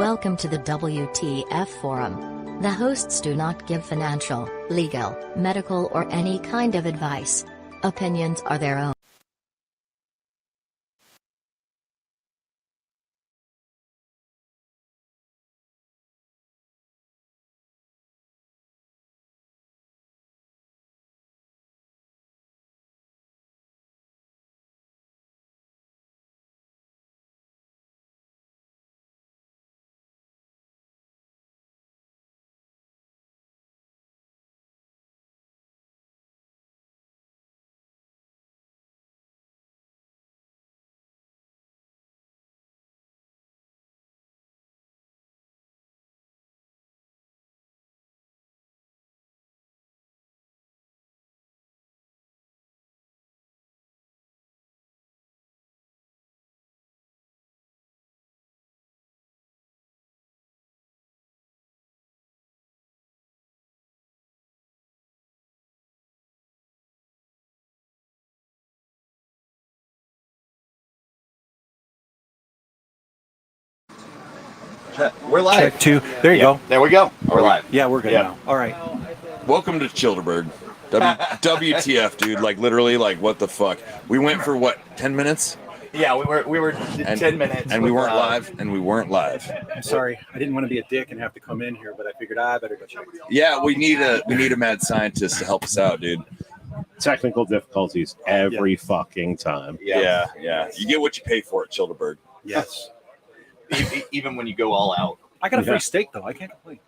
Welcome to the WTF Forum. The hosts do not give financial, legal, medical, or any kind of advice. Opinions are their own. We're live. Check 2. There you go. There we go. We're live. Yeah, we're good now. All right. Welcome to Childerberg. WTF, dude. Like, literally, like, what the fuck? We went for, what, 10 minutes? Yeah, we were 10 minutes. And we weren't live, and we weren't live. I'm sorry. I didn't want to be a dick and have to come in here, but I figured I better go check. Yeah, we need a mad scientist to help us out, dude. Technical difficulties every fucking time. Yeah. You get what you pay for at Childerberg. Yes. Even when you go all out. I got a free steak, though. I can't complain.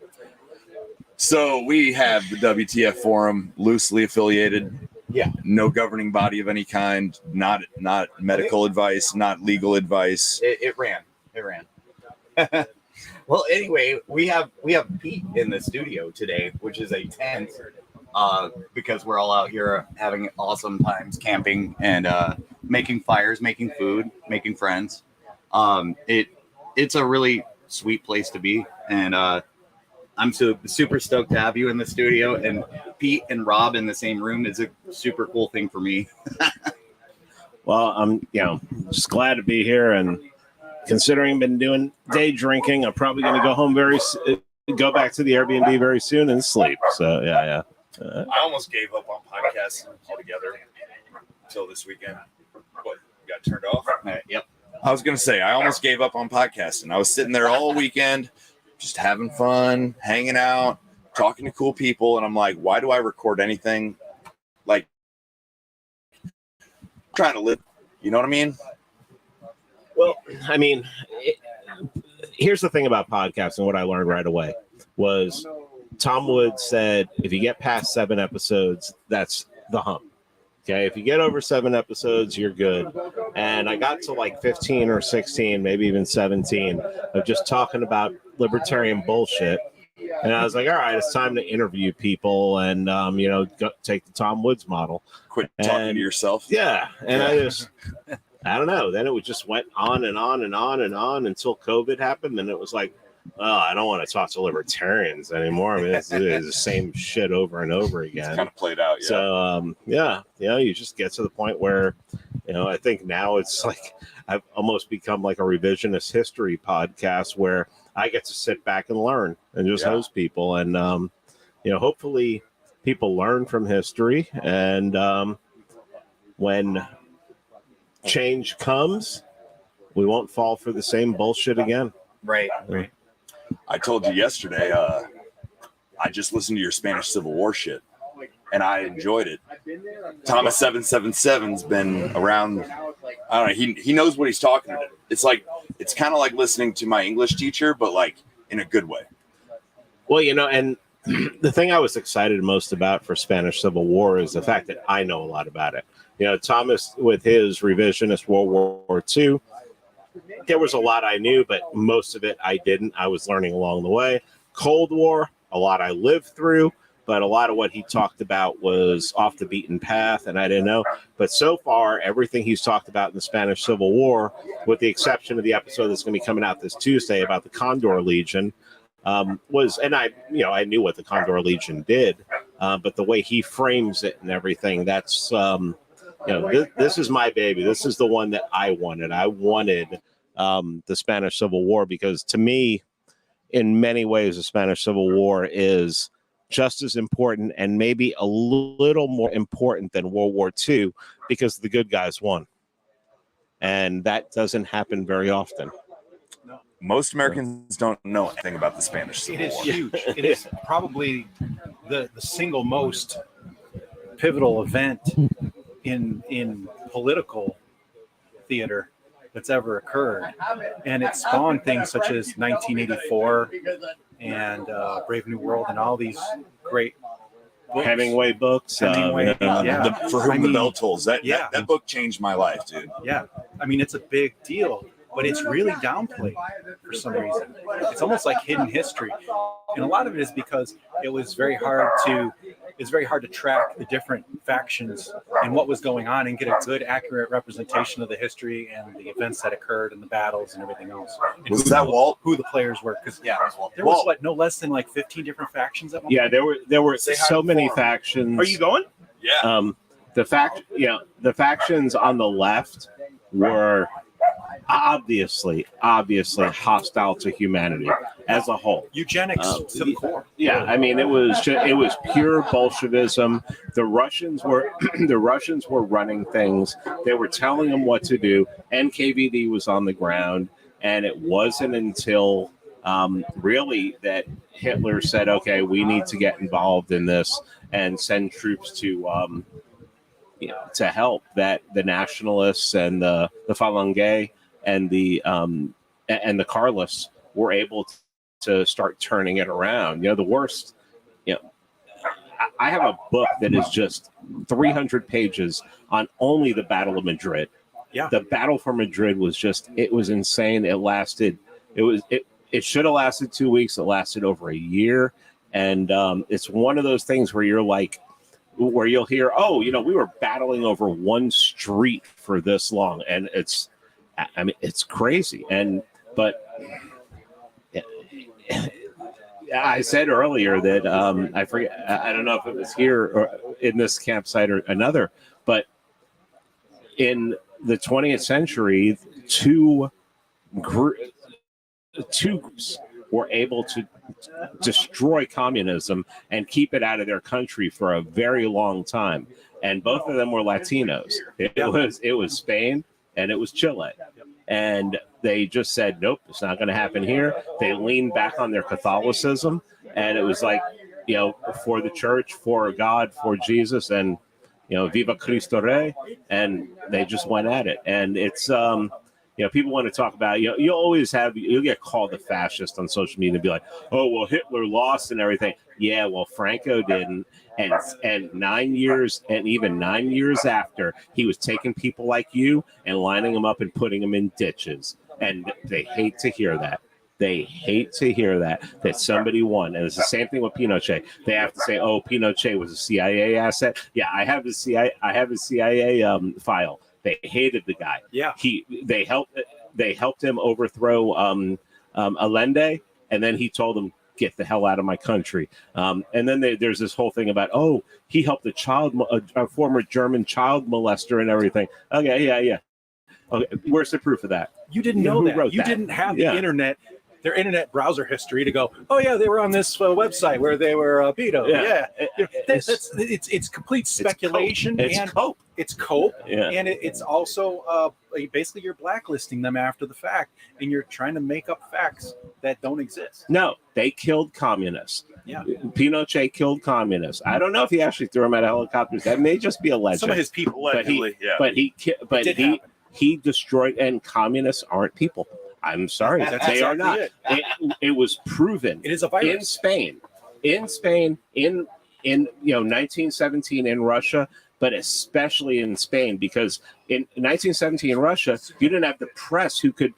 So we have the WTF Forum, loosely affiliated. Yeah. No governing body of any kind. Not medical advice. Not legal advice. It ran. Well, anyway, we have Pete in the studio today, which is a tent, because we're all out here having awesome times camping and making fires, making food, making friends. It's a really sweet place to be, and I'm super stoked to have you in the studio, and Pete and Rob in the same room is a super cool thing for me. Well, I'm just glad to be here, and considering I've been doing day drinking, I'm probably going to go home go back to the Airbnb very soon and sleep. So yeah. I almost gave up on podcasts altogether until this weekend. What, got turned off? Yep. I was going to say, I almost gave up on podcasting. I was sitting there all weekend, just having fun, hanging out, talking to cool people. And I'm like, why do I record anything? Like, trying to live, you know what I mean? Well, I mean, here's the thing about podcasting. What I learned right away was Tom Wood said, if you get past 7 episodes, that's the hump. Okay, if you get over 7 episodes, you're good. And I got to like 15 or 16, maybe even 17 of just talking about libertarian bullshit. And I was like, all right, it's time to interview people and, take the Tom Woods model. Quit talking to yourself. Yeah. And I don't know. Then it just went on and on and on and on until COVID happened. And it was like, oh, I don't want to talk to libertarians anymore. I mean, it's the same shit over and over again. It's kind of played out, yeah. So, you just get to the point where, I think now it's like I've almost become like a revisionist history podcast where I get to sit back and learn and just host people. And, hopefully people learn from history. And when change comes, we won't fall for the same bullshit again. Right. I told you yesterday, I just listened to your Spanish Civil War shit, and I enjoyed it. Thomas 777's been around. I don't know. He knows what he's talking about. It's kind of like listening to my English teacher, but like in a good way. Well, and the thing I was excited most about for Spanish Civil War is the fact that I know a lot about it. Thomas, with his revisionist World War II, there was a lot I knew, but most of it I didn't. I was learning along the way. Cold War, a lot I lived through, but a lot of what he talked about was off the beaten path, and I didn't know. But so far, everything he's talked about in the Spanish Civil War, with the exception of the episode that's going to be coming out this Tuesday about the Condor Legion, was, and I knew what the Condor Legion did, but the way he frames it and everything, that's this is my baby. This is the one that I wanted. I wanted the Spanish Civil War because, to me, in many ways, the Spanish Civil War is just as important and maybe a little more important than World War II because the good guys won. And that doesn't happen very often. Most Americans don't know anything about the Spanish Civil It is War. huge. It is probably the single most pivotal event in political theater that's ever occurred, and it spawned things such as 1984 and Brave New World and all these great books. Hemingway books. Hemingway, yeah. For Whom I the mean, Bell Tolls. That book changed my life, dude. Yeah, I mean, it's a big deal, but it's really downplayed for some reason. It's almost like hidden history, and a lot of it is because it was very hard to track the different factions and what was going on and get a good, accurate representation of the history and the events that occurred and the battles and everything else. And Was that Walt? Who the players were? Because Yeah, it was Walt. there was what, no less than like 15 different factions at one Yeah, point? there were Say hi so to many Forum. factions. Are you going? Yeah. The factions on the left were obviously hostile to humanity as a whole. Eugenics to the core. Yeah, I mean it was pure Bolshevism. The Russians were running things. They were telling them what to do. NKVD was on the ground, and it wasn't until really that Hitler said, "Okay, we need to get involved in this and send troops to to help." That the nationalists and the Falange and the Carlists were able to start turning it around. The worst. I have a book that is just 300 pages on only the Battle of Madrid. Yeah. The Battle for Madrid was it was insane. It lasted. It should have lasted 2 weeks. It lasted over a year, and it's one of those things where you're like, where you'll hear, oh, we were battling over one street for this long, and it's crazy. But I said earlier that I forget. I don't know if it was here or in this campsite or another, but in the 20th century, two groups were able to destroy communism and keep it out of their country for a very long time, and both of them were Latinos. It was Spain and it was Chile, and they just said, nope, it's not going to happen here. They leaned back on their Catholicism, and it was like, for the church, for God, for Jesus, and Viva Cristo Rey, and they just went at it. And it's people want to talk about, you'll get called a fascist on social media and be like, oh, well, Hitler lost and everything. Yeah, well, Franco didn't. And 9 years, and even 9 years after, he was taking people like you and lining them up and putting them in ditches. And they hate to hear that. They hate to hear that somebody won. And it's the same thing with Pinochet. They have to say, oh, Pinochet was a CIA asset. Yeah, I have his CIA file. They hated the guy. Yeah. They helped him overthrow Allende, and then he told them, get the hell out of my country. And then there's this whole thing about, oh, he helped a former German child molester and everything. Okay, yeah. Okay, where's the proof of that? You didn't know that. You didn't have the internet, their internet browser history to go, oh yeah, they were on this website where they were beat-o. Yeah. It's complete speculation. It's cope. Yeah. And it's also basically you're blacklisting them after the fact, and you're trying to make up facts that don't exist. No, they killed communists. Yeah. Pinochet killed communists. I don't know if he actually threw them out of helicopters. That may just be a legend. Some of his people, he destroyed, and communists aren't people. I'm sorry, they are not. It was proven. It is a virus. In Spain, in 1917 in Russia, but especially in Spain, because in 1917 in Russia, you didn't have the press who could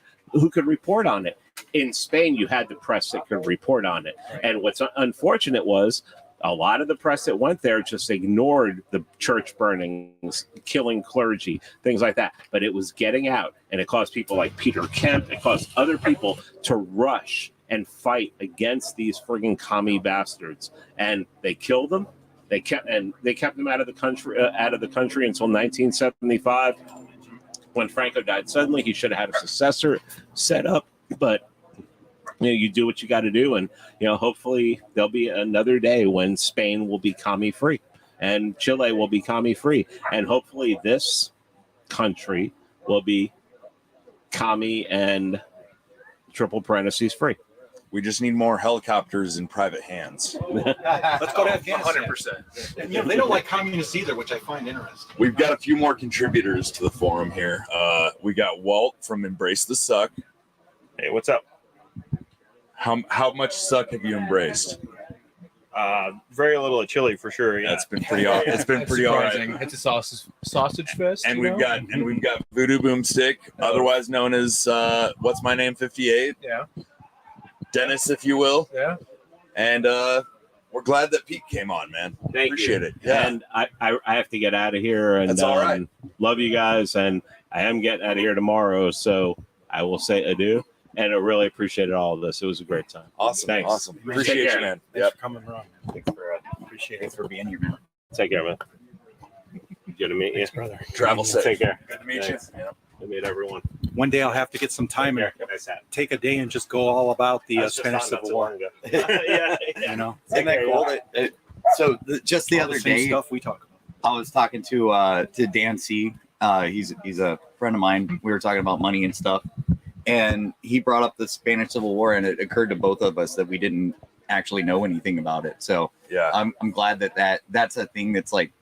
report on it. In Spain, you had the press that could report on it. And what's unfortunate was a lot of the press that went there just ignored the church burnings, killing clergy, things like that. But it was getting out, and it caused people like Peter Kemp, it caused other people to rush and fight against these frigging commie bastards. And they killed them. They kept them out of the country until 1975, when Franco died suddenly. He should have had a successor set up, but you do what you got to do, and hopefully there'll be another day when Spain will be commie free and Chile will be commie free, and hopefully this country will be commie and triple parentheses free. We just need more helicopters in private hands. Let's go to Afghanistan. 100%. And, they don't like communists either, which I find interesting. We've got a few more contributors to the forum here. We got Walt from Embrace the Suck. Hey, what's up? How much suck have you embraced? Very little of chili for sure. Yeah. That's been pretty. It's been pretty all right. It's a sausage fest. And we've got Voodoo Boomstick, otherwise known as What's My Name 58. Yeah. Dennis, if you will. Yeah. And we're glad that Pete came on, man. Appreciate it. Yeah. And I have to get out of here. And that's all right. Love you guys, and I am getting out of here tomorrow, so I will say adieu. And I really appreciated all of this. It was a great time. Awesome. Thanks. Awesome. Appreciate you, man. Thanks for coming, Ron. Thanks for being here, man. Take care, man. Good to meet you. Thanks, brother. Travel safe. Take care. Good to meet Thanks. you. Yeah. Good to meet everyone. One day I'll have to get some time and take a day and just go all about the Spanish Civil War. Yeah. You know, Isn't that cool? So just the all other same day, stuff we talk about. I was talking to Dan C. He's a friend of mine. We were talking about money and stuff, and he brought up the Spanish Civil War, and it occurred to both of us that we didn't actually know anything about it. So Yeah. I'm glad that's a thing that's like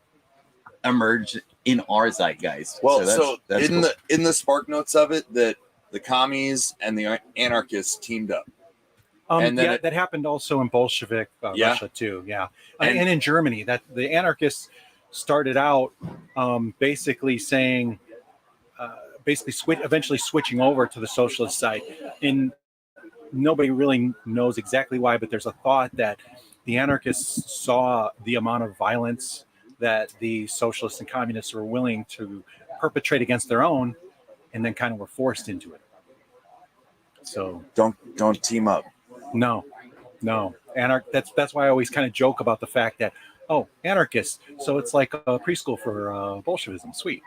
emerged in our zeitgeist. Well, so that's in cool. the spark notes of it, that the commies and the anarchists teamed up. And then that happened also in Bolshevik Russia too. Yeah, and in Germany, that the anarchists started out basically saying, eventually switching over to the socialist side. And nobody really knows exactly why, but there's a thought that the anarchists saw the amount of violence that the socialists and communists were willing to perpetrate against their own, and then kind of were forced into it. So don't team up. No. That's why I always kind of joke about the fact that, anarchists. So it's like a preschool for Bolshevism. Sweet.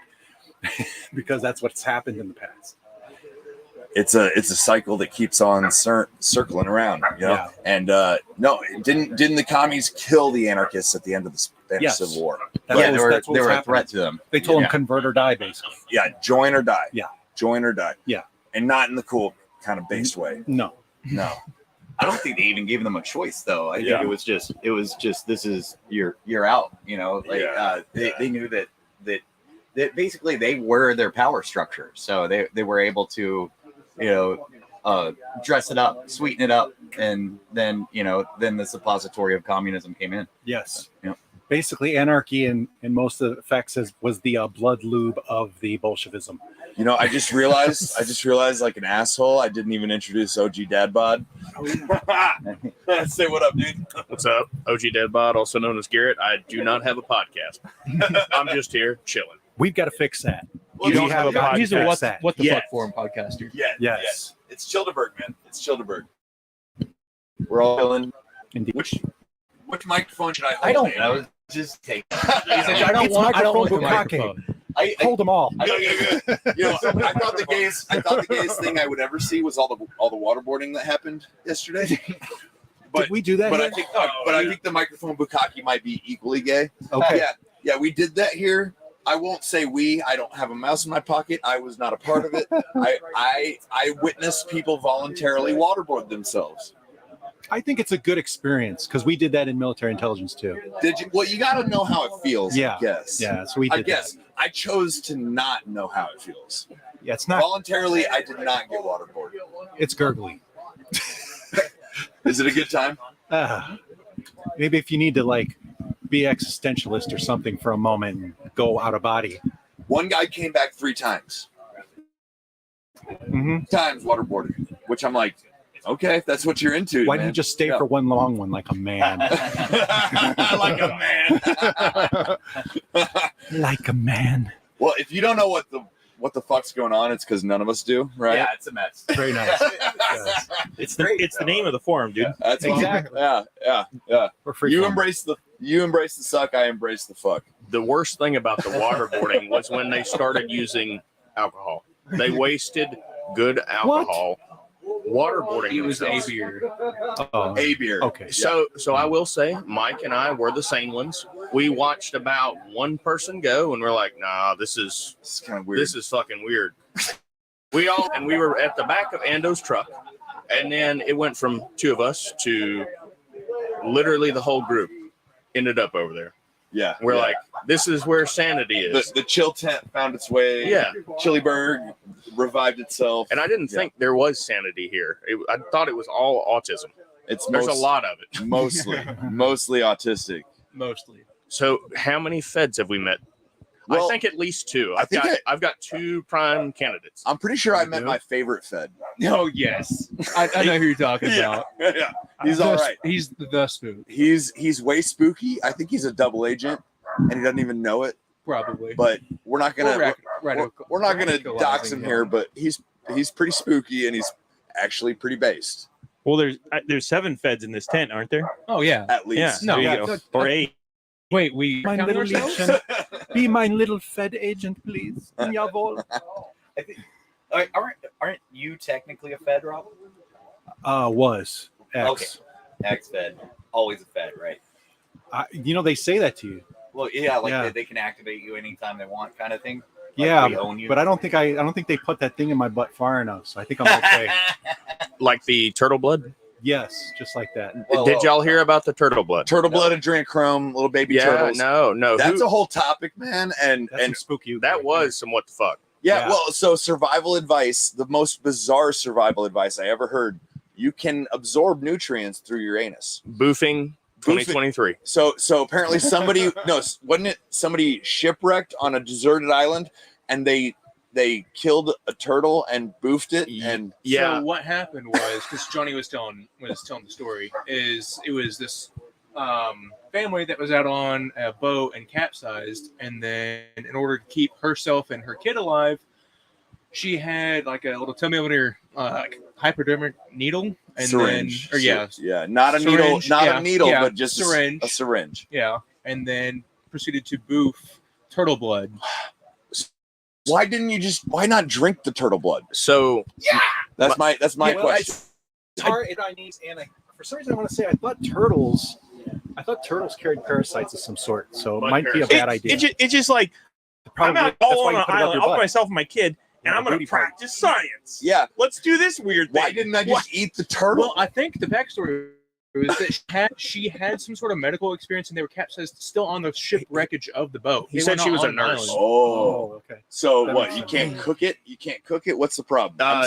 Because that's what's happened in the past. It's a cycle that keeps on circling around, Yeah. And no, didn't the commies kill the anarchists at the end of the Spanish Civil War? They were a threat to them. They told them convert or die, basically. Yeah, join or die. Yeah. Join or die. Yeah. And not in the cool kind of based way. No. I don't think they even gave them a choice, though. I think it was just this is you're out. They knew that basically they were their power structure, so they were able to dress it up, sweeten it up, and then the suppository of communism came in. Yes. Yeah. Basically, anarchy in most of the effects was the blood lube of the Bolshevism. I just realized like an asshole, I didn't even introduce OG Dad Bod. Say what up, dude. What's up? OG Deadbot, also known as Garrett. I do not have a podcast. I'm just here chilling. We've got to fix that. Well, You have a podcast. He's a what the Yes. fuck forum podcaster. Yes. It's Childeberg, man. It's Childeberg. We're all chilling. Indeed. Which microphone should I hold? I don't know. Just take. I don't want the microphone. Hold them all. I thought the gayest thing I would ever see was all the waterboarding that happened yesterday. Did we do that? But here? I think the microphone bukkake might be equally gay. Okay. Yeah, we did that here. I won't say we. I don't have a mouse in my pocket. I was not a part of it. I witnessed people voluntarily waterboard themselves. I think it's a good experience because we did that in military intelligence too. Did you? Well, you got to know how it feels. Yeah. I guess. Yeah. So we did. I guess I chose to not know how it feels. Yeah. It's not. Voluntarily, I did not get waterboarded. It's gurgly. Is it a good time? Maybe if you need to be existentialist or something for a moment and go out of body. One guy came back 3 times. Mm-hmm. Times waterboarded, which I'm like, okay, if that's what you're into. Why didn't you just stay for one long one like a man? Like a man. Like a man. Well, if you don't know what the fuck's going on, it's because none of us do, right? Yeah, it's a mess. Very nice. It's the name of the forum, dude. That's Exactly. Yeah. We're free. You embrace the suck. I embrace the fuck. The worst thing about the waterboarding was when they started using alcohol. They wasted good alcohol waterboarding It was a themselves. beer. Oh, A beer. okay. So I will say, Mike and I were the sane ones. We watched about one person go, and we're like, nah, this is It's kind of weird. this is fucking weird. We were at the back of Ando's truck, and then it went from two of us to literally the whole group ended up over there. Yeah. We're yeah. like, this is where sanity is. The chill tent found its way. Yeah. Chiliberg revived itself. And I didn't think there was sanity here. I thought it was all autism. There's a lot of it. Mostly autistic. Mostly. So how many feds have we met? Well, I think at least two. I think I've got two prime candidates. I'm pretty sure I met my favorite Fed. Oh yes, I know who you're talking about. Yeah. He's all right. He's the spook, He's way spooky. I think he's a double agent, and he doesn't even know it. probably. But we're not gonna we're not gonna radicalizing dox him here. But he's pretty spooky, and he's actually pretty based. Well, there's 7 feds in this tent, aren't there? Oh yeah. At least. Yeah. No, There you go. Or 8. Wait, we My counting little ourselves? agent. Be my little Fed agent, please. Jawohl. I think, aren't you technically a Fed, Rob? Was X. Okay. Ex-Fed. Always a Fed, right? They say that to you. Well, yeah, like Yeah. They can activate you anytime they want, kind of thing. Like Yeah, we own you. but I don't think they put that thing in my butt far enough. So I think I'm okay. Like the turtle blood. Yes, just like that. Did y'all hear about the turtle blood? Turtle blood, adrenochrome, little baby turtles. No. That's a whole topic, man. And That's spooky. that was some what the fuck. Yeah. well, so survival advice, the most bizarre survival advice I ever heard. You can absorb nutrients through your anus. Boofing 2023. So apparently somebody wasn't it somebody shipwrecked on a deserted island, and they killed a turtle and boofed it, and Yeah. So what happened was, because Johnny was telling the story, is it was this family that was out on a boat and capsized, and then in order to keep herself and her kid alive, she had like a little tummy over hypodermic needle, and syringe. then not a needle, Syringe, not a needle, but just syringe. a syringe. Yeah, and then proceeded to boof turtle blood. Why not drink the turtle blood? So That's my question. For some reason, I want to say I thought turtles carried parasites of some sort, so it might be a bad idea. It's just like Probably, I'm out that's all why on you an put it up island, your all by butt. myself and my kid, and Yeah, I'm going booty to part. practice science. Yeah. Let's do this weird thing. Why didn't I just eat the turtle? Well, I think the backstory was that she had some sort of medical experience, and they were capsized still on the ship wreckage of the boat. He They said were she not was a on an nurse. island. Oh, okay. so That what? makes You sense. can't cook it. You can't cook it. What's the problem? I'm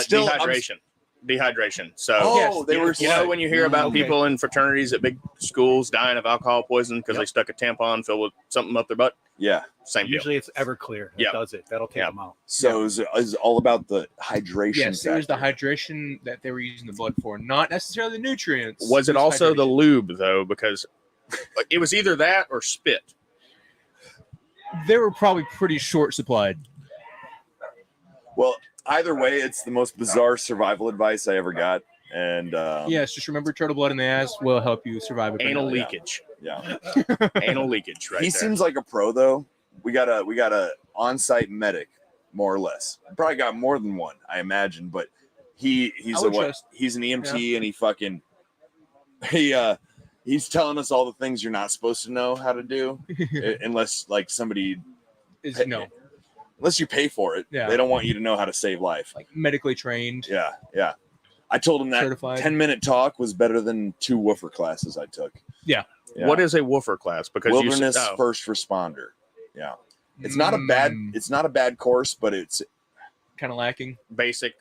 Dehydration. So Oh, they were. you know when you hear about Okay. people in fraternities at big schools dying of alcohol poisoning because they stuck a tampon filled with something up their butt? Yeah. Same deal. Usually it's Everclear that Yeah. does it. That'll take Yeah. them out. So it's all about the hydration. Yes, it was the factor. hydration that they were using the blood for, not necessarily the nutrients. Was it also the hydration. lube though? Because it was either that or spit. They were probably pretty short supplied. Well, either way, it's the most bizarre survival advice I ever got, and Yes, just remember turtle blood in the ass will help you survive a Anal pandemic. leakage. yeah. Anal leakage. Right He there. seems like a pro though. We got a on-site medic, more or less. Probably got more than one, I imagine, but he's I a would what? trust- He's an EMT, and he's telling us all the things you're not supposed to know how to do, unless like somebody Is no unless you pay for it. Yeah. They don't want you to know how to save life. like medically trained, Yeah. I told him that certified. 10-minute talk was better than 2 woofer classes I took. Yeah. What is a woofer class? Because Wilderness you said, first responder. Yeah. It's not a bad course, but it's kind of lacking. basic.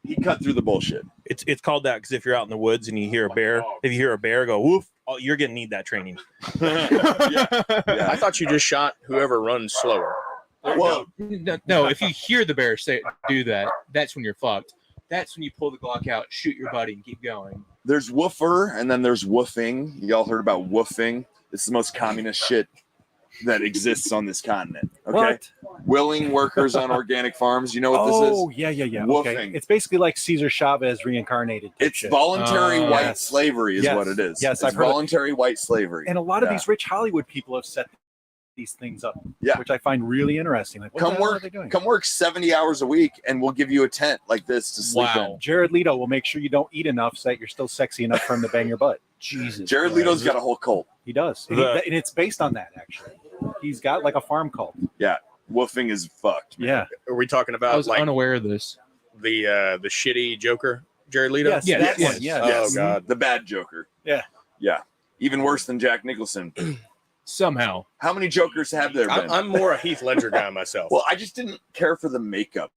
he cut through the bullshit. It's called that because if you're out in the woods and you hear a bear, if you hear a bear go woof, oh, you're gonna need that training. I thought you just shot whoever runs slower. Well, No, if you hear the bear say do that, that's when you're fucked. That's when you pull the Glock out, shoot your buddy, and keep going. there's woofer and then there's woofing. Y'all heard about woofing? It's the most communist shit that exists on this continent. Okay. What? Willing workers on organic farms. You know what Oh, this is? yeah. Woofing. Okay. It's basically like Cesar Chavez reincarnated. type It's shit. voluntary white Yes. slavery is Yes. what it is. Yes, it's I've heard of- voluntary white slavery. And a lot of Yeah. these rich Hollywood people have set these things up. Yeah. Which I find really interesting. Like, what the hell are they doing? Come work 70 hours a week, and we'll give you a tent like this to sleep in. Jared Leto will make sure you don't eat enough so that you're still sexy enough for him to bang your butt. Jesus. Jared Leto's got a whole cult. He does. And, and it's based on that, actually. He's got like a farm cult. Yeah. Woofing is fucked. Man. Yeah. Are we talking about I was unaware of this. The shitty Joker, Jared Leto? Yes, Yes. that one. Yeah. Oh God. The bad Joker. Yeah. Yeah. Even worse than Jack Nicholson. Somehow. How many Jokers have there been? I'm more a Heath Ledger guy myself. Well, I just didn't care for the makeup.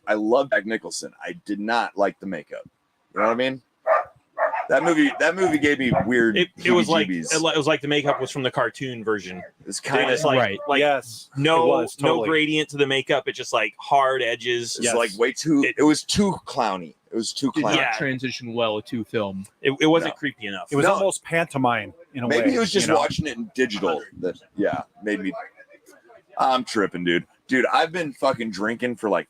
I love Jack Nicholson. I did not like the makeup. You know what I mean? That movie gave me weird. It was like heebie-jeebies. it was like the makeup was from the cartoon version. It's kind It's of like yes. no It was, totally. no gradient to the makeup. It's just like hard edges. it's like way too. It was too clowny. It was too Did clowny. not transition well to film. It wasn't No. creepy enough. It was No. almost pantomime in a way. Maybe he was just you know? watching it in digital. That made me. I'm tripping, dude. Dude, I've been fucking drinking for like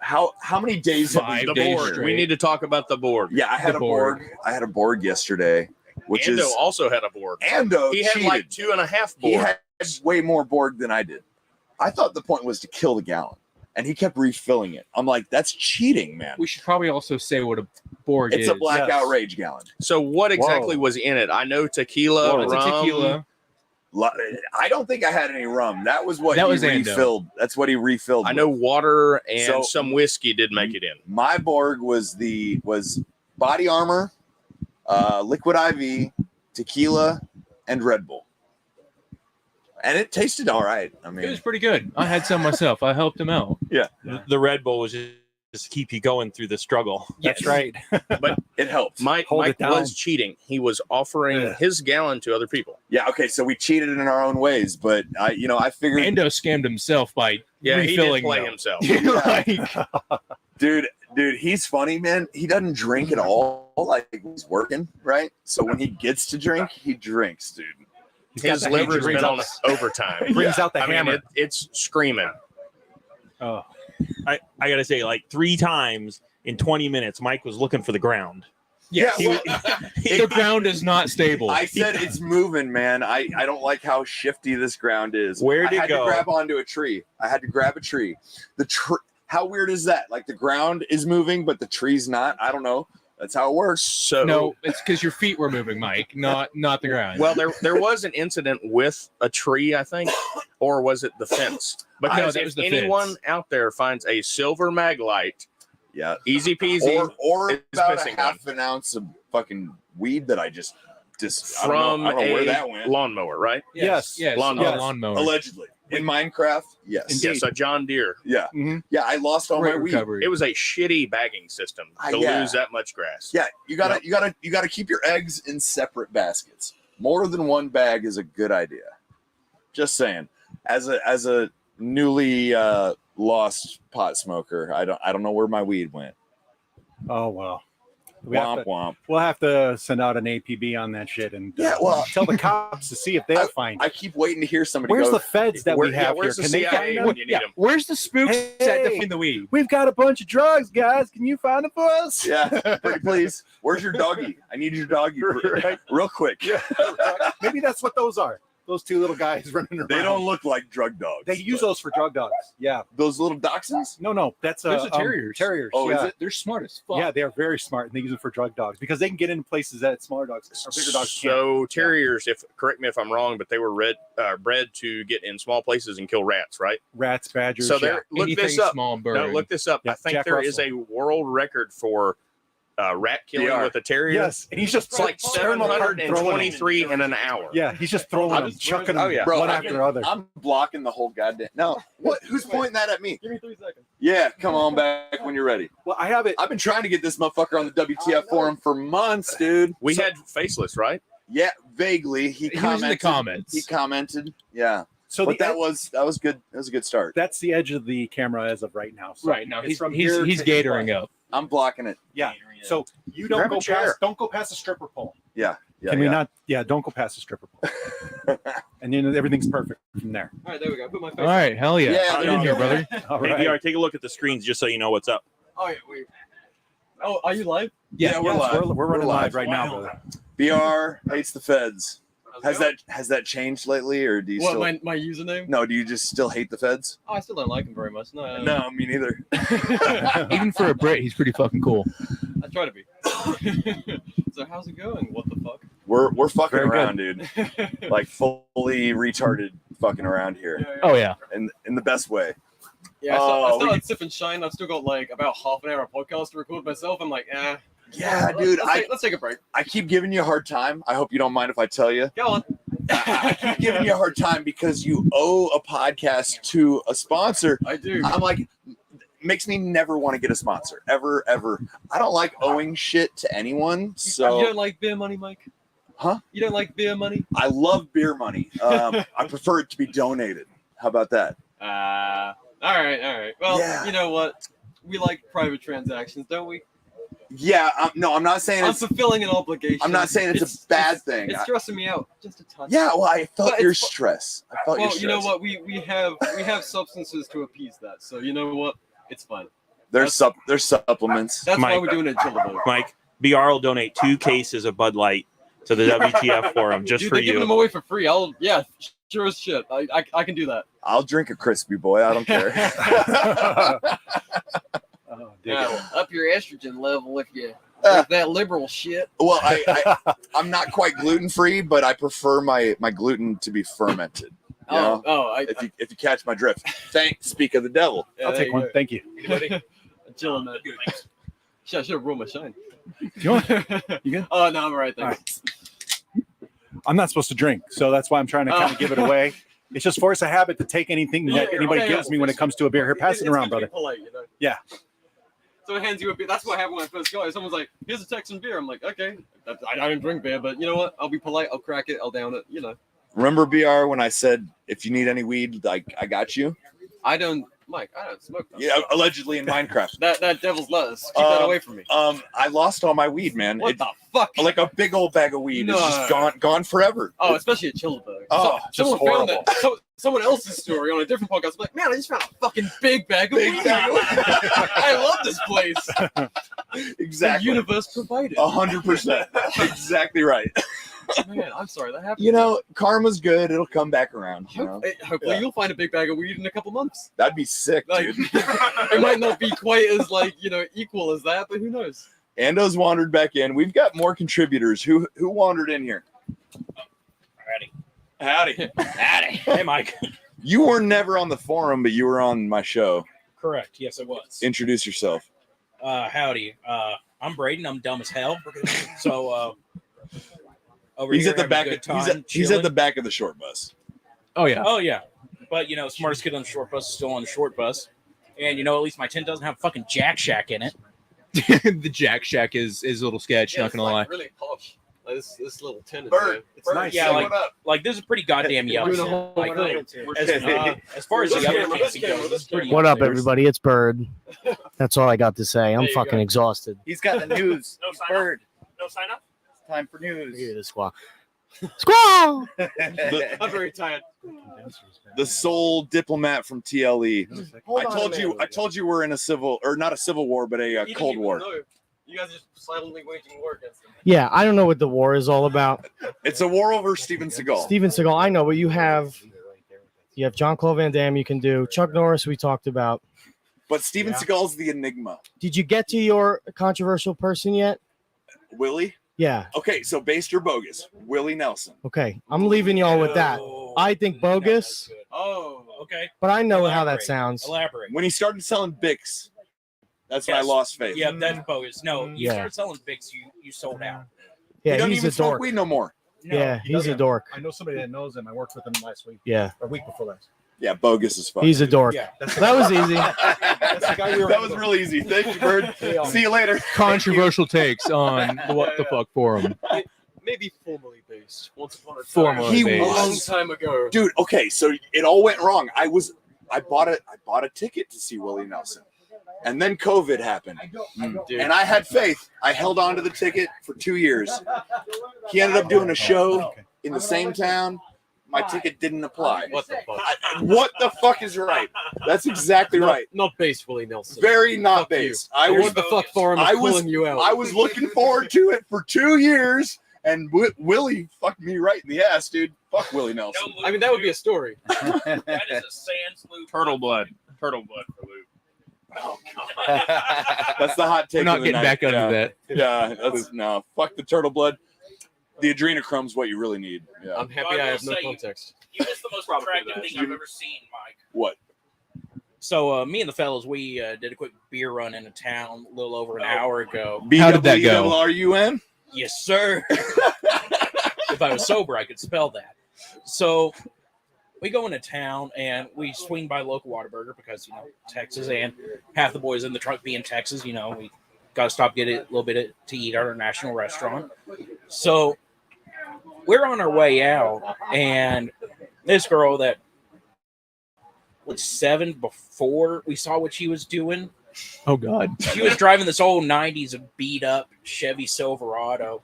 how many days? 5 the days board. straight. We need to talk about the board. Yeah, I had The a board. board. I had a board yesterday, which Ando is also had a board. Ando. He had cheated. like 2.5 He board. had way more board than I did. I thought the point was to kill the gallon, and he kept refilling it. I'm like, that's cheating, man. We should probably also say what a Borg It's is. a blackout Yes. rage gallon. So what exactly Whoa. was in it? I know tequila, It's a rum. tequila. I don't think I had any rum. That was what That he was Ando. refilled. That's what he refilled. I know with. water and So- some whiskey did make it in. My Borg was body armor, liquid IV, tequila, and Red Bull, and it tasted all right. I It mean, was pretty good. I had some myself. I helped him out. The Red Bull was just to keep you going through the struggle. That's Yes. right. it helped. Mike Hold it down. was cheating. He was offering Yeah. his gallon to other people. Yeah. Okay. So we cheated in our own ways, but I figured, Ando scammed himself by Yeah, he did refilling play them. himself. Like, dude, he's funny, man. He doesn't drink at all. Like he's working, right? So when he gets to drink, he drinks, dude. His got the liver's brings been out on overtime. Brings out the I mean, hammer. it's screaming. Oh. I gotta say, like 3 times in 20 minutes, Mike was looking for the ground. yes. Yeah, The ground is not stable. I said it's moving, man. I don't like how shifty this ground is. Where'd I it had go? to grab onto a tree. I had to grab a tree. How weird is that? Like the ground is moving, but the tree's not. I don't know. That's how it works. So No, it's because your feet were moving, Mike, not the ground. well, there was an incident with a tree, I think, or was it the fence? Because that if was the anyone fence. out there finds a silver mag light, Yeah. easy peasy, Or It's about a missing half an ounce of fucking weed that I just I don't from know where a that went. lawnmower, right? Yes. yes, Lawnmower. a lawnmower. Allegedly. In Minecraft, yes. Yes, a John Deere. Yeah. Mhm. Yeah, I lost all Great my weed. recovery. It was a shitty bagging system to Yeah. lose that much grass. Yeah, you gotta keep your eggs in separate baskets. More than one bag is a good idea. Just saying. As a newly lost pot smoker, I don't know where my weed went. Oh well. Womp womp. We'll have to send out an APB on that shit and Yeah, well- tell the cops to see if they'll find I it. keep waiting to hear somebody Where's go. the feds that we have here? where's the Can they CIA find when them? you need them? Where's the spooks Hey! at to find the weed? We've got a bunch of drugs, guys. Can you find it for us? Yeah, pretty please. Where's your doggy? I need your doggy Right. real quick. Maybe that's what those are. Those 2 little guys running around. They don't look like drug dogs. They use but- those for drug dogs. Yeah. those little dachshunds. No. That's Those are terriers. Terriers. Oh, yeah. is it? They're smart as fuck. Yeah, they are very smart, and they use them for drug dogs because they can get into places that smaller dogs or bigger dogs can't. So terriers, if correct me if I'm wrong, but they were bred to get in small places and kill rats, right? Rats, badgers. So yeah. there, look Anything this up. small bird. No, look this up. Yeah, I think Jack there is Russell. a world record for rat killing DR. with a terrier. Yes, and he's just It's like tearing them apart and throwing them. 723 in an hour. Yeah, he's just throwing them, chucking them, Oh, yeah. Bro, one I after can- other. I'm blocking the whole goddamn. No, what? Who's pointing that at me? Give me 3 seconds. Yeah, come on back when you're ready. Well, I have it. I've been trying to get this motherfucker on the WTF forum for months, dude. We had faceless, right? Yeah, vaguely. He He was in the commented. comments. He commented. Yeah, So but the that was good. That was a good start. that's the edge of the camera as of right now. So Right now, it's he's from here he's to his gatoring butt. up. I'm blocking it. Yeah. So you Grab don't a chair. go past the stripper pole. Yeah. Can we not? Yeah, don't go past the stripper pole. And then everything's perfect from there. All right, there we go. Put my face. All right, hell yeah. Yeah, Get in here, brother. All Hey, right. VR, take a look at the screens just so you know what's up. Oh yeah, wait. Oh, are you live? Yeah, we're Yes, live. we're running We're live live. right now, brother. BR hates the feds. Has that changed lately, or do you What, still? my username? No, do you just still hate the feds? Oh, I still don't like him very much. No. No, me neither. Even for a Brit, he's pretty fucking cool. I try to be. So how's it going? What the fuck? We're fucking Very around, dude. Like fully retarded fucking around here, Oh yeah. in the best way. Yeah, I Oh, still had Sip and Shine. I've still got like about half an hour of podcast to record myself. I'm like, Yeah, dude. Let's take a break. I keep giving you a hard time. I hope you don't mind if I tell you. Go on. I keep giving you a hard time because you owe a podcast to a sponsor. I do. I'm like, makes me never want to get a sponsor ever. I don't like owing shit to anyone. You So don't like beer money, Mike? Huh? You don't like beer money? I love beer money. I prefer it to be donated. How about that? All right. Well, Yeah. you know what? We like private transactions, don't we? Yeah. No, I'm not saying I'm it's. fulfilling an obligation. I'm not saying it's a bad thing. It's stressing me out just a touch. Yeah. Well, I felt But your it's fu- stress. I felt your Well, stress. you know what? We have substances to appease that. So you know what? It's fine. There's supplements. That's why Mike. we're doing a chillable. Mike, BR will donate 2 cases of Bud Light to the WTF Forum just Dude, for they're giving them you. away for free. Sure as shit. I can do that. I'll drink a crispy boy. I don't care. Oh, Yeah, up your estrogen level if you with that liberal shit. Well, I'm not quite gluten free, but I prefer my gluten to be fermented. You know? If you catch my drift. Speak of the devil. Yeah, I'll there take you one. go. Thank you. Chilling that. Shit, I should have rolled my shine. You want? You good? Oh no, I'm all right. All Thanks. I'm not supposed to drink, so that's why I'm trying to kind of give it away. It's just force a habit to take anything that anybody gives me when it comes to a beer. Here, pass it around, good to brother. be polite, you know? Yeah. So it hands you a beer. That's what happened when I first got it. Someone's like, "Here's a Texan beer." I'm like, "Okay." I don't drink beer, but you know what? I'll be polite. I'll crack it. I'll down it. You know. Remember, BR, when I said if you need any weed, like I got you? I don't, Mike. I don't smoke. Though. Yeah, allegedly in Minecraft. That devil's lettuce. Keep that away from me. I lost all my weed, man. What the fuck? Like a big old bag of weed is just gone forever. Oh, especially a Chillabug. Oh, just someone horrible. found that. Someone else's story on a different podcast. I'm like, man, I just found a fucking big bag of weed. I love this place. Exactly. The universe provided. 100%. Exactly right. Man, I'm sorry that happened. You know, karma's good. It'll come back around. You know? Hopefully, you'll find a big bag of weed in a couple months. That'd be sick, Like, dude. it might not be quite as equal as that, but who knows? Ando's wandered back in. We've got more contributors. Who wandered in here? Howdy. Hey, Mike. You were never on the forum, but you were on my show. Correct. Yes, it was. Introduce yourself. Howdy. I'm Braden. I'm dumb as hell. So over He's here at the having a back. good He's time, at chilling. the back of the short bus. Oh yeah. Oh yeah. But smartest kid on the short bus is still on the short bus. And at least my tent doesn't have fucking Jack Shack in it. The Jack Shack is a little sketch. Not gonna lie. Really posh. Like, this little tent. Bird. It's nice. Yeah, like this is pretty goddamn yellow. Doing a whole Like, thing. as far as the other camping goes, it's pretty. What up, everybody? It's Bird. That's all I got to say. I'm There you fucking go. exhausted. He's got the news. No sign Bird. No sign up. It's time for news. Hear this squawk. Squawk! I'm very tired. The sole diplomat from TLE. Hold I on a told you. minute. I told you we're in a civil, or not a civil war, but a You Cold didn't War. even know. You guys are just silently waging war against them. Yeah, I don't know what the war is all about. It's a war over Steven Seagal. Steven Seagal, I know, but you have Jean-Claude Van Damme you can do. Chuck Norris we talked about. But Steven Seagal's the enigma. Did you get to your controversial person yet? Willie. Yeah. Okay, so based or bogus? Willie Nelson. Okay. I'm leaving y'all with that. I think bogus, Oh, Okay. but I know how that Elaborate. sounds. Elaborate. When he started selling Bix, that's when I Yes. lost faith. Yeah, that's bogus. No, you Yeah. started selling Bix, you sold out. He Yeah, doesn't he's even a smoke dork. weed no more. No. Yeah, he's a dork. I know somebody that knows him. I worked with him last week, Yeah, or week before last. Yeah, bogus as fuck. he's a dork. Yeah. That was easy. That's the guy we were. That was real easy. Thank you, Bird. See you later. Controversial takes on the What the Fuck forum. maybe formally based. Once upon a time. Formally He A based. long was. time ago. Dude, okay, so it all went wrong. I bought a ticket to see Willie Nelson. And then COVID happened. Dude. And I had faith. I held on to the ticket for 2 years. He ended up doing a show in the same town. My ticket didn't apply. What the fuck? What the fuck is right? That's exactly right. Not based, Willie Nelson. Very not Fuck you. based. I What was the fuck forum is I was- pulling you out. I was looking forward to it for 2 years, And Willie fucked me right in the ass, dude. Fuck Willie Nelson. I mean, that would be a story. That is a sans lube. Turtle blood for lube. Oh, God. That's the hot take. We're not of the getting night. back under Yeah. that. Yeah, that's no. Fuck the turtle blood. The adrenochrome's what you really need. Yeah. I'm happy I have no context. You missed the most attractive thing I've ever seen, Mike. What? So me and the fellas, we did a quick beer run into town a little over an hour ago. How did that go? BWRUN? Yes, sir. If I was sober, I could spell that. So we go into town and we swing by local Whataburger because, Texas, and half the boys in the truck being Texas, we got to stop, get a little bit to eat at our national restaurant. So we're on our way out, and this girl that was 7 before we saw what she was doing. Oh, God. She was driving this old 90s beat up Chevy Silverado.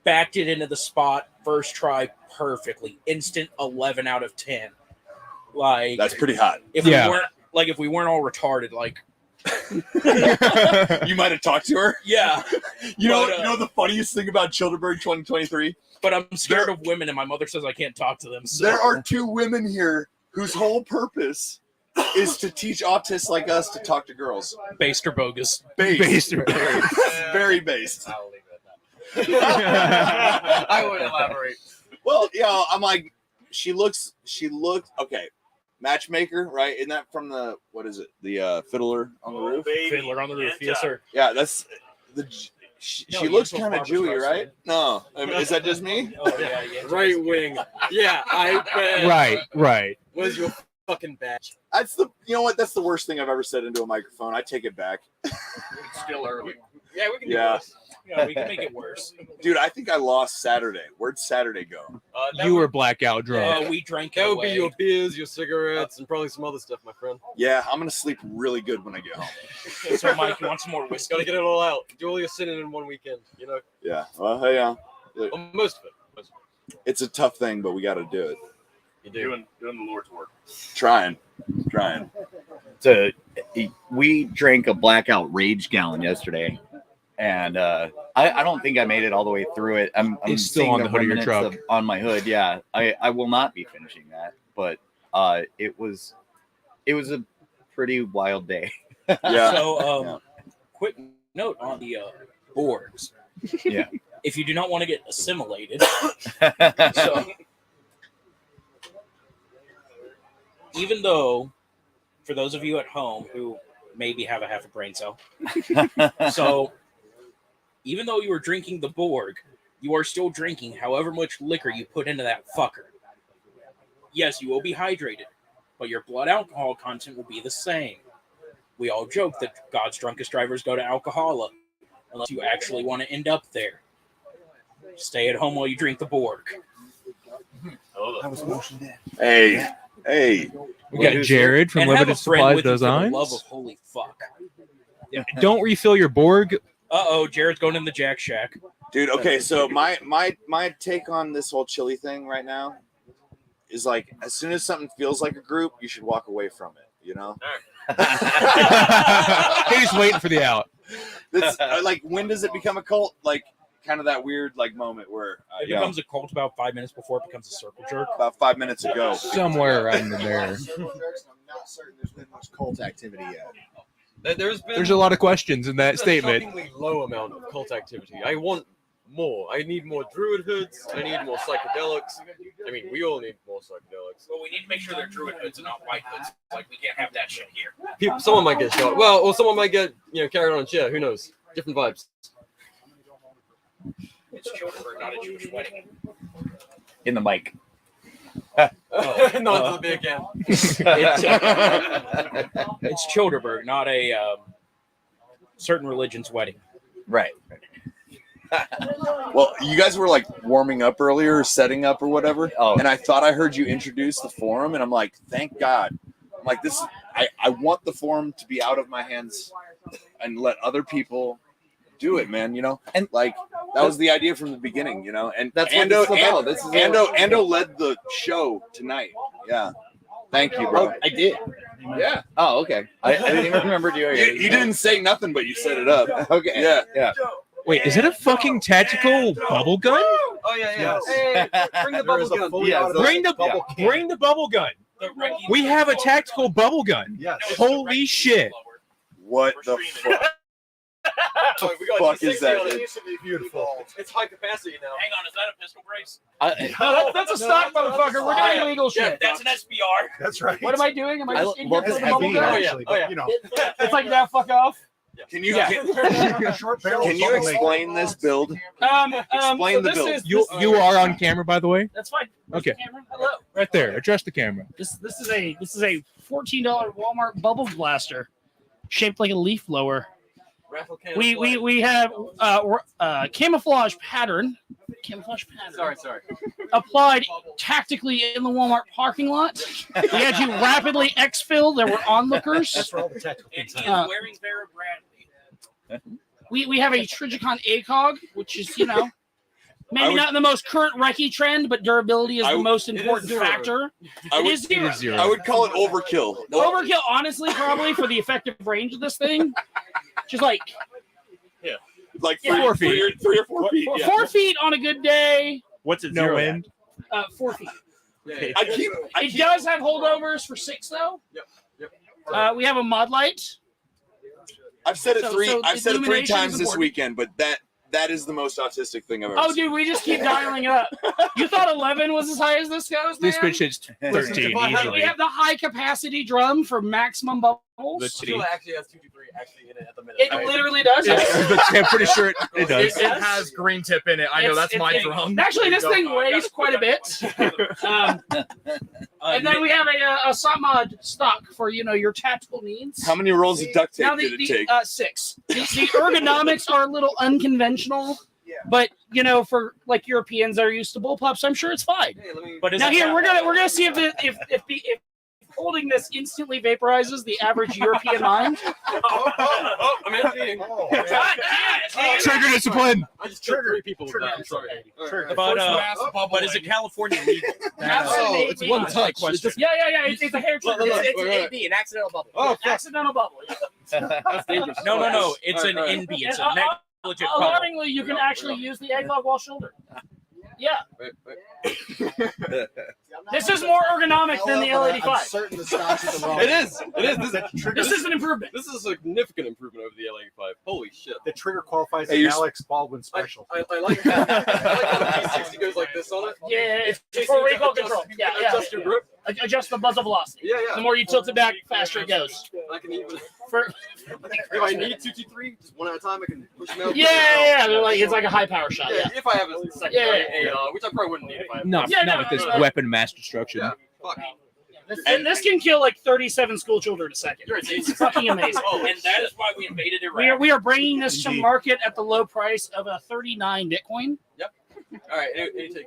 Backed it into the spot, first try perfectly. Instant 11 out of 10. Like, that's pretty hot. If we weren't all retarded, like you might have talked to her. Yeah. You know the funniest thing about Childerberg 2023? But I'm scared of women, and my mother says I can't talk to them. So. There are 2 women here whose whole purpose is to teach autists like us to talk to girls. Based or bogus? Based. Very based. I'll leave it at that. I would elaborate. Well, yeah, I'm like, she looked okay. Matchmaker, right? Isn't that from the, what is it? The Fiddler on the Roof? Fiddler on the Roof, yes, sir. Yeah, that's the. She looks kind of Jewy, right? No, is that just me? Oh yeah. Right wing. Yeah, I bet. Right. Where's your fucking badge? That's the. You know what? That's the worst thing I've ever said into a microphone. I take it back. It's still early. Yeah, we can do Yeah. this. We can make it worse. Dude, I think I lost Saturday. Where'd Saturday go? You were blackout drunk. We drank That would away. be your beers, your cigarettes, and probably some other stuff, my friend. Yeah, I'm gonna sleep really good when I get home. So, Mike, you want some more whiskey? Gotta get it all out. Do all your sinning in one weekend, Yeah. Well, hey, yeah. Well, most of it. It's a tough thing, but we got to do it. You do. Doing the Lord's work. Trying. So we drank a blackout rage gallon yesterday, and I don't think I made it all the way through it. I'm It's still seeing on the hood of your remnants truck. on my hood. Yeah, I will not be finishing that, but it was a pretty wild day. Yeah. So, quick note on the boards. Yeah. If you do not want to get assimilated, so even though, for those of you at home who maybe have a half a brain cell, so even though you are drinking the Borg, you are still drinking however much liquor you put into that fucker. Yes, you will be hydrated, but your blood alcohol content will be the same. We all joke that God's drunkest drivers go to Alcohola, unless you actually want to end up there. Stay at home while you drink the Borg. Hey. We got Jared from And have a Limited friend Supplies with you for the Designs. love of holy fuck. Don't refill your Borg. Uh-oh, Jared's going in the Jack Shack. Dude, okay, so my take on this whole chili thing right now is like, as soon as something feels like a group, you should walk away from it, He's just waiting for the out. That's like, when does it become a cult? Like, kind of that weird like moment where It becomes a cult about 5 minutes before it becomes a circle jerk. about 5 minutes ago. Somewhere around there. I'm not certain there's been much cult activity yet. There's a lot of questions in that a statement. shockingly low amount of cult activity. I want more. I need more druid hoods. I need more psychedelics. I mean, we all need more psychedelics. Well, we need to make sure they're druid hoods and not white hoods. Like, we can't have that shit here. Someone might get shot. Well, or someone might get carried on a chair. Who knows? Different vibes. It's Childerberg, not a Jewish wedding. In the mic. Not to the beer can. It's Childerberg, not a certain religion's wedding. Right. Well, you guys were like warming up earlier, setting up or whatever, and I thought I heard you introduce the forum, and I'm like, thank God. I'm like, this is, I want the forum to be out of my hands and let other people do it, man. And like that was the idea from the beginning, And That's what this is about. This is Ando led the show tonight. Yeah, thank you, bro. I did. Yeah. Oh, okay. I didn't even remember doing it. You didn't say nothing, but you set it up. Okay. Yeah. Wait, is it a fucking tactical bubble gun? Oh yeah. Hey, bring the bubble gun. Bring the bubble gun. We have a tactical bubble gun. Yes. Holy shit. What the fuck? We got fuck is 260 that? on it. It's beautiful. It's high capacity now. Hang on, is that a pistol brace? No, that's a stock, motherfucker. We're doing illegal Yeah, shit. that's an SBR. That's right. What am I doing? Am I just in here love for this the bubble heavy, gun? Actually, but, you know. It's like now, fuck off. Can you Short barrel can you bubble explain this build? so Explain the this build. is- You are on camera, by the way. That's fine. Okay. Camera. Hello. Right there. Address the camera. This is a $14 Walmart bubble blaster, shaped like a leaf blower. We have camouflage pattern. Sorry. Applied tactically in the Walmart parking lot. We had you rapidly exfil. There were onlookers. That's where all the tactical And things he are. is wearing Vera Bradley. We have a Trigicon ACOG, which is, maybe not the most current recce trend, but durability is the most important factor. It is zero. I would call it overkill. Overkill, honestly, probably for the effective range of this thing. Just like 4 feet. 3 or 4 feet. Yeah. 4 feet on a good day. What's it? No zero wind. 4 feet. I It does have holdovers for 6 though. Yep. We have a mod light. I've said it So- three. so I've said it 3 illumination times is this important. weekend, but that is the most autistic thing I've ever Oh, seen. dude, we just keep dialing it up. You thought 11 was as high as this goes, man? This bitch hits 13 We easily. have the high capacity drum for maximum bubbles. The Still actually has 223 actually in it at the minute. It literally does. I'm pretty sure it does. It has green tip in it. I know that's my drum. Actually, this thing weighs quite a bit. And then we have a SOTMOD stock for your tactical needs. How many rolls of duct tape Now did it the take? 6. The ergonomics are a little unconventional, but for like Europeans that are used to bullpups, I'm sure it's fine. But is Now it here we're gonna see if holding this instantly vaporizes the average European mind. I'm emptying. Trigger discipline. I just triggered 3 people with that. I'm sorry. But is it California legal? Absolutely. It's one touch. It's just, Yeah. It's a hair trigger. It's an AB, an accidental bubble. oh, fuck. accidental bubble. That's dangerous. No. It's an NB. It's a negligent bubble. Alarmingly, you can actually use the egg log wall shoulder. Yeah. This is more ergonomic than the I'm L85. certain the stock is the wrong. It is. This is an improvement. This is a significant improvement over the L85. Holy shit. The trigger qualifies Hey, as you're- Alex Baldwin special. I like how the P60 goes like this on it. Yeah, it's for recoil control. Yeah. Adjust your grip. Adjust the muzzle velocity. Yeah. The more you tilt it back, faster it goes. I can even. For If I need 223, just one at a time, I can push them out. yeah. It's like a high power shot. Yeah, Yeah. if I have a secondary AR, which I probably wouldn't need if I have. Not with this weapon mass destruction. Yeah. Fuck. This can kill like 37 school children a second. It's fucking amazing. And that is why we invaded Iraq. We are bringing this to market at the low price of a 39 Bitcoin. All right, any takers.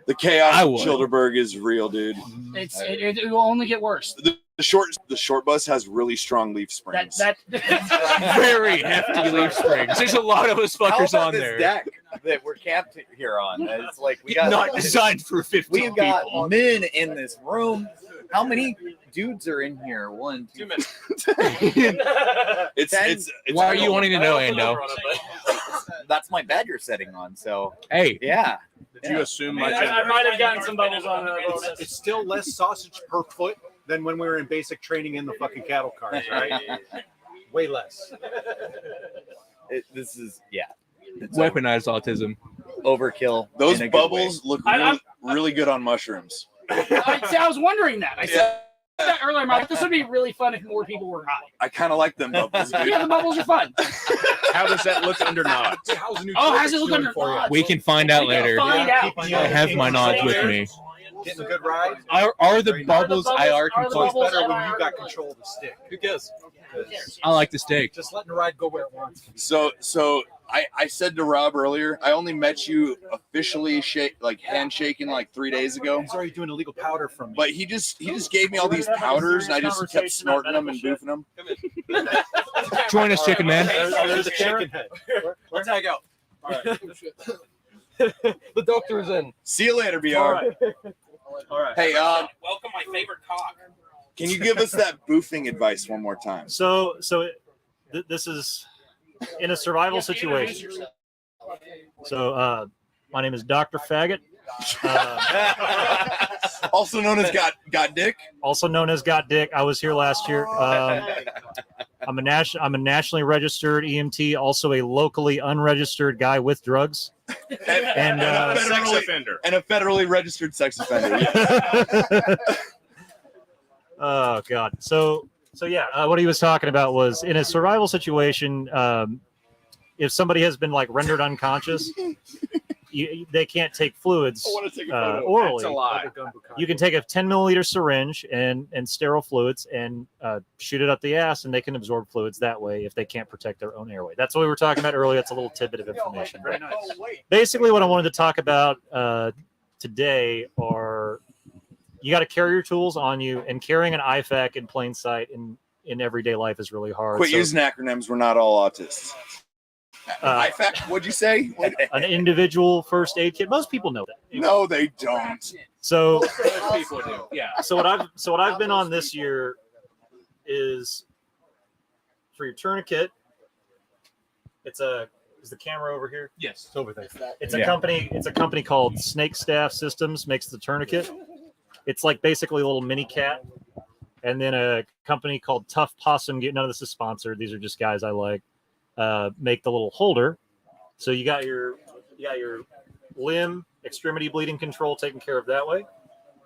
The chaos of Childerberg is real, dude. It will only get worse. The short bus has really strong leaf springs. Very hefty leaf springs. There's a lot of us fuckers How about on this there. deck that we're camped here on? It's like we got Not designed for 15 We've got people. men in this room. How many dudes are in here? 1, 2 minutes. It's Why are you wanting to know, Ando? That's my bed you're sitting on. So hey, yeah. Did you assume my I might have gotten some bubbles on the bonus. It's still less sausage per foot than when we were in basic training in the fucking cattle cars, right? Way less. This is It's weaponized autism. Overkill. Those in a good bubbles way. look really good on mushrooms. I was wondering that. I said that earlier. I'm like, this would be really fun if more people were high. I kind of like them bubbles, dude. Yeah, the bubbles are fun. How does that look under nods? How's it look under nods? We can find out We can later. find out. I have my nods with me. Getting a good ride. Are the bubbles IR It's compliant? always better when you got control of the stick. Who cares? I like the steak. Just letting the ride go where it wants. So I said to Rob earlier, I only met you officially handshaking like 3 days ago. He's already doing illegal powder from me. But he just gave me all these powders and I just kept snorting them and boofing them. Join us, chicken man. There's a chicken head. Let's tag out. All right. The doctor is in. See you later, BR. All right. Hey, Welcome my favorite cock. can you give us that boofing advice one more time? So this is in a survival situation. So, my name is Dr. Faggot. Also known as Got Dick. Also known as Got Dick. I was here last year. I'm a nationally registered EMT, also a locally unregistered guy with drugs, and sex offender, and a federally registered sex offender. Oh God. So yeah, what he was talking about was in a survival situation, if somebody has been like rendered unconscious, they can't take fluids orally. That's a lie. You can take a 10 milliliter syringe and sterile fluids and shoot it up the ass, and they can absorb fluids that way if they can't protect their own airway. That's what we were talking about earlier. That's a little tidbit of information. Very nice. Basically, what I wanted to talk about today are you got to carry your tools on you, and carrying an IFAC in plain sight in everyday life is really hard. Quit using acronyms. We're not all autists. IFAC, what'd you say? An individual first aid kit. Most people know that. No, they don't. So Most people do. Yeah. So what I've been on this year is for your tourniquet. Is the camera over here? Yes, it's over there. It's a company called Snake Staff Systems makes the tourniquet. It's like basically a little mini cat. And then a company called Tough Possum. None of this is sponsored. These are just guys I like. Make the little holder, so you got your limb extremity bleeding control taken care of that way.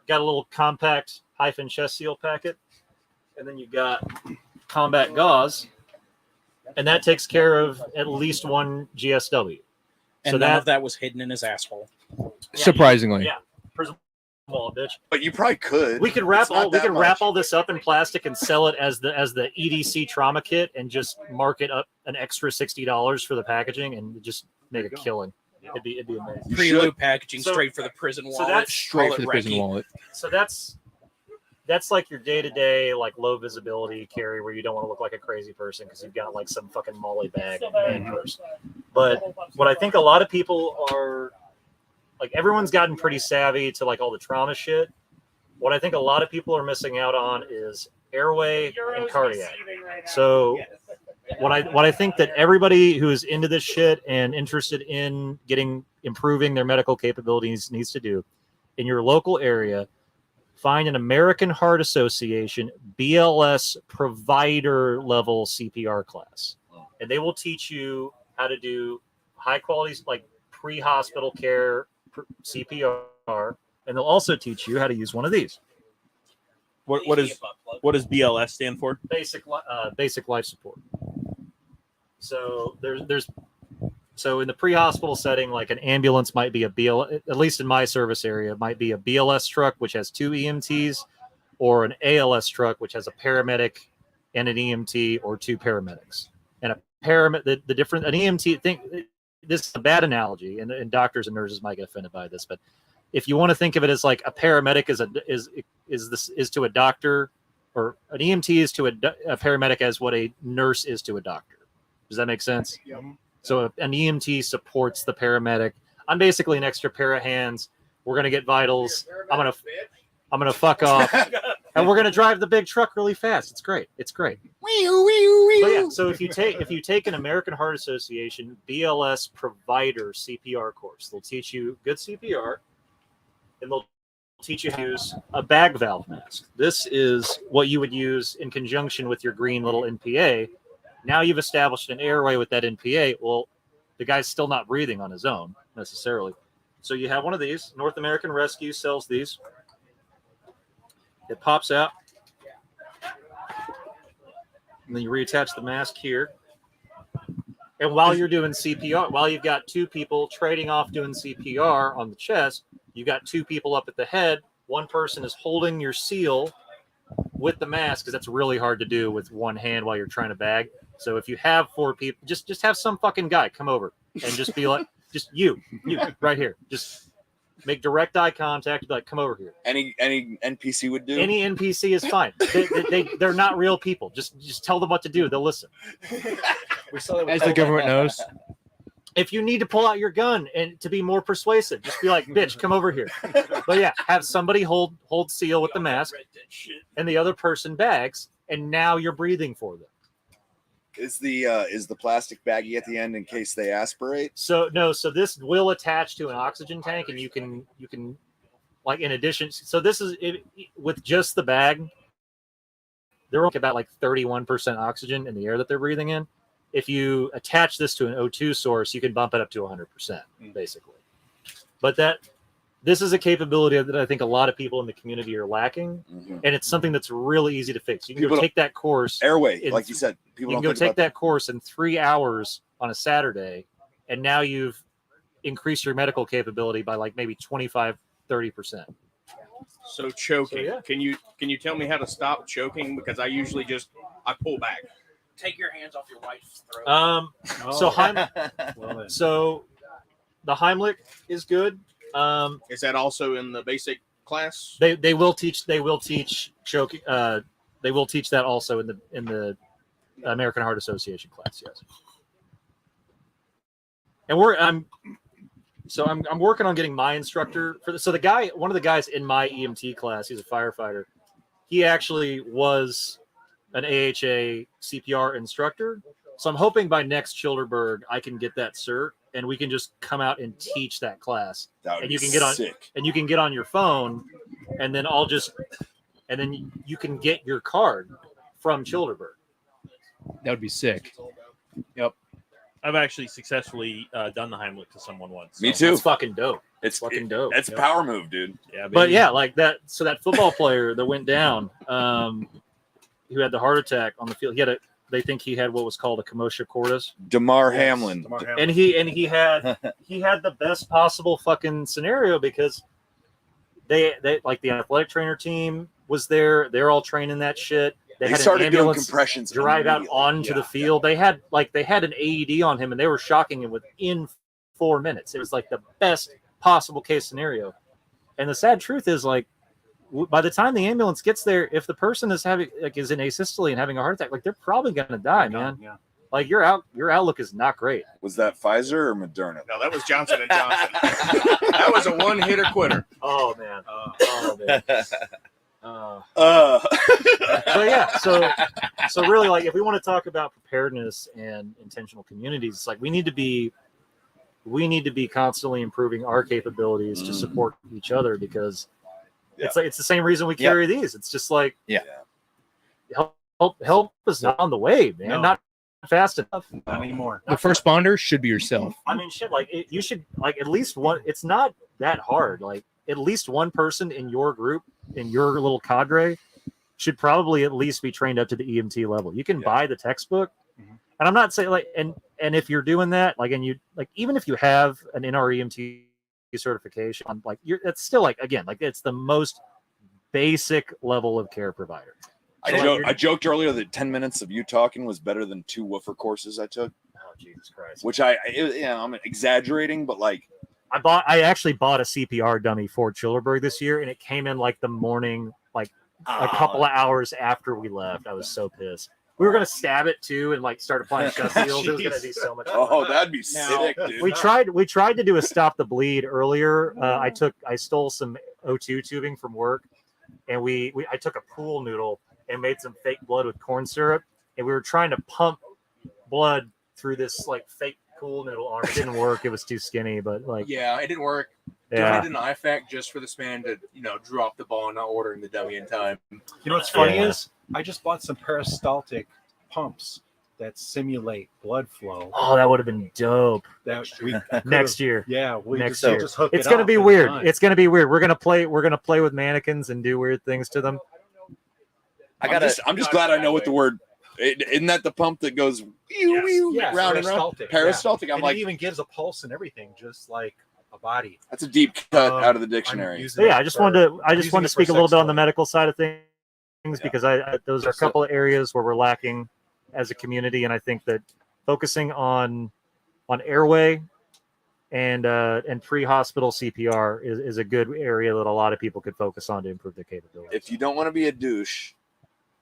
Got a little compact hyphen chest seal packet, and then you got combat gauze, and that takes care of at least one GSW. And so none of that was hidden in his asshole. Surprisingly. Yeah, prison wall, bitch. But you probably could. We could wrap all this up in plastic and sell it as the EDC trauma kit and just mark it up an extra $60 for the packaging and just make a killing. It'd be amazing. Pre-loop packaging straight for the prison wallet. So that's straight for the prison wallet. So that's like your day-to-day like low visibility carry where you don't want to look like a crazy person because you've got like some fucking molly bag and purse. But what I think a lot of people are like, everyone's gotten pretty savvy to like all the trauma shit. What I think a lot of people are missing out on is airway and cardiac. So what I think that everybody who is into this shit and interested in improving their medical capabilities needs to do in your local area, find an American Heart Association BLS provider level CPR class, and they will teach you how to do high quality like pre-hospital care CPR, and they'll also teach you how to use one of these. What does BLS stand for? Basic life support. So so in the pre-hospital setting, like an ambulance might be at least in my service area, might be a BLS truck which has 2 EMTs, or an ALS truck which has a paramedic and an EMT or 2 paramedics. And a paramedic, an EMT thing. This is a bad analogy, and doctors and nurses might get offended by this, but if you want to think of it as like a paramedic is to a doctor, or an EMT is to a paramedic as what a nurse is to a doctor. Does that make sense? Yeah. So an EMT supports the paramedic. I'm basically an extra pair of hands. We're gonna get vitals. I'm gonna fuck off, and we're gonna drive the big truck really fast. It's great. But yeah, so if you take an American Heart Association BLS provider CPR course, they'll teach you good CPR, and they'll teach you how to use a bag valve mask. This is what you would use in conjunction with your green little NPA. Now you've established an airway with that NPA. Well, the guy's still not breathing on his own necessarily. So you have one of these. North American Rescue sells these. It pops out. And then you reattach the mask here. And while you're doing CPR, while you've got 2 people trading off doing CPR on the chest, you've got 2 people up at the head. One person is holding your seal with the mask, because that's really hard to do with one hand while you're trying to bag. So if you have 4 people, just have some fucking guy come over and just be like, just you right here. Just make direct eye contact. Be like, come over here. Any NPC would do. Any NPC is fine. They're not real people. Just tell them what to do. They'll listen. As the government knows. If you need to pull out your gun and to be more persuasive, just be like, bitch, come over here. But yeah, have somebody hold seal with the mask, and the other person bags, and now you're breathing for them. Is the plastic baggie at the end in case they aspirate? So no, so this will attach to an oxygen tank, and you can like in addition. So this is it, with just the bag. They're about like 31% oxygen in the air that they're breathing in. If you attach this to an O2 source, you can bump it up to 100%, basically. But this is a capability that I think a lot of people in the community are lacking, and it's something that's really easy to fix. You can go take that course. Airway, like you said, people you don't can go think take about that course in 3 hours on a Saturday, and now you've increased your medical capability by like maybe 25, 30%. So choking. So, yeah. Can you tell me how to stop choking? Because I usually I pull back. Take your hands off your wife's throat. So the Heimlich is good. Is that also in the basic class? They will teach choking. They will teach that also in the American Heart Association class. Yes. And I'm working on getting my instructor for this. So one of the guys in my EMT class, he's a firefighter. He actually was an AHA CPR instructor. So I'm hoping by next Childerberg I can get that cert, and we can just come out and teach that class. That would you be can get on sick. and you can get on your phone, and then you can get your card from Childerberg. That would be sick. Yep. I've actually successfully done the Heimlich to someone once. Me too. It's fucking dope. It's fucking dope. That's a power move, dude. Yeah, But yeah, like that. So that football player that went down, who had the heart attack on the field, they think he had what was called a commotio cordis. Damar Hamlin. And he had the best possible fucking scenario because they like the athletic trainer team was there. They're all training that shit. They had started an doing ambulance compressions drive out immediately. onto the field. They had an AED on him, and they were shocking him within 4 minutes. It was like the best possible case scenario. And the sad truth is, like, by the time the ambulance gets there, if the person is in asystole and having a heart attack, like, they're probably gonna die, man. Yeah. Like your outlook is not great. Was that Pfizer or Moderna? No, that was Johnson & Johnson. That was a one-hitter quitter. Oh man. But yeah, so really, like, if we want to talk about preparedness and intentional communities, it's like we need to be constantly improving our capabilities to support each other, because it's like it's the same reason we carry these. It's just like help is not on the way, man. No. Not fast enough. Not anymore. The first responder should be yourself. I mean, shit. Like you should like at least one. It's not that hard. Like at least one person in your group, in your little cadre, should probably at least be trained up to the EMT level. You can buy the textbook, and I'm not saying like and if you're doing that, like, and you like even if you have an NREMT certification, like that's still like again like it's the most basic level of care provider. I joked earlier that 10 minutes of you talking was better than 2 woofer courses I took. Oh Jesus Christ! Which I'm exaggerating, but like I actually bought a CPR dummy for Childerberg this year, and it came in like the morning, like a couple of hours after we left. I was so pissed. We were gonna stab it too and like start applying chest seals. It was gonna be so much fun. Oh, that'd be sick, dude. We tried to do a stop the bleed earlier. I stole some O2 tubing from work, and I took a pool noodle and made some fake blood with corn syrup, and we were trying to pump blood through this like fake pool noodle arm. It didn't work. It was too skinny, but like Yeah, it didn't work. Yeah. I did an IFAC just for this man to, drop the ball and not ordering the dummy in time. You know what's funny is I just bought some peristaltic pumps that simulate blood flow. Oh, that would have been dope. Next year. Yeah, next year. year. Just hook It's it gonna up be and weird. done. It's gonna be weird. We're gonna play with mannequins and do weird things to them. I'm just glad I know what the word. Isn't that the pump that goes round and round? Peristaltic. I'm and like, it even gives a pulse and everything, just like a body. That's a deep cut out of the dictionary. So yeah, I just wanted to speak a little bit on the medical side of things because those are a couple of areas where we're lacking as a community, and I think that focusing on airway and pre-hospital CPR is a good area that a lot of people could focus on to improve their capability. If you don't want to be a douche,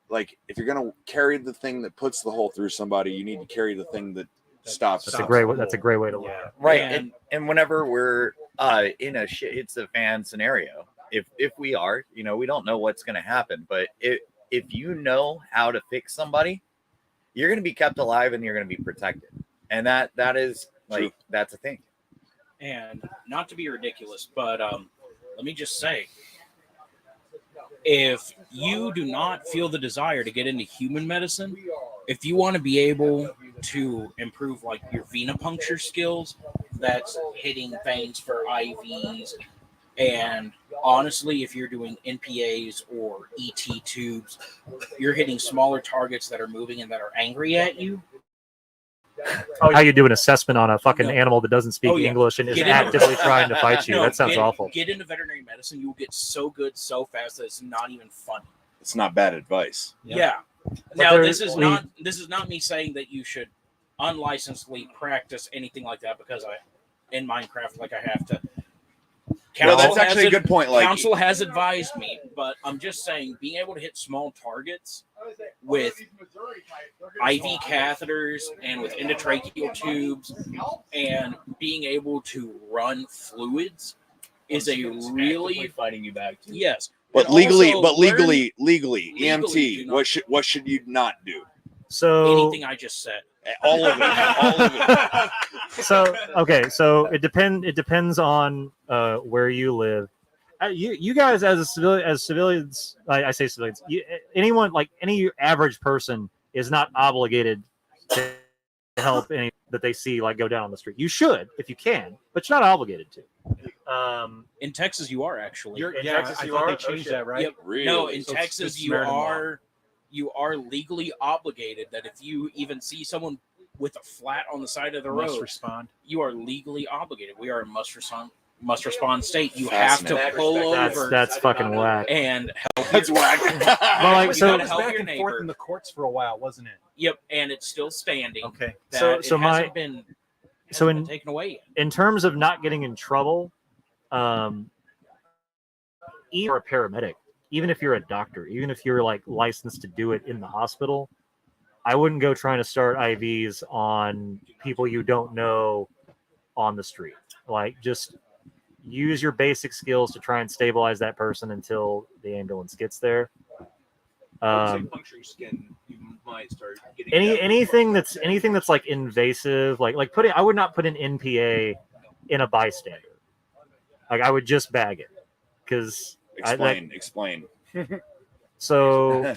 like if you're gonna carry the thing that puts the hole through somebody, you need to carry the thing that stops. That's a great way to look at it. Right. And whenever we're in a shit hits the fan scenario, if we are, we don't know what's going to happen, but if you know how to fix somebody, you're going to be kept alive and you're going to be protected. And that is like, that's a thing. And not to be ridiculous, but let me just say, if you do not feel the desire to get into human medicine, if you want to be able to improve like your venipuncture skills, that's hitting veins for IVs, and honestly, if you're doing NPAs or ET tubes, you're hitting smaller targets that are moving and that are angry at you. How you do an assessment on a fucking animal that doesn't speak English and is actively trying to fight you? That sounds awful. Get into veterinary medicine, you will get so good so fast that it's not even funny. It's not bad advice. Yeah. Now this is not me saying that you should unlicensedly practice anything like that, because in Minecraft, like I have to. No, that's actually a good point. Like, council has advised me, but I'm just saying, being able to hit small targets with IV catheters and with endotracheal tubes and being able to run fluids is a really fighting you back. Yes, but legally, EMT. What should you not do? So anything I just said. All of it. So okay, so it depends on where you live. You guys as civilians, I say civilians. Anyone, like any average person, is not obligated to help any that they see like go down on the street. You should if you can, but you're not obligated to. In Texas, you are actually. In Texas, you are. They changed that, right? Yep. Really? No, in So Texas, it's you are legally obligated that if you even see someone with a flat on the side of the road, respond. You are legally obligated. We are a must respond state. You have to pull over. That's fucking whack. And help. That's whack. Well, like, so it was back and forth in the courts for a while, wasn't it? Yep, and it's still standing. Okay. So it hasn't been taken away yet. In terms of not getting in trouble, even you're a paramedic, even if you're a doctor, even if you're like licensed to do it in the hospital, I wouldn't go trying to start IVs on people you don't know on the street. Like, just use your basic skills to try and stabilize that person until the ambulance gets there. Puncture your skin, you might start getting anything that's like invasive, I would not put an NPA in a bystander. Like, I would just bag it, because explain. So,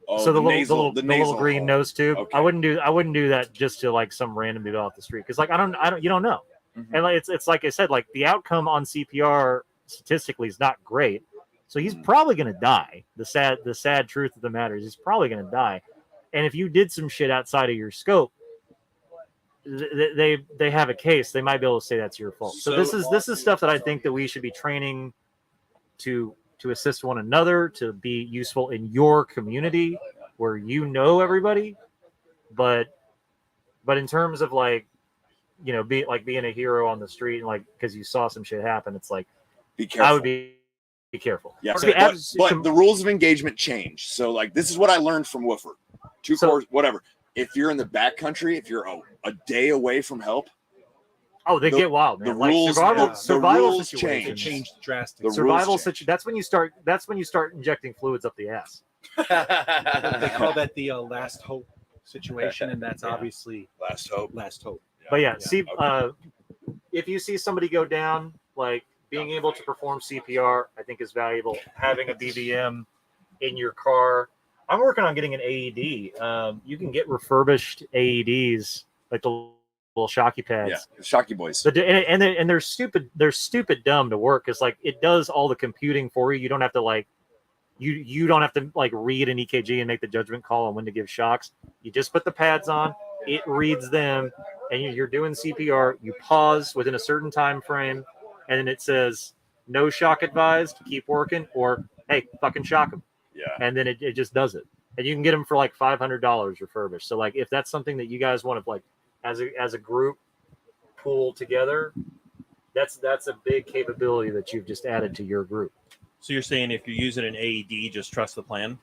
the little green nose tube. Okay. I wouldn't do that just to like some random dude off the street, because like you don't know. Mm-hmm. And like, it's like I said, like the outcome on CPR statistically is not great. So he's probably going to die. The sad truth of the matter is he's probably going to die. And if you did some shit outside of your scope, they have a case. They might be able to say that's your fault. So this is stuff that I think that we should be training to assist one another, to be useful in your community where you know everybody. But in terms of like, being a hero on the street and like because you saw some shit happen, it's like, be careful. I would be careful. Yeah, but the rules of engagement change. So like, this is what I learned from Wooford. Whatever. If you're in the backcountry, if you're a day away from help, they get wild, man. The rules, survival rules situations. change. Changed drastically. Survival situation. That's when you start injecting fluids up the ass. They call that the last hope situation, and that's obviously last hope. But if you see somebody go down, like being able to perform CPR, I think is valuable. Having a BBM in your car. I'm working on getting an AED. You can get refurbished AEDs, like the little shocky pads. Yeah, the shocky boys. And they're stupid. They're stupid dumb to work. It's like it does all the computing for you. You don't have to like you don't have to like read an EKG and make the judgment call on when to give shocks. You just put the pads on. It reads them, and you're doing CPR. You pause within a certain time frame, and then it says no shock advised. Keep working, or hey, fucking shock them. Yeah. And then it just does it, and you can get them for like $500 refurbished. So like if that's something that you guys want to like as a group pool together, that's a big capability that you've just added to your group. So you're saying if you're using an AED, just trust the plan?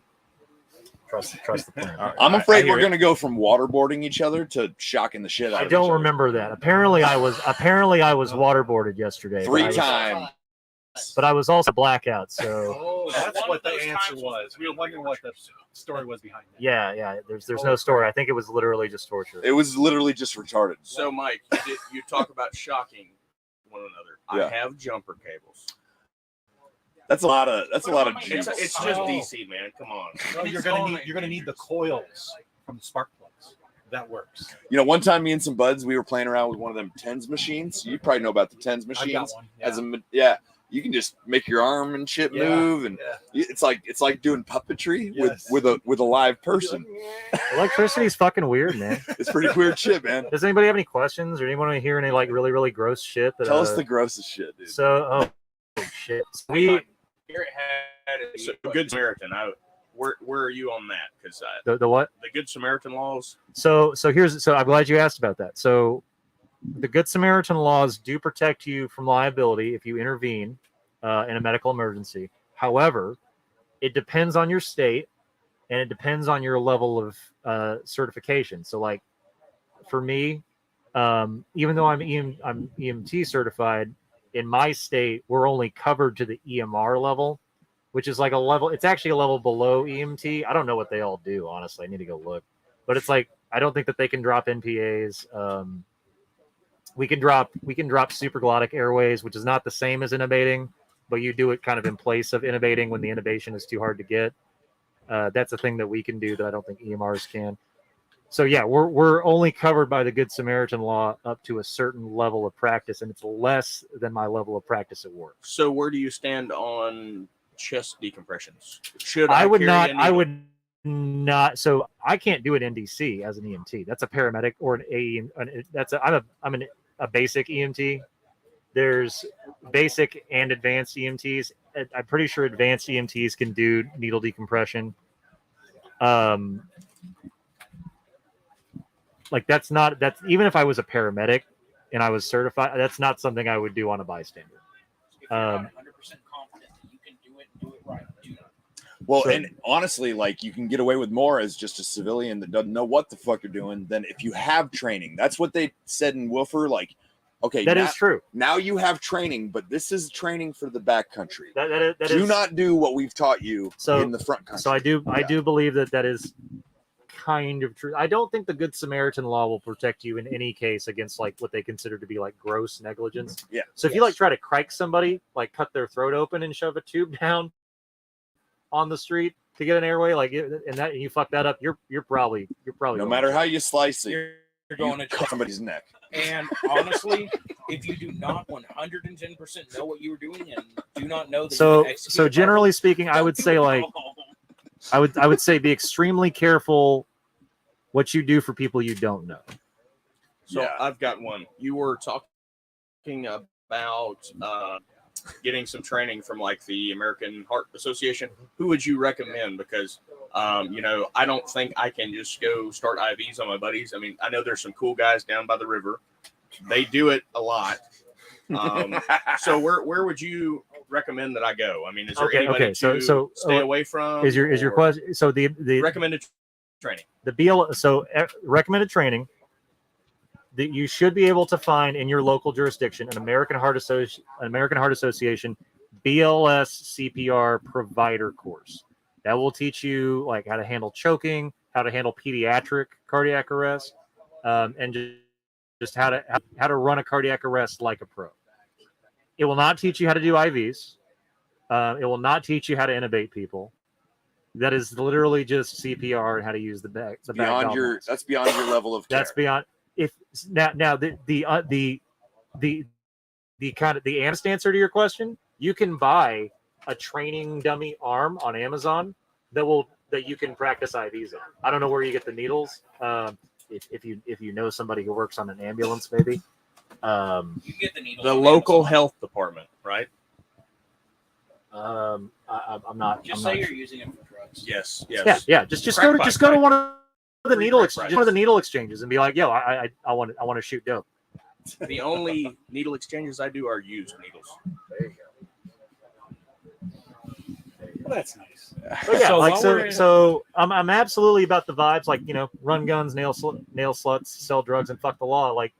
Trust the plan. Right. I'm afraid we're going to go from waterboarding each other to shocking the shit out of I don't each other. remember that. Apparently I was waterboarded yesterday. 3 times. Yes. But I was also blackout, so Oh, that's what the answer was. We were wondering what the story was behind that. yeah. There's no story. I think it was literally just torture. It was literally just retarded. So, Mike, you talk about shocking one another. Yeah. I have jumper cables. That's a lot of It's juice. just DC, man. Come on. No, you're gonna need the coils from the spark plugs. That works. You know, one time me and some buds, we were playing around with one of them TENS machines. You probably know about the TENS machines. I got one. Yeah. As a you can just make your arm and shit move, and it's like doing puppetry with a live person. Electricity's fucking weird, man. It's pretty weird shit, man. Does anybody have any questions or anyone want to hear any like really, really gross shit? That, Tell us the grossest shit, dude. So, shit. So we Here it had so Good Samaritan. Where are you on that? Because the what? The Good Samaritan laws. So I'm glad you asked about that. So the Good Samaritan laws do protect you from liability if you intervene in a medical emergency. However, it depends on your state and it depends on your level of certification. So like for me, even though I'm EMT certified, in my state, we're only covered to the EMR level, which is like a level. It's actually a level below EMT. I don't know what they all do, honestly. I need to go look. But it's like I don't think that they can drop NPAs. We can drop supraglottic airways, which is not the same as intubating, but you do it kind of in place of intubating when the intubation is too hard to get. That's a thing that we can do that I don't think EMRs can. So yeah, we're only covered by the Good Samaritan law up to a certain level of practice, and it's less than my level of practice at work. So where do you stand on chest decompressions? Should I would carry not. a I needle? would not. So I can't do an NDC as an EMT. That's a paramedic or an AE. I'm a basic EMT. There's basic and advanced EMTs. I'm pretty sure advanced EMTs can do needle decompression. Like that's even if I was a paramedic and I was certified, that's not something I would do on a bystander. If you're not 100% confident that you can do it right. Well, and honestly, like you can get away with more as just a civilian that doesn't know what the fuck you're doing than if you have training. That's what they said in Woofer. Like, okay, that is true. Now you have training, but this is training for the backcountry. That do is, not do what we've taught you in the front country. So I do believe that is kind of true. I don't think the Good Samaritan law will protect you in any case against like what they consider to be like gross negligence. Yeah. So if you like try to crike somebody, like cut their throat open and shove a tube down on the street to get an airway, like and you fuck that up, you're probably no matter how you slice it, you're going to cut somebody's neck. And honestly, if you do not 110% know what you were doing and do not know that so generally speaking, I would say like I would say be extremely careful what you do for people you don't know. So I've got one. You were talking about getting some training from like the American Heart Association. Who would you recommend? Because I don't think I can just go start IVs on my buddies. I mean, I know there's some cool guys down by the river. They do it a lot. So where would you recommend that I go? I mean, is there anybody to stay away from? Is your question? So the recommended training. Recommended training that you should be able to find in your local jurisdiction an American Heart Association BLS CPR provider course that will teach you like how to handle choking, how to handle pediatric cardiac arrest, and just how to run a cardiac arrest like a pro. It will not teach you how to do IVs. It will not teach you how to intubate people. That is literally just CPR and how to use the back. That's beyond your level of care. That's beyond. If now the kind of the honest answer to your question, you can buy a training dummy arm on Amazon that you can practice IVs on. I don't know where you get the needles. If you know somebody who works on an ambulance, maybe. You get the needles. The local health department, right? I'm not. Just say you're using it for drugs. Yes. Yeah. Just go to one of the needle exchanges and be like, yo, I want to shoot dope. The only needle exchanges I do are used needles. There you go. Well, that's nice. But yeah, so I'm absolutely about the vibes, like run guns, nail sluts, sell drugs, and fuck the law. Like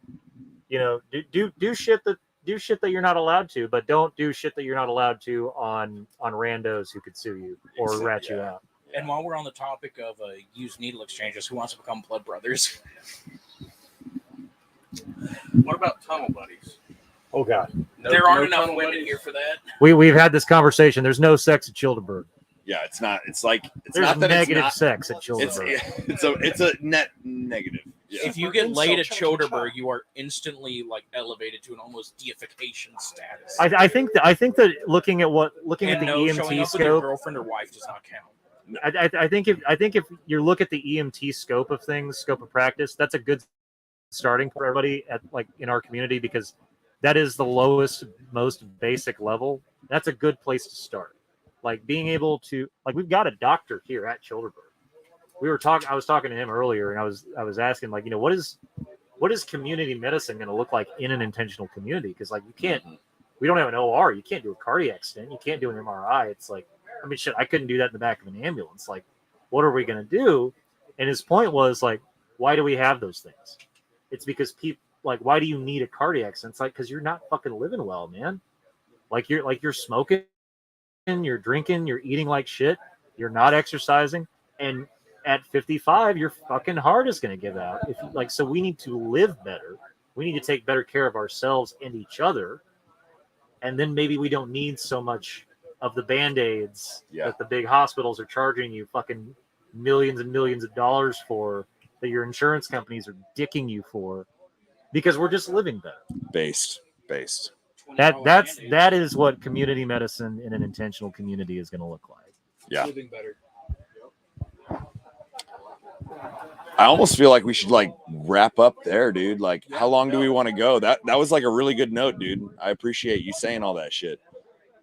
do shit that do shit that you're not allowed to, but don't do shit that you're not allowed to on randos who could sue you or rat you out. And while we're on the topic of used needle exchanges, who wants to become blood brothers? What about tunnel buddies? Oh God, There aren't enough women here for that. we've had this conversation. There's no sex at Childeberg. Yeah, it's not. It's like it's There's not that negative it's sex at not, Childeberg. it's a net negative. Yeah. If you get laid at Childeberg, you are instantly like elevated to an almost deification status. I think that looking at the no, showing EMT up with your scope, girlfriend or wife does not count. I think if you look at the EMT scope of things, scope of practice, that's a good starting for everybody at like in our community, because that is the lowest, most basic level. That's a good place to start. Like being able to, like, we've got a doctor here at Childeberg. I was talking to him earlier, and I was asking, like, what is community medicine going to look like in an intentional community? Because like we don't have an OR. You can't do a cardiac stent. You can't do an MRI. It's like, I mean, shit, I couldn't do that in the back of an ambulance. Like, what are we going to do? And his point was like, why do we have those things? It's because people, like, why do you need a cardiac stent? It's like, because you're not fucking living well, man. You're smoking, you're drinking, you're eating like shit, you're not exercising, and at 55, your fucking heart is going to give out. So we need to live better. We need to take better care of ourselves and each other, and then maybe we don't need so much of the Band-Aids that the big hospitals are charging you fucking millions and millions of dollars for, that your insurance companies are dicking you for, because we're just living better. Based. That is what community medicine in an intentional community is going to look like. Yeah. Living better. I almost feel like we should like wrap up there, dude. Like, how long do we want to go? That was like a really good note, dude. I appreciate you saying all that shit.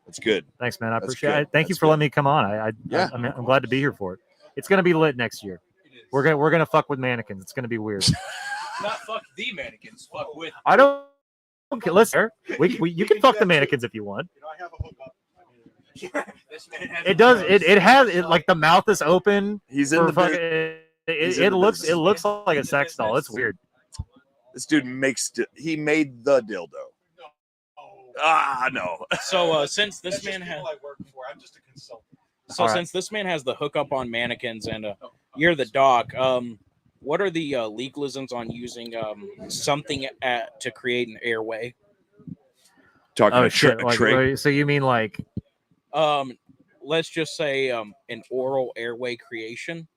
That's good. Thanks, man. I That's appreciate good. it. Thank you for letting me come on. I'm glad to be here for it. It's going to be lit next year. We're gonna fuck with mannequins. It's going to be weird. Not fuck the mannequins. Fuck with. I don't. Okay, listen, you can fuck the mannequins if you want. I have a hookup. It does. It has it like the mouth is open. He's in the fucking, he's in it the looks business. it looks like a sex doll. It's weird. This dude he made the dildo. No. So since this man has, I work for. I'm just a consultant. since this man has the hookup on mannequins and you're the doc, what are the legalisms on using something to create an airway? Talking a shit! trig. So you mean like? Let's just say an oral airway creation.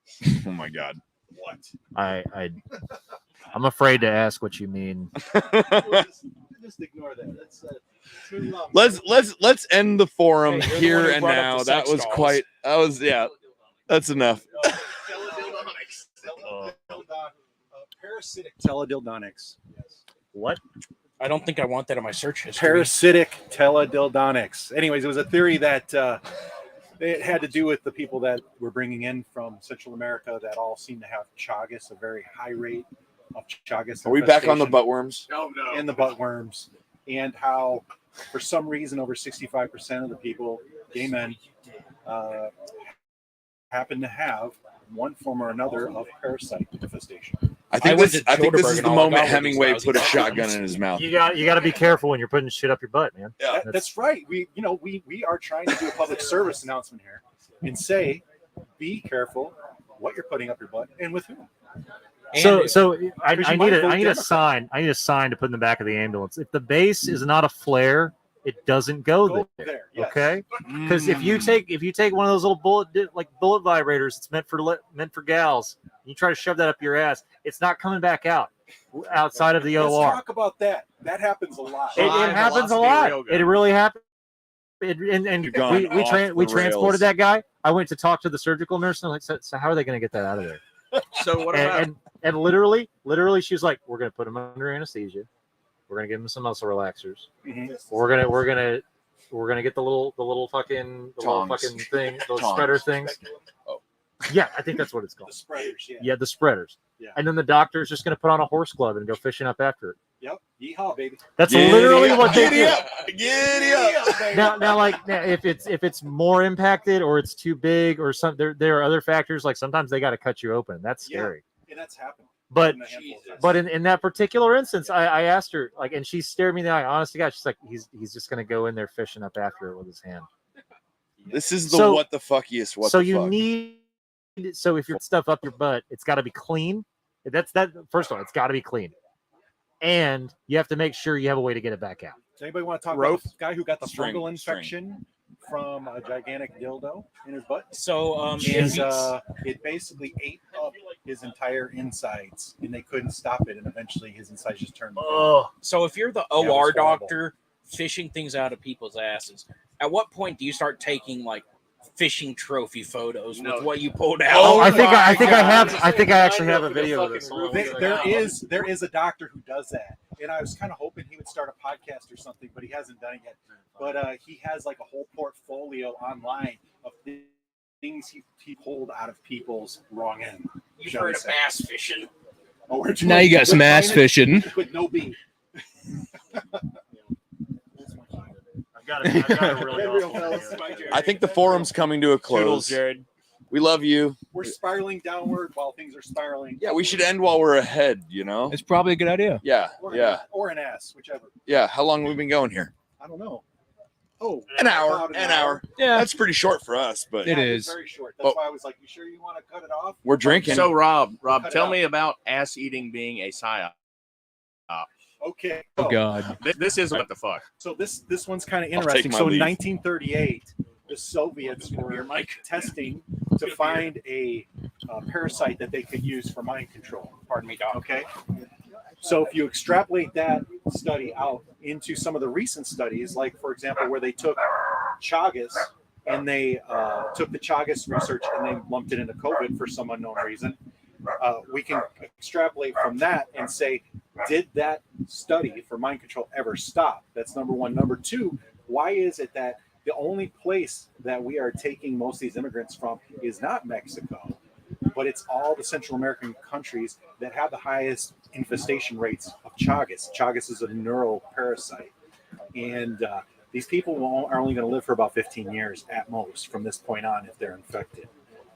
Oh my god! What? I'm afraid to ask what you mean. Just ignore that. Let's end the forum Hey, here the one who and brought up now. the That sex was dolls. quite. That's enough. Parasitic teledildonics. What? I don't think I want that in my search history. Parasitic teledildonics. Anyways, it was a theory that it had to do with the people that were bringing in from Central America that all seem to have Chagas, a very high rate of Chagas. Are we back on the infestation. butt worms? No. And the butt worms, and how for some reason over 65% of the people, gay men, happen to have one form or another of parasite infestation. I think this is the moment Hemingway put a shotgun in his mouth. You got to be careful when you're putting shit up your butt, man. Yeah, that's right. We are trying to do a public service announcement here and say, be careful what you're putting up your butt and with whom. So I Because you need might vote a Democrat. sign. I need a sign to put in the back of the ambulance. If the base is not a flare, it doesn't go there. Yes. Okay? Because if you take one of those little bullet vibrators, it's meant for gals. You try to shove that up your ass, it's not coming back out outside of the Let's OR. talk about that. That happens a lot. It happens a lot. It really happens. gone off We the transported rails. that guy. I went to talk to the surgical nurse, and I'm like, so how are they going to get that out of there? So what about? And literally, she was like, "We're gonna put him under anesthesia. We're gonna give him some muscle relaxers. Mhm. We're gonna get the little fucking thing, those Tongs. spreader things. Oh. Yeah, I think that's what it's called. The spreaders, yeah. Yeah, the spreaders. Yeah. And then the doctor's just gonna put on a horse glove and go fishing up after it. Yep. Yeehaw, baby. That's Giddy literally up, what they giddy do. up, giddy up. Now, if it's more impacted or it's too big or something, there are other factors. Like sometimes they got to cut you open. That's scary. And that's happened. But in that particular instance, I asked her, like, and she stared me in the eye. Honest to God, she's like, he's just gonna go in there fishing up after it with his hand. This is the what the fuckiest what so the you fuck. need so if you're stuff up your butt, it's got to be clean. That's that. First of all, it's got to be clean, and you have to make sure you have a way to get it back out. Does anybody want to talk about the guy who got the fungal infection from a gigantic dildo in his butt? So it basically ate up his entire insides, and they couldn't stop it, and eventually his insides just turned. So if you're the Yeah, it was OR horrible. doctor fishing things out of people's asses, at what point do you start taking like fishing trophy photos with what you pulled out? Oh, I think I actually have a video of this. There is a doctor who does that, and I was kind of hoping he would start a podcast or something, but he hasn't done it yet. But he has like a whole portfolio online of things he pulled out of people's wrong end. You've heard of bass fishing. Oh, Now you got some ass fishing. With no beat. I've got a really I think the forum's coming to a close. Toodles, Jared. We love you. We're spiraling downward while things are spiraling. Yeah, we should end while we're ahead, you know? It's probably a good idea. Yeah, yeah. Or an ass, whichever. Yeah, how long have we been going here? I don't know. Oh, an hour. Yeah. That's pretty short for us, but It is. Very short. That's why I was like, "You sure you want to cut it off?" We're drinking. So Rob, Cut it tell out. me about ass eating being a psyop. Okay. Oh God. This is what the fuck. So this one's kind of I'll interesting. take my So in leave. 1938, the Soviets were testing to find a parasite that they could use for mind control. Pardon me, Doc. Okay. So if you extrapolate that study out into some of the recent studies, like for example, where they took Chagas and they took the Chagas research and they lumped it into COVID for some unknown reason, we can extrapolate from that and say, did that study for mind control ever stop? That's number one. Number two, why is it that the only place that we are taking most of these immigrants from is not Mexico, but it's all the Central American countries that have the highest infestation rates of Chagas. Chagas is a neural parasite. And these people are only going to live for about 15 years at most from this point on if they're infected.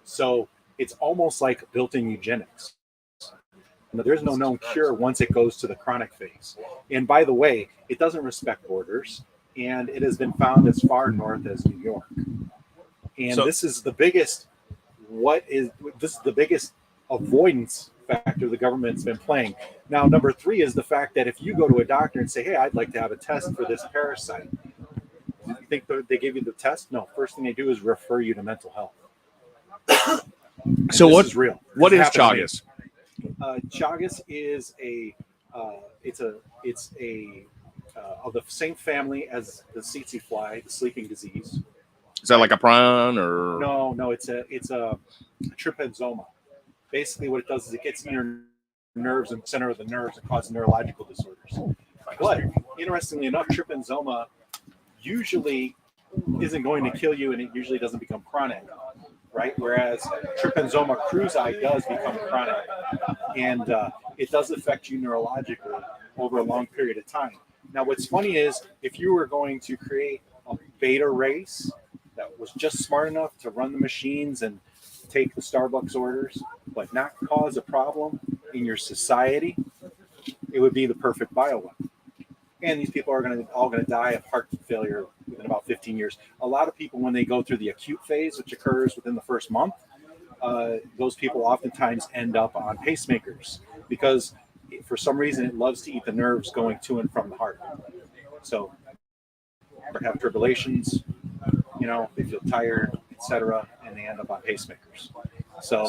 So it's almost like built-in eugenics. There's no known cure once it goes to the chronic phase. And by the way, it doesn't respect borders, and it has been found as far north as New York. And this is the biggest avoidance factor the government's been playing. Now, number three is the fact that if you go to a doctor and say, "Hey, I'd like to have a test for this parasite," you think they give you the test? No. First thing they do is refer you to mental health. So this what is real? What This is happened to me. Chagas? Chagas is of the same family as the tsetse fly, the sleeping disease. Is that like a prawn or No, it's a trypanosoma. Basically, what it does is it gets in your nerves and center of the nerves and causes neurological disorders. But interestingly enough, trypanosoma usually isn't going to kill you, and it usually doesn't become chronic, right? Whereas trypanosoma cruzi does become chronic, and it does affect you neurologically over a long period of time. Now, what's funny is if you were going to create a beta race that was just smart enough to run the machines and take the Starbucks orders, but not cause a problem in your society, it would be the perfect bioweapon. And these people are all going to die of heart failure within about 15 years. A lot of people, when they go through the acute phase, which occurs within the first month, those people oftentimes end up on pacemakers because for some reason it loves to eat the nerves going to and from the heart. So they have tribulations, they feel tired, etc., and they end up on pacemakers. So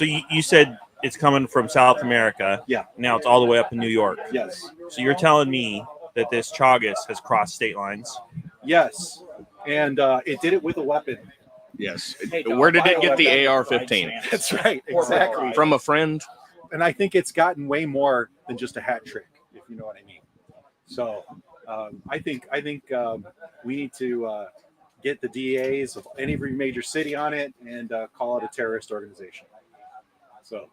you said it's coming from South America. Yeah. Now it's all the way up in New York. Yes. So you're telling me that this Chagas has crossed state lines? Yes. And it did it with a weapon. Yes. Where did it get the AR-15? That's right. Exactly. From a friend. And I think it's gotten way more than just a hat trick, if you know what I mean. So I think we need to get the DAs of any major city on it and call it a terrorist organization. So,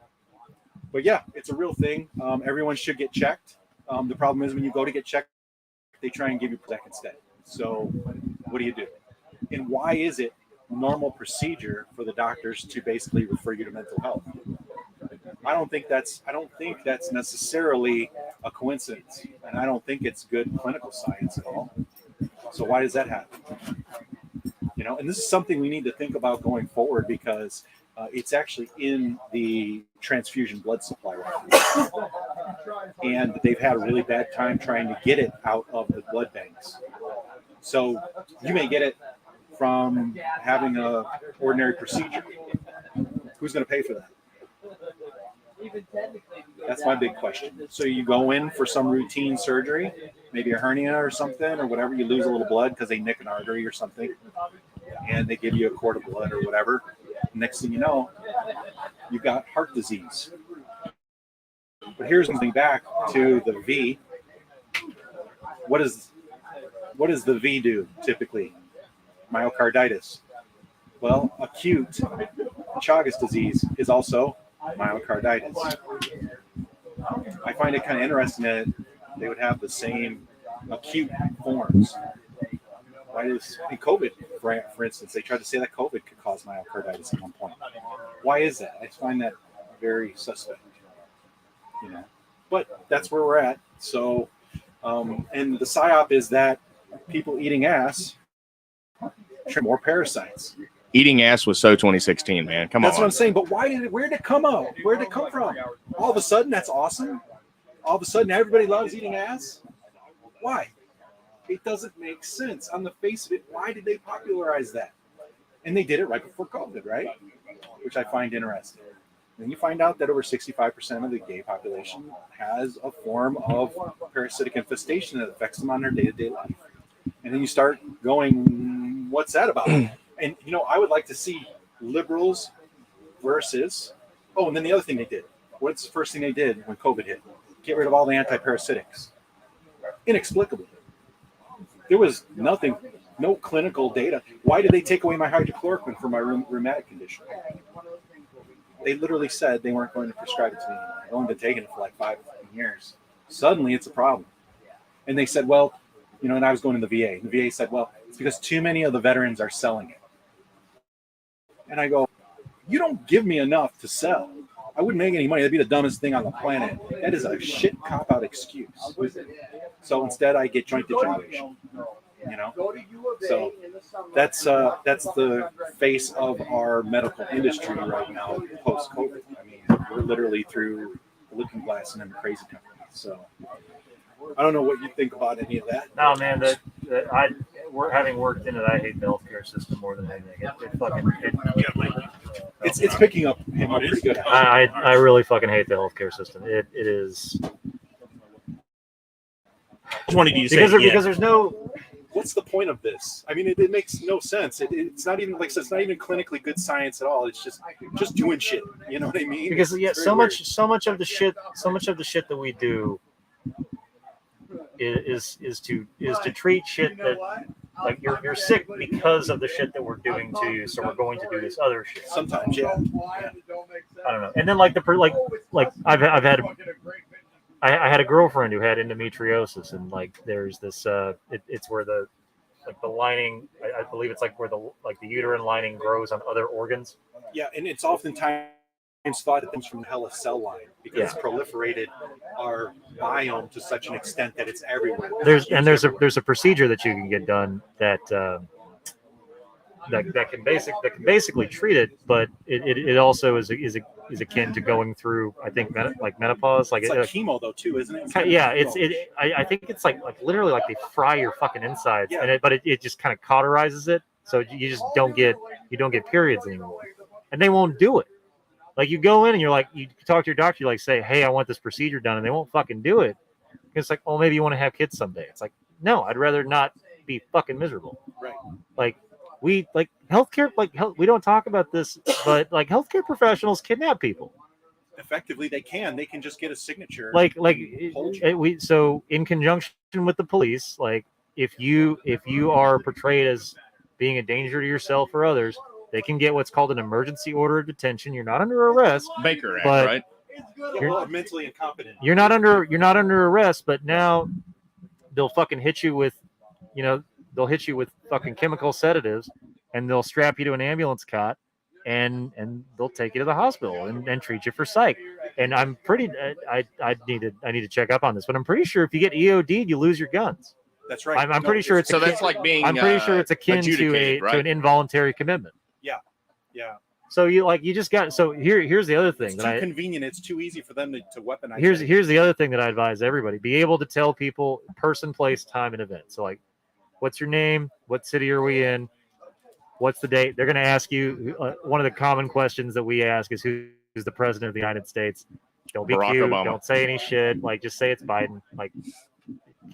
but yeah, it's a real thing. Everyone should get checked. The problem is when you go to get checked, they try and give you Prozac instead. So what do you do? And why is it normal procedure for the doctors to basically refer you to mental health? I don't think that's necessarily a coincidence, and I don't think it's good clinical science at all. So why does that happen? And this is something we need to think about going forward, because it's actually in the transfusion blood supply right now. And they've had a really bad time trying to get it out of the blood banks. So you may get it from having a ordinary procedure. Who's going to pay for that? That's my big question. So you go in for some routine surgery, maybe a hernia or something or whatever, you lose a little blood because they nick an artery or something, and they give you a quart of blood or whatever. Next thing you know, you've got heart disease. But here's something back to the V. What does the V do typically? Myocarditis. Well, acute Chagas disease is also myocarditis. I find it kind of interesting that they would have the same acute forms. Why does in COVID, for instance, they tried to say that COVID could cause myocarditis at one point. Why is that? I find that very suspect. But that's where we're at. So, and the psyop is that people eating ass show more parasites. Eating ass was so 2016, man. Come on. That's what I'm saying. But where did it come up? Where did it come from? All of a sudden, that's awesome. All of a sudden, everybody loves eating ass. Why? It doesn't make sense on the face of it. Why did they popularize that? And they did it right before COVID, right? Which I find interesting. Then you find out that over 65% of the gay population has a form of parasitic infestation that affects them on their day-to-day life. And then you start going, what's that about? And, I would like to see liberals versus, and then the other thing they did. What's the first thing they did when COVID hit? Get rid of all the antiparasitics. Inexplicably. There was nothing, no clinical data. Why did they take away my hydrochloroquine for my rheumatic condition? They literally said they weren't going to prescribe it to me. I've only been taking it for like 5 years. Suddenly it's a problem. And they said, and I was going to the VA. The VA said, it's because too many of the veterans are selling it. And I go, you don't give me enough to sell. I wouldn't make any money. That'd be the dumbest thing on the planet. That is a shit cop-out excuse. So instead I get joint degeneration. So that's the face of our medical industry right now post-COVID. I mean, we're literally through the looking glass and then the crazy companies. So I don't know what you think about any of that. No, man, having worked in it, I hate the healthcare system more than anything. It's picking up pretty good. I really fucking hate the healthcare system. It is. Just wanted you to because say because there's no. What's the point of this? I mean, it makes no sense. It's not even it's not even clinically good science at all. It's just doing shit. You know what I mean? Because so much of the shit that we do is to treat shit that like you're sick because of the shit that we're doing to you, so we're going to do this other shit. Sometimes, yeah. I don't know. And then like I had a girlfriend who had endometriosis, and like there's this it's where the lining, I believe it's like where the uterine lining grows on other organs. Yeah, and it's oftentimes thought it comes from the Hella cell line because it's proliferated our biome to such an extent that it's everywhere. There's a procedure that you can get done that can basically treat it, but it also is akin to going through, I think, menopause. It's like chemo though too, isn't it? Yeah, I think it's like literally like they fry your fucking insides, but it just kind of cauterizes it, so you just don't get periods anymore, and they won't do it. Like you go in and you're like, you talk to your doctor, you like say, hey, I want this procedure done, and they won't fucking do it. It's like, oh, maybe you want to have kids someday. It's like, no, I'd rather not be fucking miserable. Right. Like we healthcare, we don't talk about this, but like healthcare professionals kidnap people. Effectively, they can just get a signature. So in conjunction with the police, like if you are portrayed as being a danger to yourself or others, they can get what's called an emergency order of detention. You're not under arrest. Baker Act, but right? You're mentally incompetent. You're not under arrest, but now they'll fucking hit you with, fucking chemical sedatives, and they'll strap you to an ambulance cot, and they'll take you to the hospital and treat you for psych. And I'm pretty I need to check up on this, but I'm pretty sure if you get EOD'd, you lose your guns. That's right. I'm pretty sure it's so akin, that's like being. I'm pretty sure it's akin to adjudicated, right? an involuntary commitment. Yeah, yeah. So you just got here's the other thing It's too convenient. It's too easy for them to weaponize. Here's the other thing that I advise everybody: be able to tell people person, place, time, and event. So like, what's your name? What city are we in? What's the date? They're going to ask you. One of the common questions that we ask is who's the president of the United States. Don't be Barack cute. Obama. Don't say any shit. Like just say it's Biden. Like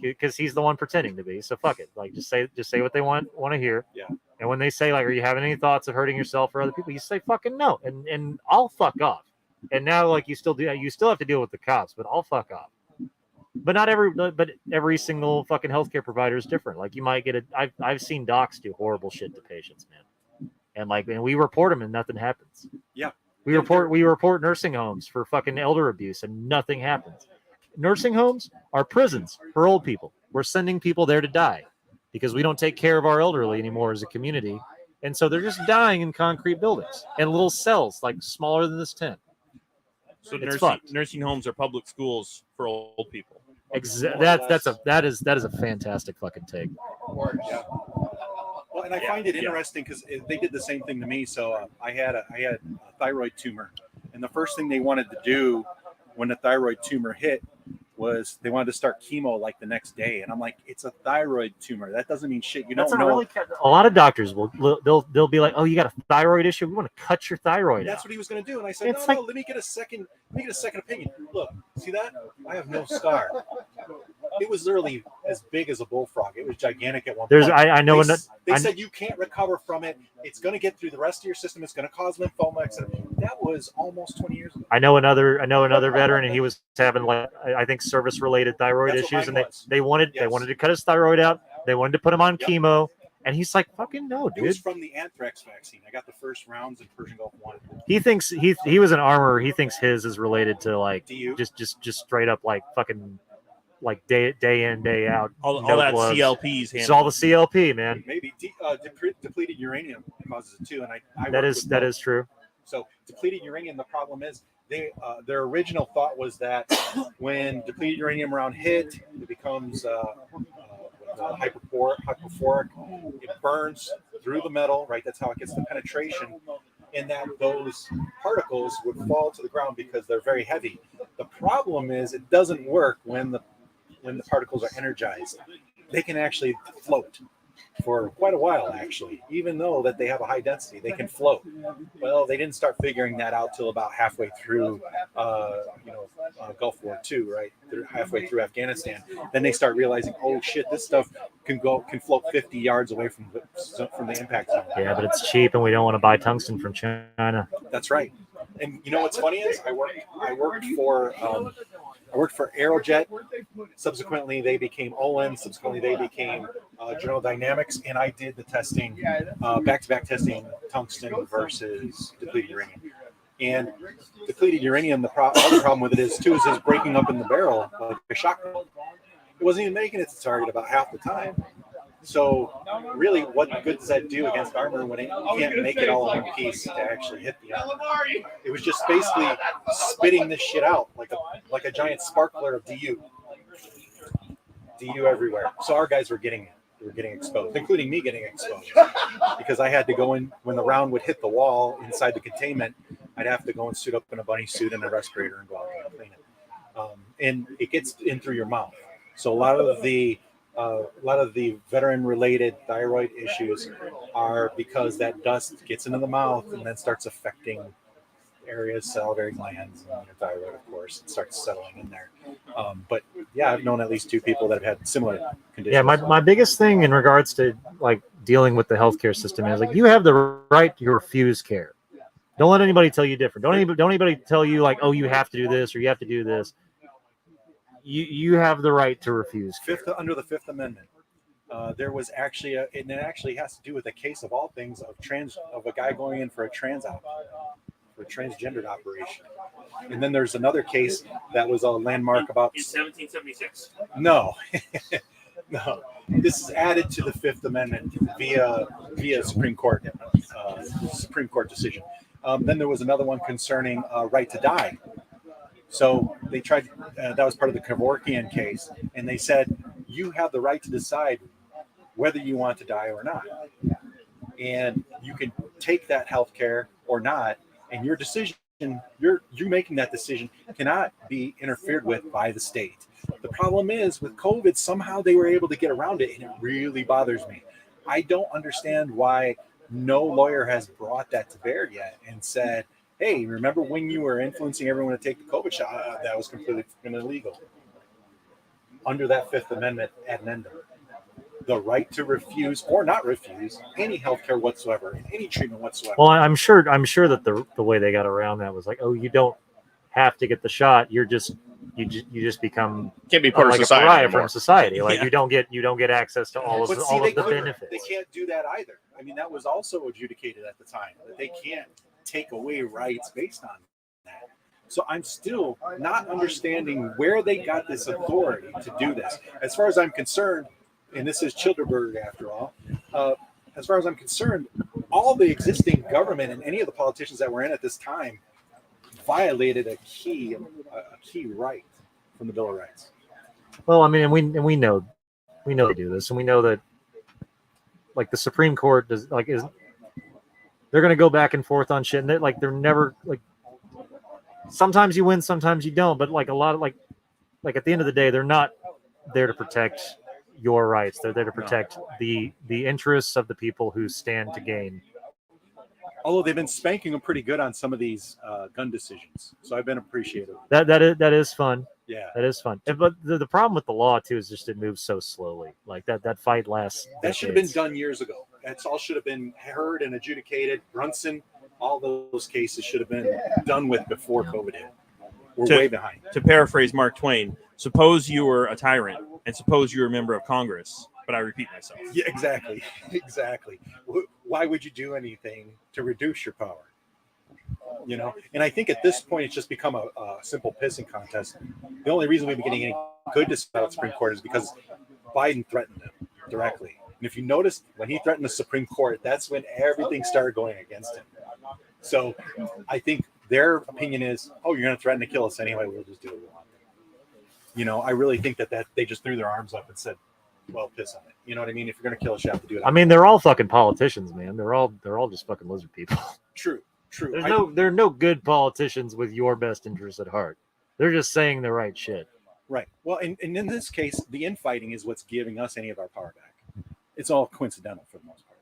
because he's the one pretending to be. So fuck it. Like just say what they want to hear. Yeah. And when they say like, are you having any thoughts of hurting yourself or other people? You say fucking no, and I'll fuck off. And now like you still have to deal with the cops, but I'll fuck off. But every single fucking healthcare provider is different. Like you might get I've seen docs do horrible shit to patients, man. And we report them and nothing happens. Yeah. We report nursing homes for fucking elder abuse and nothing happens. Nursing homes are prisons for old people. We're sending people there to die because we don't take care of our elderly anymore as a community. And so they're just dying in concrete buildings and little cells like smaller than this tent. So It's nursing homes are public schools for old people. That is a fantastic fucking take. Yeah. Well, and I find it interesting because they did the same thing to me. So I had a thyroid tumor, and the first thing they wanted to do when the thyroid tumor hit was they wanted to start chemo like the next day, and I'm like, it's a thyroid tumor. That doesn't mean shit. You don't know. Really, a lot of doctors they'll be like, oh, you got a thyroid issue. We want to cut your thyroid. That's out. what he was going to do, and I said, It's no, let me get a second opinion. Look, see that? I have no scar. It was literally as big as a bullfrog. It was gigantic at one point. I know. They said you can't recover from it. It's going to get through the rest of your system. It's going to cause lymphoma. That was almost 20 years ago. I know another veteran, and he was having like I think service-related thyroid issues, and they wanted to cut his thyroid out. They wanted to put him on chemo, and he's like, "Fucking no, dude." It was from the anthrax vaccine. I got the first rounds in Persian Gulf 1. He thinks he was an armorer. He thinks his is related to like just straight up like fucking like day in day out. All that gloves. CLP's. It's all the CLP, man. Maybe depleted uranium causes it too, and that is true. So depleted uranium. The problem is their original thought was that when depleted uranium round hit, it becomes hypophoric. It burns through the metal, right? That's how it gets the penetration, and that those particles would fall to the ground because they're very heavy. The problem is it doesn't work when the particles are energized. They can actually float for quite a while, actually, even though that they have a high density, they can float. Well, they didn't start figuring that out till about halfway through, Gulf War II, right? They're halfway through Afghanistan. Then they start realizing, oh shit, this stuff can float 50 yards away from the impact zone. Yeah, but it's cheap, and we don't want to buy tungsten from China. That's right. And you know what's funny is I worked for Aerojet. Subsequently, they became Olin. Subsequently, they became General Dynamics, and I did the testing, back-to-back testing, tungsten versus depleted uranium. And depleted uranium, the other problem with it is it's breaking up in the barrel like a shotgun. It wasn't even making it to target about half the time. So really, what good does that do against armor when it can't make it all in one piece to actually hit the armor? It was just basically spitting this shit out like a giant sparkler of DU everywhere. So our guys were getting exposed, including me getting exposed, because I had to go in when the round would hit the wall inside the containment. I'd have to go and suit up in a bunny suit and a respirator and go out and clean it. And it gets in through your mouth. So a lot of the veteran-related thyroid issues are because that dust gets into the mouth and then starts affecting areas, salivary glands, and your thyroid, of course. It starts settling in there. But yeah, I've known at least 2 people that have had similar conditions. Yeah, my biggest thing in regards to like dealing with the healthcare system is like you have the right to refuse care. Don't let anybody tell you different. Don't anybody tell you like, oh, you have to do this or you have to do this. You have the right to refuse. Under the Fifth Amendment, there was actually and it actually has to do with a case of all things of a guy going in for a transgendered operation. And then there's another case that was a landmark about in 1776. No, no. This is added to the Fifth Amendment via Supreme Court decision. Then there was another one concerning right to die. So they tried. That was part of the Kevorkian case, and they said you have the right to decide whether you want to die or not, and you can take that health care or not, and your decision, you making that decision cannot be interfered with by the state. The problem is with COVID, somehow they were able to get around it, and it really bothers me. I don't understand why no lawyer has brought that to bear yet and said, hey, remember when you were influencing everyone to take the COVID shot? That was completely illegal. Under that Fifth Amendment addendum, the right to refuse or not refuse any health care whatsoever, any treatment whatsoever. Well, I'm sure that the way they got around that was like, oh, you don't have to get the shot. You just become can't be part of like society a pariah anymore. from society. Like Yeah. you don't get access to all of the benefits. They can't do that either. I mean, that was also adjudicated at the time that they can't take away rights based on that. So I'm still not understanding where they got this authority to do this. As far as I'm concerned, and this is Childerberg after all, as far as I'm concerned, all the existing government and any of the politicians that were in at this time violated a key right from the Bill of Rights. Well, I mean, and we know they do this, and we know that like the Supreme Court they're going to go back and forth on shit, and they're never like. Sometimes you win, sometimes you don't, but like a lot of like at the end of the day, they're not there to protect your rights. They're there to protect the interests of the people who stand to gain. Although they've been spanking them pretty good on some of these gun decisions, so I've been appreciative. That is fun. Yeah, that is fun. But the problem with the law too is just it moves so slowly. Like that fight lasts. That should have been done years ago. That's all should have been heard and adjudicated. Brunson, all those cases should have been done with before COVID hit. We're way behind. To paraphrase Mark Twain, suppose you were a tyrant and suppose you were a member of Congress, but I repeat myself. Yeah, exactly. Exactly. Why would you do anything to reduce your power? You know, and I think at this point it's just become a simple pissing contest. The only reason we've been getting any good to the Supreme Court is because Biden threatened him directly. And if you notice, when he threatened the Supreme Court, that's when everything started going against him. So I think their opinion is, oh, you're going to threaten to kill us anyway. We'll just do what we want. You know, I really think that they just threw their arms up and said, well, piss on it. You know what I mean? If you're going to kill us, you have to do it. I mean, they're all fucking politicians, man. They're all just fucking lizard people. True. There are no good politicians with your best interests at heart. They're just saying the right shit. Right. Well, and in this case, the infighting is what's giving us any of our power back. It's all coincidental for the most part.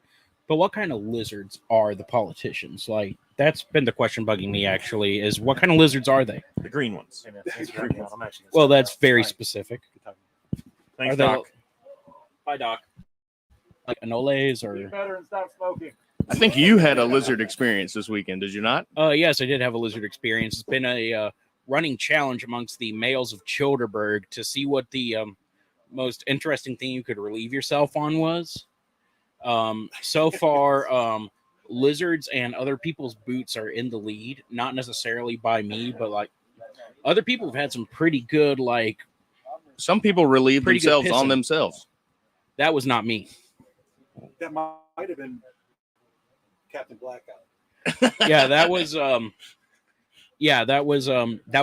But what kind of lizards are the politicians? Like, that's been the question bugging me, actually, is what kind of lizards are they? The green ones. Well, that's very specific. Thanks, Are they- Doc. Bye, Doc. Like anoles or... better and stop smoking. I think you had a lizard experience this weekend, did you not? Yes, I did have a lizard experience. It's been a running challenge amongst the males of Childerberg to see what the most interesting thing you could relieve yourself on was. So far, lizards and other people's boots are in the lead, not necessarily by me, but like other people have had some pretty good, like some people relieve pretty good themselves on pissing. themselves. That was not me. That might have been Captain Blackout. Yeah, that was that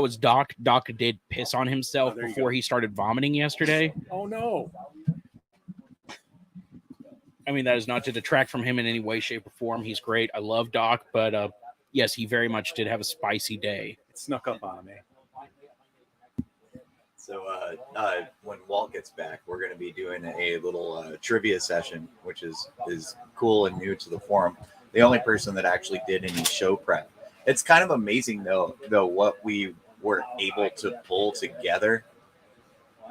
was Doc. Doc did piss on himself before he started vomiting yesterday. Oh no. I mean, that is not to detract from him in any way, shape, or form. He's great. I love Doc, but yes, he very much did have a spicy day. It snuck up on me. So when Walt gets back, we're going to be doing a little trivia session, which is cool and new to the forum. The only person that actually did any show prep. It's kind of amazing though what we were able to pull together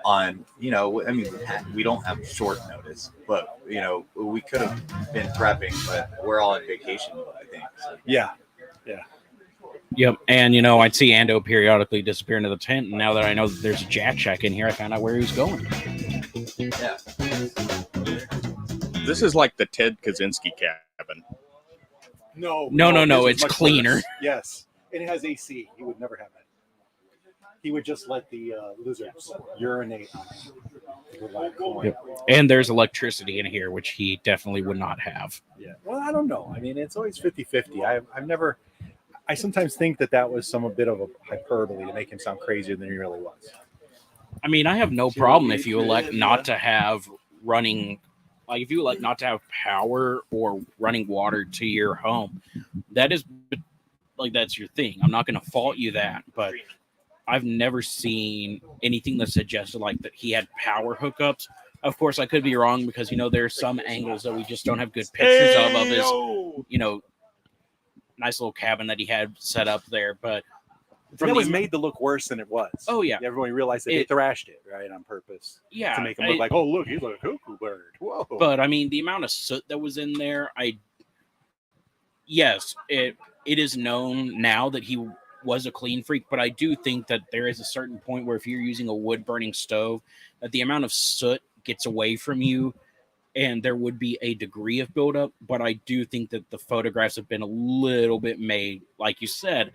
on, you know, I mean, we don't have short notice, but you know, we could have been prepping, but we're all on vacation, I think. So. Yeah. Yep, and you know, I'd see Ando periodically disappear into the tent, and now that I know that there's a Jack Shack in here, I found out where he was going. Yeah. This is like the Ted Kaczynski cabin. No, it's cleaner. Worse. Yes, it has AC. He would never have that. He would just let the lizards urinate on it. with like coin. Yep. And there's electricity in here, which he definitely would not have. Yeah. Well, I don't know. I mean, it's always 50-50. I've never. I sometimes think that was a bit of a hyperbole to make him sound crazier than he really was. I mean, I have no problem if you elect not to have running, like if you elect not to have power or running water to your home. That is like, that's your thing. I'm not going to fault you that, but I've never seen anything that suggested like that he had power hookups. Of course, I could be wrong because, you know, there's some angles that we just don't have good pictures of his, you know, nice little cabin that he had set up there. But it was made to look worse than it was. Oh, yeah. Everyone realized that they thrashed it, right, on purpose. Yeah. To make him look like, oh, look, he's like a cuckoo bird. Whoa. But, I mean, the amount of soot that was in there, yes, it is known now that he was a clean freak, but I do think that there is a certain point where if you're using a wood-burning stove, that the amount of soot gets away from you, and there would be a degree of buildup, but I do think that the photographs have been a little bit made, like you said,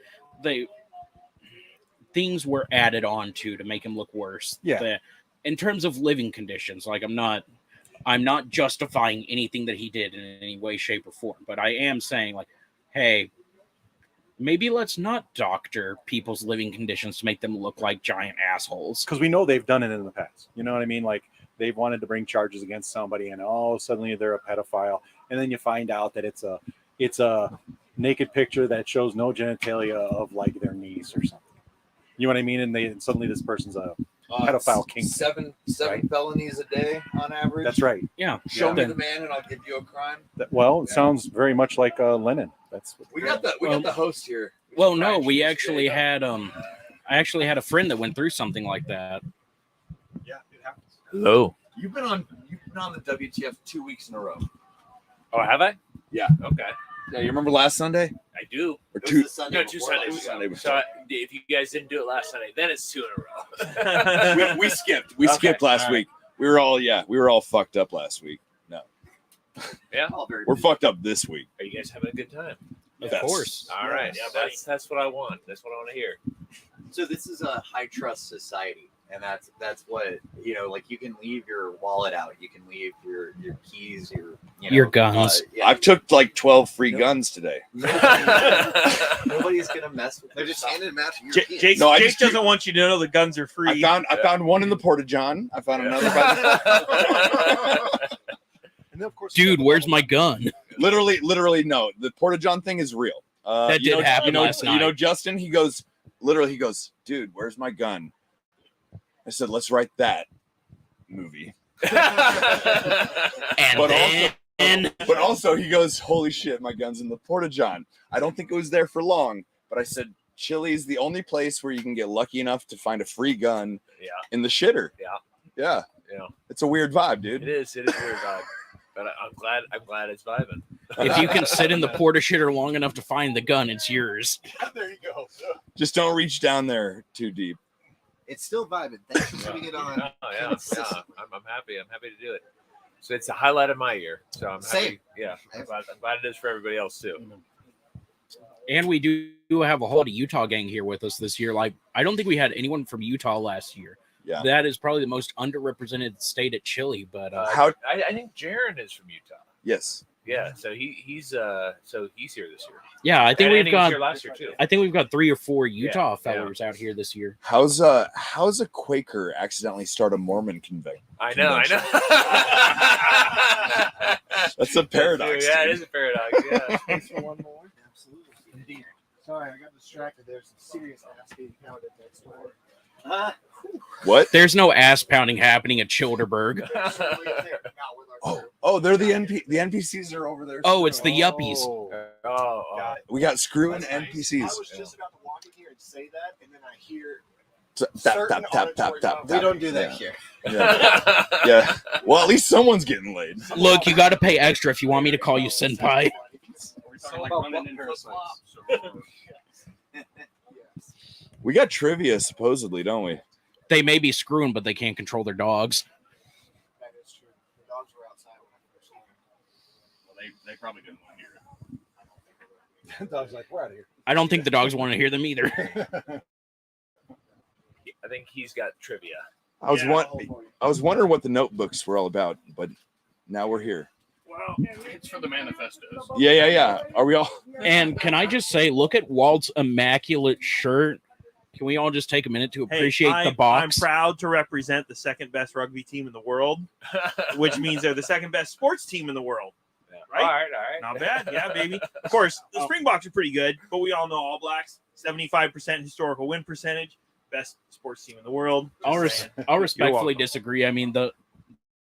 things were added on to make him look worse. Yeah. In terms of living conditions, like I'm not justifying anything that he did in any way, shape, or form, but I am saying, like, hey, maybe let's not doctor people's living conditions to make them look like giant assholes. Because we know they've done it in the past. You know what I mean? Like, they've wanted to bring charges against somebody, and suddenly they're a pedophile, and then you find out that it's a naked picture that shows no genitalia of like their niece or something. You know what I mean? And suddenly this person's a pedophile king. Seven right? felonies a day on average. That's right. Yeah. Show me the man, and I'll give you a crime. It sounds very much like Lennon. We got the host here. Well, no, we actually had I actually had a friend that went through something like that. Yeah, it happens. Hello. You've been on the WTF 2 weeks in a row. Oh, have I? Yeah. Okay. Yeah, you remember last Sunday? I do. Or It was two? the Sunday no, 2 Sundays ago. Sunday So if you guys didn't do it last Sunday, then it's 2 in a row. we skipped. We skipped last week. We were all fucked up last week. No. Yeah. We're fucked up this week. Are you guys having a good time? Of course. All right. Yeah, that's what I want. That's what I want to hear. So this is a high trust society, and that's what, you know, like you can leave your wallet out, you can leave your keys, your guns. I've took like 12 free guns today. Nobody's gonna mess with. They're just handing them out to your kids. Jake doesn't want you to know the guns are free. I found one in the Porta John. I found another by And then, of course, dude, where's my gun? Literally, no. The Porta John thing is real. That did happen last night. You know, Justin, he goes, dude, where's my gun? I said, let's write that movie. But also he goes, holy shit, my gun's in the Porta John. I don't think it was there for long, but I said, Chili's the only place where you can get lucky enough to find a free gun in the shitter. Yeah. It's a weird vibe, dude. It is a weird vibe. But I'm glad it's vibing. If you can sit in the porta shitter long enough to find the gun, it's yours. There you go. Just don't reach down there too deep. It's still vibing. Thanks for putting it on. Oh, yeah. I'm happy. I'm happy to do it. So it's a highlight of my year. So I'm happy. Same. Yeah. I'm glad it is for everybody else too. And we do have a whole Utah gang here with us this year. Like, I don't think we had anyone from Utah last year. Yeah. That is probably the most underrepresented state at Chile. But I think Jaron is from Utah. Yes. Yeah. So he's here this year. yeah, I think And we've he was got here last year too. I think we've got 3 or 4 Utah fellows out here this year. How's a Quaker accidentally start a Mormon convention? I know. That's a paradox. Yeah, it is a paradox. Yeah. Thanks for one more. Absolutely. Indeed. Sorry, I got distracted. There's some serious ass being pounded next door. What? There's no ass pounding happening at Childerberg. Oh, they're the NPCs are over there. Oh, it's the yuppies. Oh. We got screwing NPCs. I was just about to walk in here and say that, and then I hear Tap. We don't do that here. Yeah. Well, at least someone's getting laid. Look, you got to pay extra if you want me to call you senpai. We got trivia supposedly, don't we? They may be screwing, but they can't control their dogs. That is true. The dogs were outside when I first came. Well, they probably didn't want to hear it. The dog's like, we're out of here. I don't think the dogs want to hear them either. I think he's got trivia. I was wondering what the notebooks were all about, but now we're here. Well, it's for the manifestos. Yeah. Are we all? And can I just say, look at Walt's immaculate shirt. Can we all just take a minute to appreciate the I'm box? proud to represent the second best rugby team in the world, which means they're the second best sports team in the world. Right? All right. Not bad. Yeah, baby. Of course, the Springboks are pretty good, but we all know All Blacks, 75% historical win percentage, best sports team in the world. I'll You're respectfully welcome. disagree. I mean, the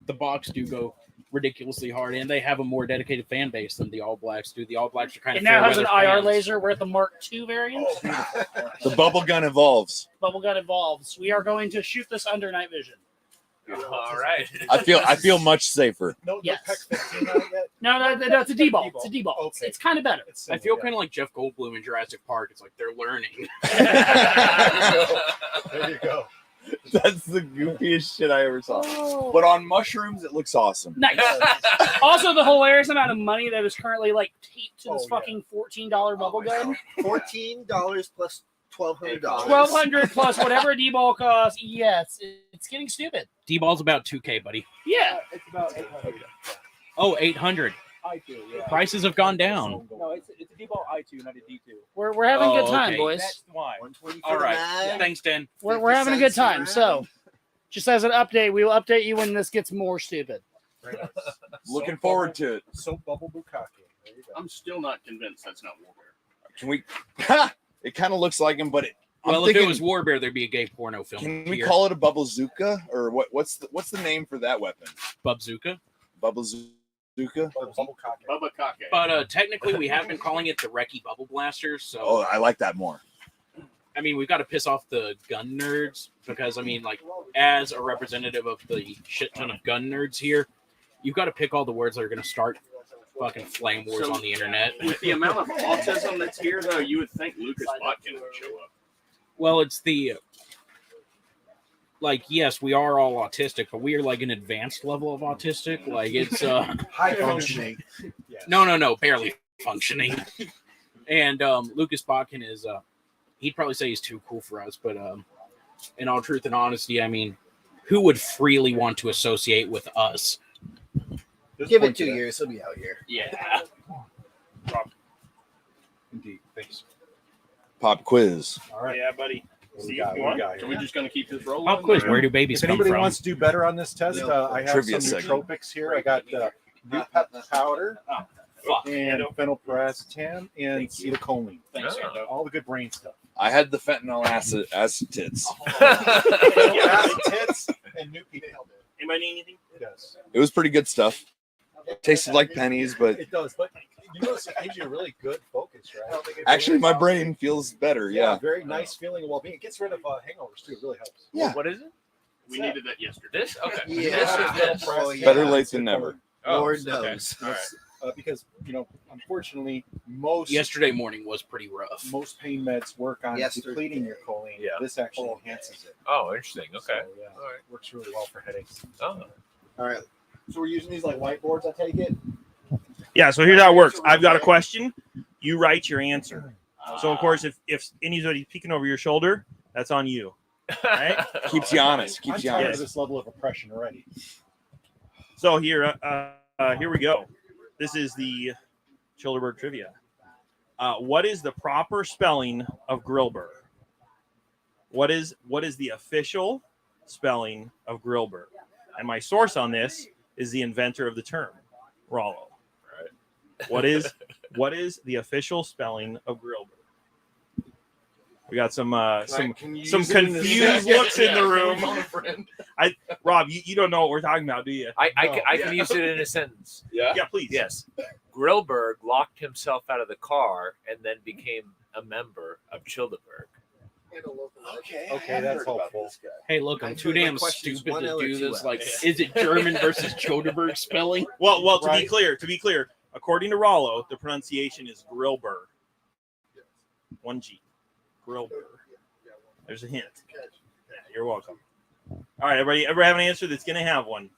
Boks do go ridiculously hard, and they have a more dedicated fan base than the All Blacks do. The All Blacks are kind It of now has an fair-weather IR fans. laser. We're at the Mark II variant. The bubble gun evolves. Bubble gun evolves. We are going to shoot this under night vision. All right. I feel much safer. Yes. No 15 on it yet? No, it's a D-ball. It's a D-ball. Okay. It's kind of better. I feel kind of like Jeff Goldblum in Jurassic Park. It's like they're learning. There you go. That's the goofiest shit I ever saw. But on mushrooms, it looks awesome. Nice. Also, the hilarious amount of money that is currently like taped to this fucking $14 bubble gun. $14 plus $1,200. $1,200 plus whatever a D-ball costs. Yes, it's getting stupid. D-ball's about $2K, buddy. Yeah. It's about 800. Oh, 800. I2, yeah. Prices have gone down. No, it's a D-ball I2, not a D2. We're having a good time, okay. boys. That's why. 120 All right. $129. Thanks, Dan. We're having a good time. So, just as an update, we will update you when this gets more stupid. Very nice. Looking forward to it. Soap bubble bukkake. There you go. I'm still not convinced that's not Warbear. Can we? It kind of looks like him, but Well, if it was Warbear, there'd be a gay porno film. Can we here. call it a bubblezooka or what? What's the name for that weapon? Bubzooka? Bubblezooka. Bubble cock. Bubba Kake. But technically, we have been calling it the Recce Bubble Blaster. So, Oh, I like that more. I mean, we've got to piss off the gun nerds because, I mean, like, as a representative of the shit ton of gun nerds here, you've got to pick all the words that are going to start fucking flame wars So, on the internet. With the amount of autism that's here, though, you would think Lucas Botkin would show up. Well, it's the like, yes, we are all autistic, but we are like an advanced level of autistic. Like, it's High functioning. Yes. no, barely functioning. And Lucas Botkin is he'd probably say he's too cool for us, but in all truth and honesty, I mean, who would freely want to associate with us? Give it 2 years, he'll be out here. Yeah. Indeed. Thanks. Pop quiz. All right. Yeah, buddy. What See we got, if you what we want. got So here? we're just going to keep this rolling? Pop quiz. Where do babies If come anybody from? wants to do better on this test, I have Trivia some segment. nootropics here. I got new pep powder Fuck. and phenylparacetam and acetylcholine. Thanks, Sando. All the good brain stuff. I had the fentanyl acid tits. Acid tits and new people. Anybody need anything? Yes. It was pretty good stuff. Tasted like pennies, but It does, but you notice it gives you a really good focus, right? actually my brain feels better. Yeah. Very nice feeling of well-being. It gets rid of hangovers too. It really helps. Yeah. What is it? We needed that yesterday. This? Okay. Yeah. This is this. Better late than never. Lord okay. knows. All right. Because unfortunately, most Yesterday morning was pretty rough. most pain meds work on Yesterday. depleting your choline. Yeah. This actually enhances it. Oh, interesting. Okay. So, yeah, All right. works really well for headaches. Oh. All right. So we're using these like whiteboards, I take it? Yeah, so here's how it works. I've got a question. You write your answer. So, of course, if anybody's peeking over your shoulder, that's on you. Right? Keeps you honest. I'm Keeps you tired of honest. this level of oppression already. So here we go. This is the Childerberg trivia. What is the proper spelling of Grillburg? What is the official spelling of Grillburg? And my source on this is the inventor of the term, Rollo. Right. What is the official spelling of Grillburg? We got some confused looks in the room. Rob, you don't know what we're talking about, do you? I can use it in a sentence. Yeah. Yeah, please. Yes. Grillberg locked himself out of the car and then became a member of Childerberg. Okay, that's helpful. Hey, look, I'm I too feel my damn question's stupid one to L or do two this. L. Like, is it German versus Childerberg spelling? Well, to Right. be clear, according to Rollo, the pronunciation is Grillberg. 1G. Grillberg. There's a hint. Yeah, you're welcome. All right, everybody have an answer that's going to have one.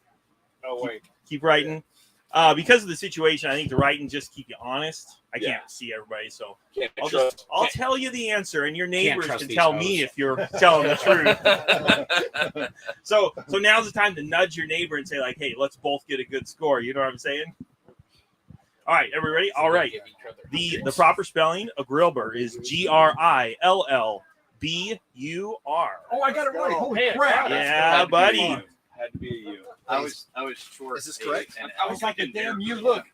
Oh wait. Keep writing. Because of the situation, I think the writing just keep you honest. I Yeah. can't see everybody, so Can't I'll trust- I'll tell you the answer, and your neighbors trust can these tell hoes. me if you're telling the truth. So now's the time to nudge your neighbor and say like, "Hey, let's both get a good score." You know what I'm saying? All right, everybody ready? All right. The proper spelling of Grillbur is Grillbur. Oh, I got it right. Holy Hey, crap. Yeah, buddy. Had to be you. I was short. Is this correct? I was like a damn you. Look.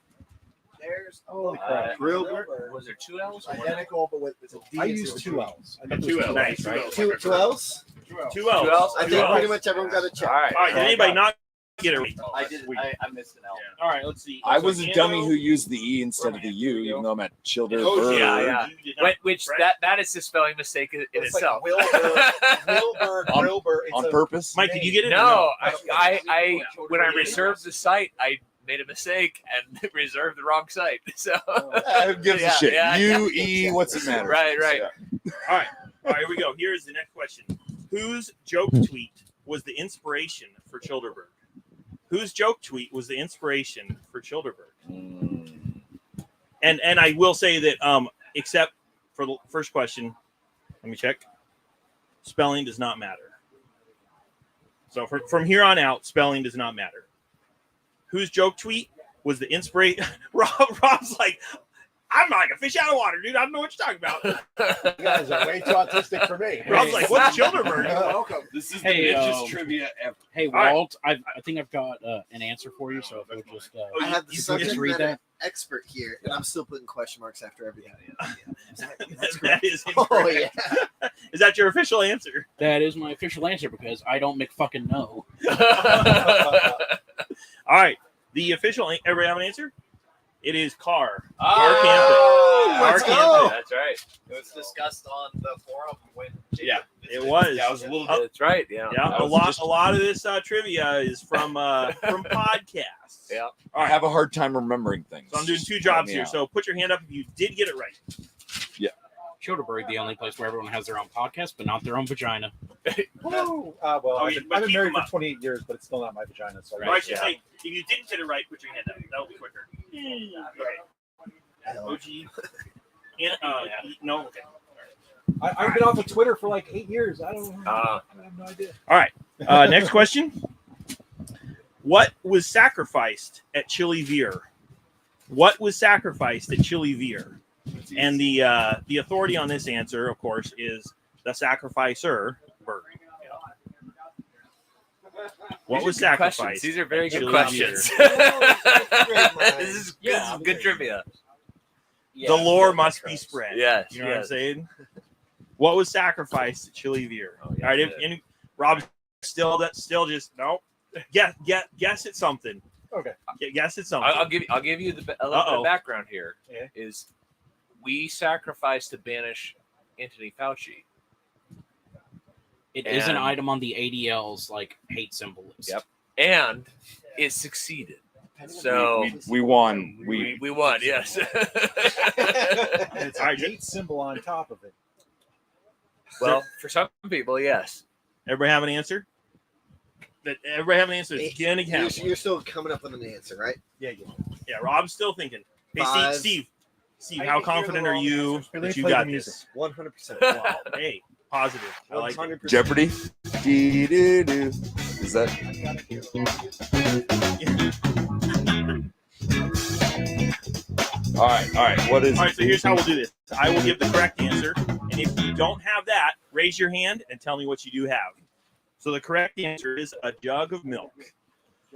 There's holy crap. Grillbur. Was there 2 L's? Identical, but with it's a D. I used 2 L's. Two L's. Nice. Right? Two L's. 2 L's. 2 L's? I think pretty much everyone got a check. All right. All right. Did anybody not get it right? I did. I missed an L. All right. Let's see. I was a Ando- dummy who used the E instead of the U, even though I'm at Childer. Oh, Yeah. You did not- Which Brett? that is a spelling mistake in It's itself. like Wilbur, Grillbur. It's On a purpose? Mike, did you get it? or No, I when I reserved the site, I made a mistake and reserved the wrong site. So Who gives a shit? U, E, what's it matter? Right. All right. Here we go. Here's the next question. Whose joke tweet was the inspiration for Childerberg? Whose joke tweet was the inspiration for Childerberg? And I will say that except for the first question, let me check. Spelling does not matter. So from here on out, spelling does not matter. Whose joke tweet was the inspiration? Rob's like, I'm like a fish out of water, dude. I don't know what you're talking about. You guys are way too autistic for me. Rob's like, what's Childerberg? Welcome. This is Hey, the ninjas trivia ever. Hey, right. Walt, I think I've got an answer for you. So if we'll just I have the you subject just read matter that. expert here, and I'm still putting question marks after everything. That is Oh incorrect. yeah. Is that your official answer? That is my official answer because I don't make fucking know. All right. The official, everybody have an answer? It is car. Oh, Car let's camping. go. That's right. It was discussed on the forum when. Yeah, it was. That was a little. That's right. Yeah. Yeah, a lot of this trivia is from podcasts. Yeah. I have a hard time remembering things. So I'm doing Just 2 help jobs me here. out. So put your hand up if you did get it right. Childerberg, the only place where everyone has their own podcast, but not their own vagina. Well, Oh, I've yeah, been, but I've been keep married them for up. 28 years, but it's still not my vagina. So Or I should say, if you didn't get it right, put your hand up. That'll be quicker. Okay. OG. No. Okay. I've been off of Twitter for like 8 years. I don't. I have no idea. All right. Next question. What was sacrificed at Chili Veer? What was sacrificed at Chili Veer? And the authority on this answer, of course, is the sacrificer, Berg. What was sacrificed? These are very at good Chili questions. Veer? This is good trivia. The lore must be spread. Yes, You know what I'm yes. saying? What was sacrificed at Chili Veer? All right. If Rob still just no. Guess it's something. Okay. Guess it's something. I'll give you a little bit of background here. Yeah. Is we sacrificed to banish Anthony Fauci. It is an item on the ADL's like hate symbol list. Yep. And it succeeded. So we won. We won. Yes. It's a hate symbol on top of it. Well, for some people, yes. Everybody have an answer? Everybody have an answer? It's gonna count. You're still coming up with an answer, right? Yeah. Yeah, Rob's still thinking. Hey, Five. Steve, how confident are you that you got this? 100%. Wow. Hey, positive. I like it. Jeopardy. Dee-doo-doo. Is that? All right. What is? All right, so here's how we'll do this. I will give the correct answer, and if you don't have that, raise your hand and tell me what you do have. So the correct answer is a jug of milk.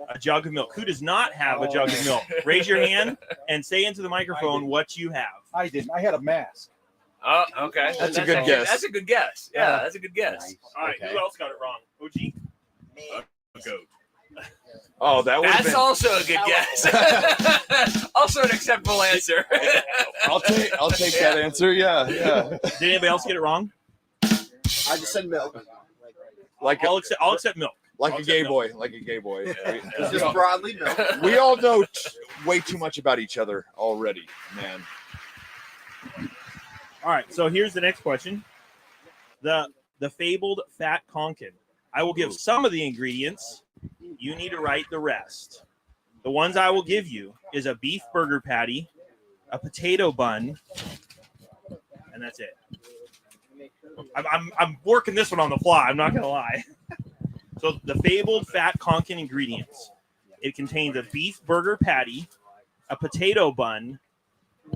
A jug of milk. Who does not have a jug of milk? Raise your hand and say into the microphone what you have. I didn't. I had a mask. Oh, okay. That's a good guess. That's a good guess. Yeah, that's a good guess. Nice. All right, Okay. who else got it wrong? OG? A goat. Oh, that would. That's also a good guess. Also an acceptable answer. I'll take that answer. Yeah. Did anybody else get it wrong? I just said milk. I'll accept milk. Like a gay boy. Like a gay boy. Just broadly milk. We all know way too much about each other already, man. All right, so here's the next question. The fabled fat conkin. I will give some of the ingredients. You need to write the rest. The ones I will give you is a beef burger patty, a potato bun, and that's it. I'm working this one on the fly. I'm not gonna lie. So the fabled fat conkin ingredients. It contains a beef burger patty, a potato bun,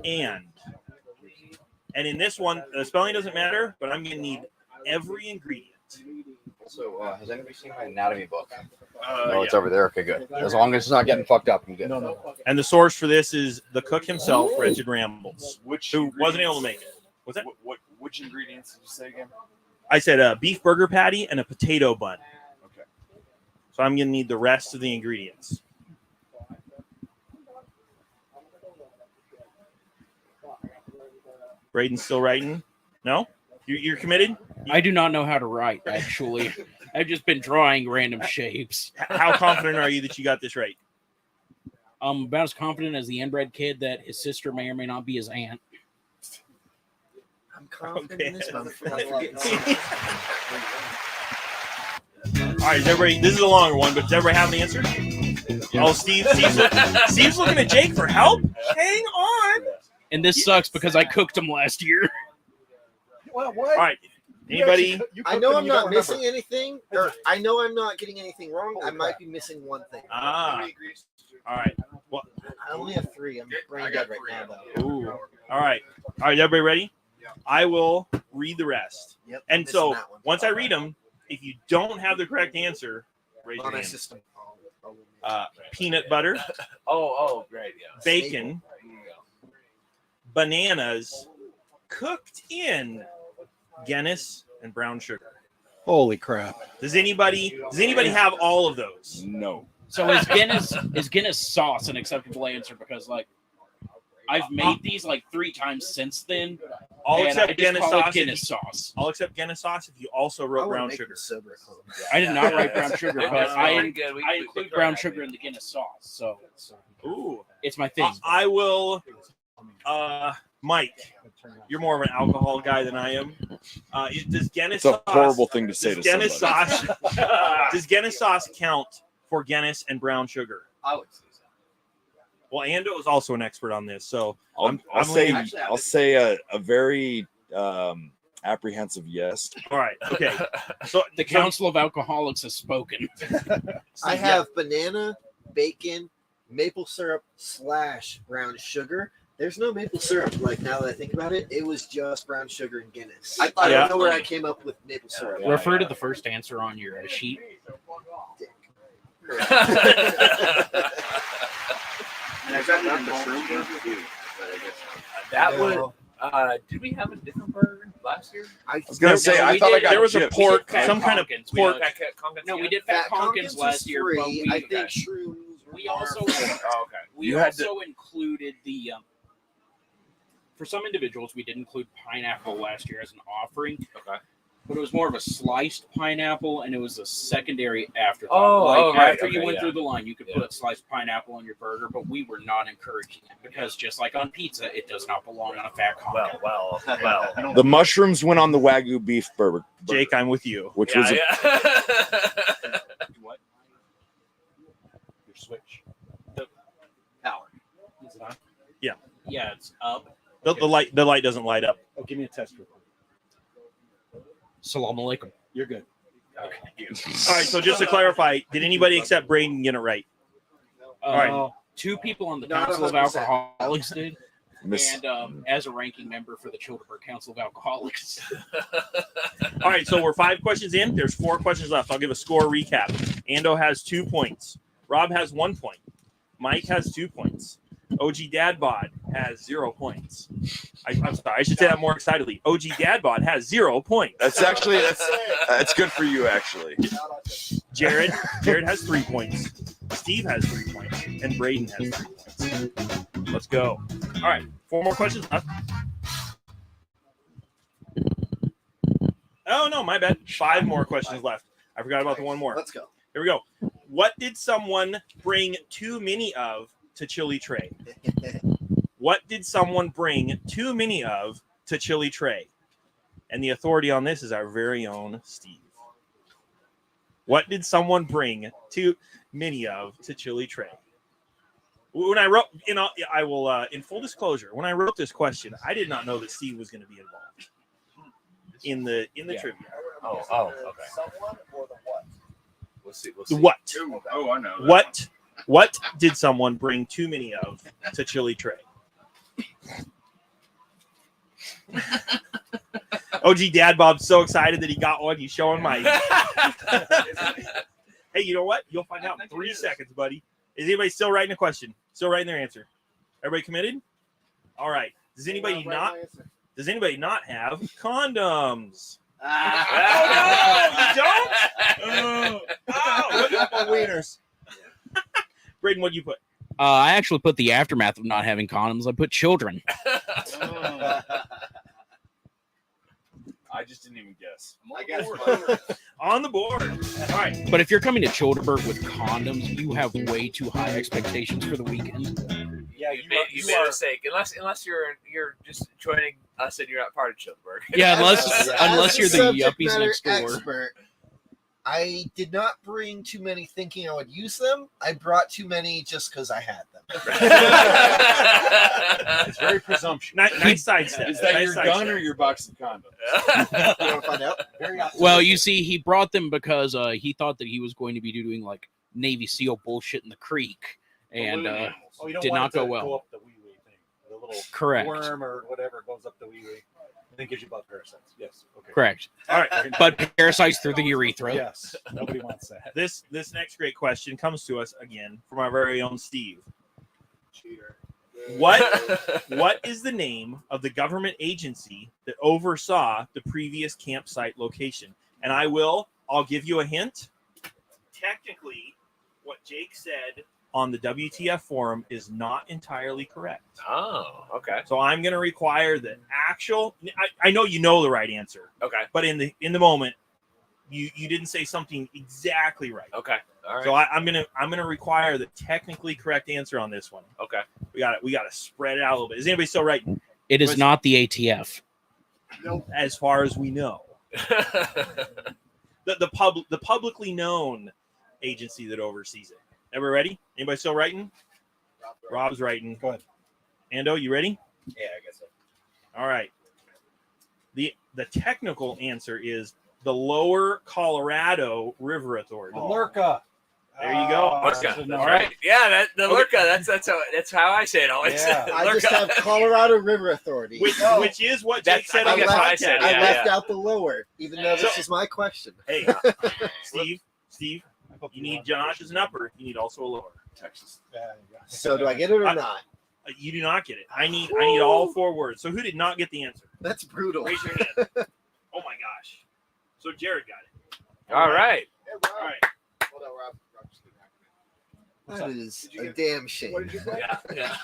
and in this one, the spelling doesn't matter, but I'm gonna need every ingredient. So, has anybody seen my anatomy book? No, it's over there. Okay, good. As long as it's not getting fucked up, I'm good. And the source for this is the cook himself, Wretched Rambles, who wasn't able to make it. What's that? Which ingredients did you say again? I said a beef burger patty and a potato bun. Okay. So I'm gonna need the rest of the ingredients. Braden's still writing? No? You're committed? I do not know how to write, actually. I've just been drawing random shapes. How confident are you that you got this right? I'm about as confident as the inbred kid that his sister may or may not be his aunt. I'm confident in this All motherfucker. right, is everybody, this is a longer one, but does everybody have the answer? Oh, Steve's looking at Jake for help? Hang on. And this sucks because I cooked him last year. What? All right. Anybody? I know I'm not missing anything, or I know I'm not getting anything wrong. I might be missing one thing. All right. Well, I only have 3. I'm brain dead right now, though. ooh. All right. Everybody ready? I will read the rest. Yep, And missing so that one. once I read them, if you don't have the correct answer, raise your On my hand. system. Peanut butter, Oh, great. Yeah. bacon, bananas, cooked in Guinness and brown sugar. Holy crap! Does anybody have all of those? No. So is Guinness sauce an acceptable answer? Because like I've made these like 3 times since then. All and I except just Guinness call it sauce. Guinness sauce. All except Guinness sauce if you also wrote brown sugar. I did not write brown sugar, but I good. I include brown sugar in the Guinness sauce, so Ooh, it's my thing. I will. Mike, you're more of an alcohol guy than I am. Does Guinness It's a sauce, horrible thing to say to Guinness somebody. sauce does Guinness sauce count for Guinness and brown sugar? I would say so. Well, Ando is also an expert on this, so I'll say a very apprehensive yes. All right, okay. So the Council of Alcoholics has spoken. I have banana, bacon, maple syrup / brown sugar. There's no maple syrup. Like now that I think about it, it was just brown sugar and Guinness. I don't know where I came up with maple syrup. Refer to the first answer on your sheet. That would. Did we have a different burger last year? I was gonna say I thought I got there was a chips. pork, some kind of pork. No, we did fat conkins last year. But I think shrooms. We also we You had also included the for some individuals we did include pineapple last year as an offering. Okay. But it was more of a sliced pineapple, and it was a secondary afterthought. Oh, right. After you Okay, went yeah. through the line, you could put sliced pineapple on your burger, but we were not encouraging it because just like on pizza, it does not belong on a fat conkin. Well. The mushrooms went on the Wagyu beef burger. Jake, I'm with you. Which was What? Your switch. The power. Is it on? Yeah. Yeah, it's up. The light doesn't light up. Oh, give me a test real quick. Salam alaikum. You're good. Okay. All right, so just to clarify, did anybody except Braden get it right? All right. 2 people on the Not Council of 100%. Alcoholics did. Miss- And as a ranking member for the Childeberg Council of Alcoholics. All right, so we're 5 questions in. There's 4 questions left. I'll give a score recap. Ando has 2 points. Rob has 1 point. Mike has 2 points. OG Dadbod has 0 points. I'm sorry, I should say that more excitedly. OG Dadbod has 0 points. That's good for you actually. Jared has 3 points. Steve has 3 points, and Braden has 3 points. Let's go. All right, 4 more questions left. Oh no, my bad. 5 more questions left. I forgot about the one more. Let's go. Here we go. What did someone bring too many of to Chili Tray? What did someone bring too many of to Chili Tray? And the authority on this is our very own Steve. What did someone bring too many of to Chili Tray? When I wrote, I will, in full disclosure, when I wrote this question, I did not know that Steve was going to be involved in the trivia. Oh, okay. Someone or the what? We'll see. The what? Oh, I know. That. What did someone bring too many of to Chili Tray? OG Dad Bob's so excited that he got one. He's showing my. Hey, you know what? You'll find out in 3 seconds, buddy. Is anybody still writing a question? Still writing their answer? Everybody committed? All right. Does anybody not have condoms? Oh, no, you don't? Look at my wieners. Braden, what'd you put? I actually put the aftermath of not having condoms. I put children. I just didn't even guess. I guess on the board. All right. But if you're coming to Childeberg with condoms, you have way too high expectations for the weekend. Yeah, you made a mistake. Unless you're just joining us and you're not part of Childeberg. Yeah, unless you're the subject yuppies matter next door. expert, I did not bring too many thinking I would use them. I brought too many just because I had them. It's very presumptuous. Nice sidestep. Is that Nice your sidestep. gun or your box of condoms? You want to find out? Well, you see, he brought them because he thought that he was going to be doing like Navy SEAL bullshit in the creek, and you don't did want not it to go well. Go up the wee-wee thing. The little Correct. worm or whatever goes up the wee-wee. And then gives you bug parasites. Yes. Okay. Correct. All right. But parasites through the urethra. Yes. Nobody wants that. This next great question comes to us again from our very own Steve. What is the name of the government agency that oversaw the previous campsite location? And I'll give you a hint. Technically, what Jake said on the WTF forum is not entirely correct. Oh, okay. So I'm going to require the actual. I know you know the right answer. Okay. But in the moment, you didn't say something exactly right. Okay. All right. So I'm gonna require the technically correct answer on this one. Okay. We got to spread it out a little bit. Is anybody still writing? It is not the ATF. No, as far as we know. the publicly known agency that oversees it. Everybody ready? Anybody still writing? Rob's writing. Go ahead. Ando, you ready? Yeah, I guess so. All right. The technical answer is the Lower Colorado River Authority. Lurka. There you go. All right. Yeah, the Lurka. That's how I say it always. Yeah. I just have Colorado River Authority. Which is what Jake said on the podcast. I left out the lower, even though this is my question. Hey, Steve, you need Josh as an upper. You need also a lower. Texas. So do I get it or not? You do not get it. I need all 4 words. So who did not get the answer? That's brutal. Raise your hand. Oh my gosh. So Jared got it. All right. All right. Hold on, Rob. That is a damn shame. Yeah.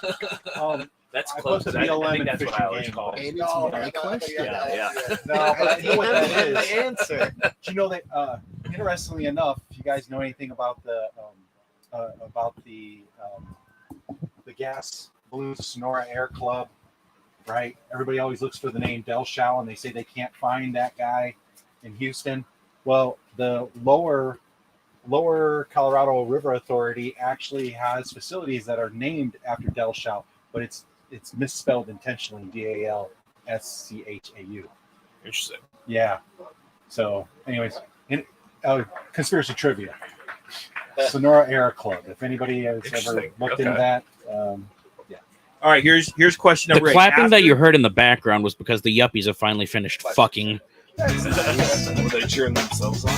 That's I close. put the I BLM think in that's what I fishing always game. call it. And it's my question. Yeah. No, but you know what that is. The answer. Do you know that? Interestingly enough, if you guys know anything about the gas balloons, the Sonora Air Club, right? Everybody always looks for the name Del Shaw, and they say they can't find that guy in Houston. Well, the lower Colorado River Authority actually has facilities that are named after Del Shaw, but it's misspelled intentionally, DALSCHAU. Interesting. Yeah. So, anyways, conspiracy trivia. Sonora Air Club. If anybody has ever looked into that, yeah. All right. Here's question The number 8. clapping that you heard in the background was because the yuppies have finally finished fucking. Were they cheering themselves on?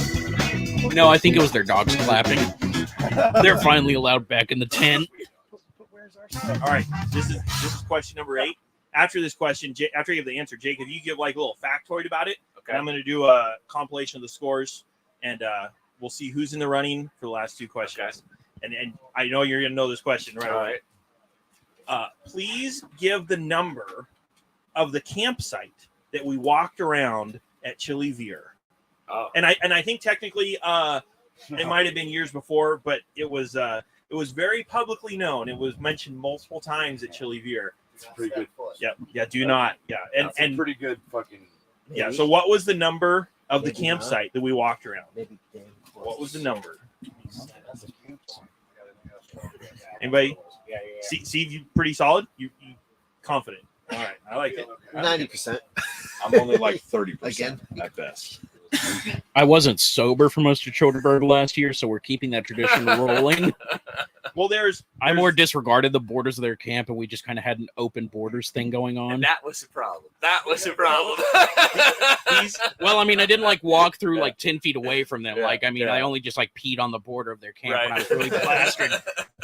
No, I think it was their dogs clapping. They're finally allowed back in the tent. All right. This is question number 8. After this question, after you give the answer, Jake, if you give like a little factoid about it, Okay. and I'm going to do a compilation of the scores, and we'll see who's in the running for the last 2 questions. Okay. And I know you're going to know this question right away. Please give the number of the campsite that we walked around at Chili Veer. Oh. And I think technically it might have been years before, but it was very publicly known. It was mentioned multiple times at Chili Veer. It's pretty good. Yeah. Do not. Yeah. And pretty good fucking. Yeah. So what was the number of the campsite that we walked around? What was the number? Anybody? Steve, you pretty solid. You confident. All right, I like it. 90%. I'm only like 30% at best. I wasn't sober for most of Childerberg last year, so we're keeping that tradition rolling. Well, I more disregarded the borders of their camp, and we just kind of had an open borders thing going on. And that was the problem. That was the problem. Well, I mean, I didn't like walk through like 10 feet away from them. Yeah, Like, I mean, yeah. I only just like peed on the border of their camp Right. when I was really plastered.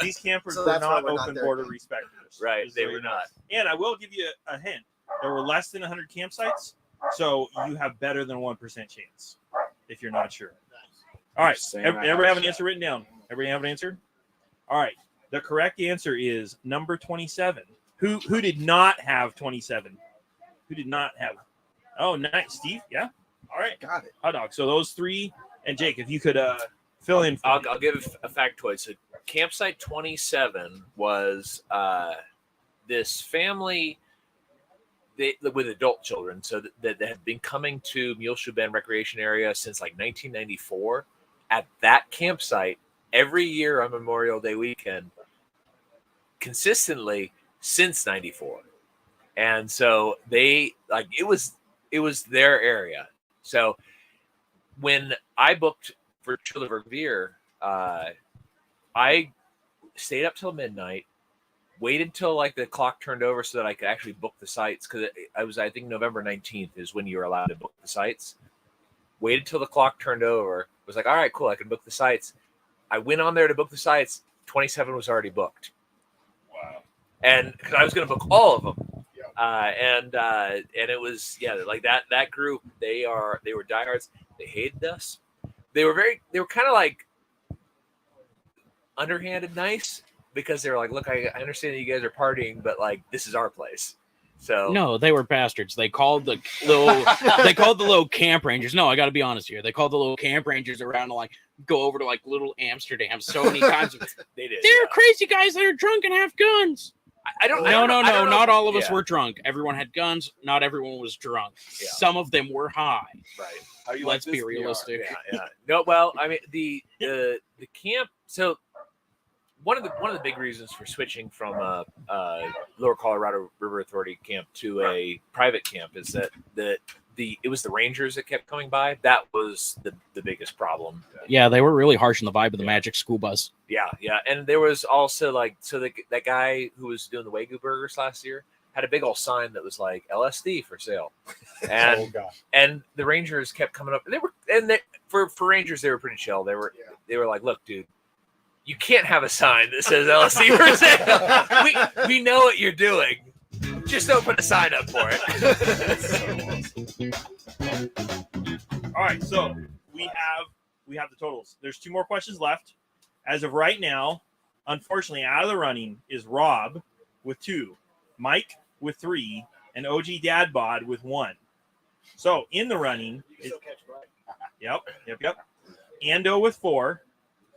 These campers So were that's why not we're not open there border again. respecters. Right, Just they so were you know. not. And I will give you a hint. There were less than 100 campsites, so you have better than 1% chance if you're not sure. All right. Everybody have an answer written down? Everybody have an answer? All right. The correct answer is number 27. Who did not have 27? Who did not have? Oh, nice. Steve? Yeah? All right. Got it. Hot dog. So those three. And Jake, if you could fill in. I'll give a factoid. So campsite 27 was this family with adult children, so that had been coming to Muleshoe Bend Recreation Area since like 1994. At that campsite, every year on Memorial Day weekend, consistently since 94. And so they like it was their area. So when I booked for Childerberg Beer, I stayed up till midnight, waited till like the clock turned over so that I could actually book the sites, because I think November 19th is when you were allowed to book the sites. Waited till the clock turned over. Was like, all right, cool, I can book the sites. I went on there to book the sites. 27 was already booked. Wow. And because I was going to book all of them. And it was like that group. They were diehards. They hated us. They were kind of like underhanded nice, because they were like, look, I understand that you guys are partying, but like this is our place. So No, they were bastards. They called the little camp rangers. No, I got to be honest here. They called the little camp rangers around to like go over to like little Amsterdam. So many times they did. They're crazy guys that are drunk and have guns. I don't No, know. not all of us were drunk. Everyone had guns. Not everyone was drunk. Yeah. Some of them were high. Right. How you Let's like be this realistic. Yeah. No, well, I mean the camp. So one of the big reasons for switching from Lower Colorado River Authority camp to a private camp is that it was the Rangers that kept coming by. That was the biggest problem. Yeah, they were really harsh on the vibe of the Magic School Bus. Yeah, and there was also like that guy who was doing the Wagyu burgers last year had a big old sign that was like LSD for sale, and and the Rangers kept coming up. For Rangers they were pretty chill. They were like, look, dude, you can't have a sign that says LSD for sale. We know what you're doing. Just open a sign up for it. All right, so we have the totals. There's 2 more questions left. As of right now, unfortunately, out of the running is Rob with 2, Mike with 3, and OG Dadbod with 1. So in the running, yep. Ando with 4,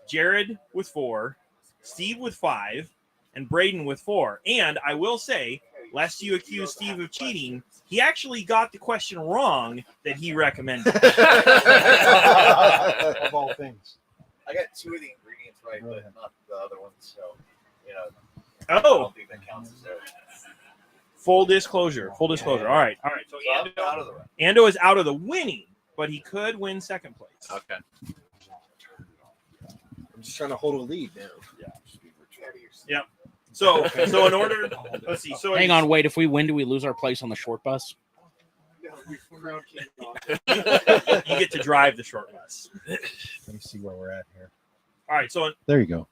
Jared with 4, Steve with 5, and Braden with 4. And I will say, lest you accuse Steve of cheating, he actually got the question wrong that he recommended. Of all things. I got 2 of the ingredients right, but not the other ones. So, I Oh, don't think that counts as there. full disclosure. All right. So I'm out of the run. Ando is out of the winning, but he could win second place. Okay. I'm just trying to hold a lead now. Yep. So in order, let's see. So Hang on, wait. If we win, do we lose our place on the short bus? you get to drive the short bus. Let me see where we're at here. All right. So There you go.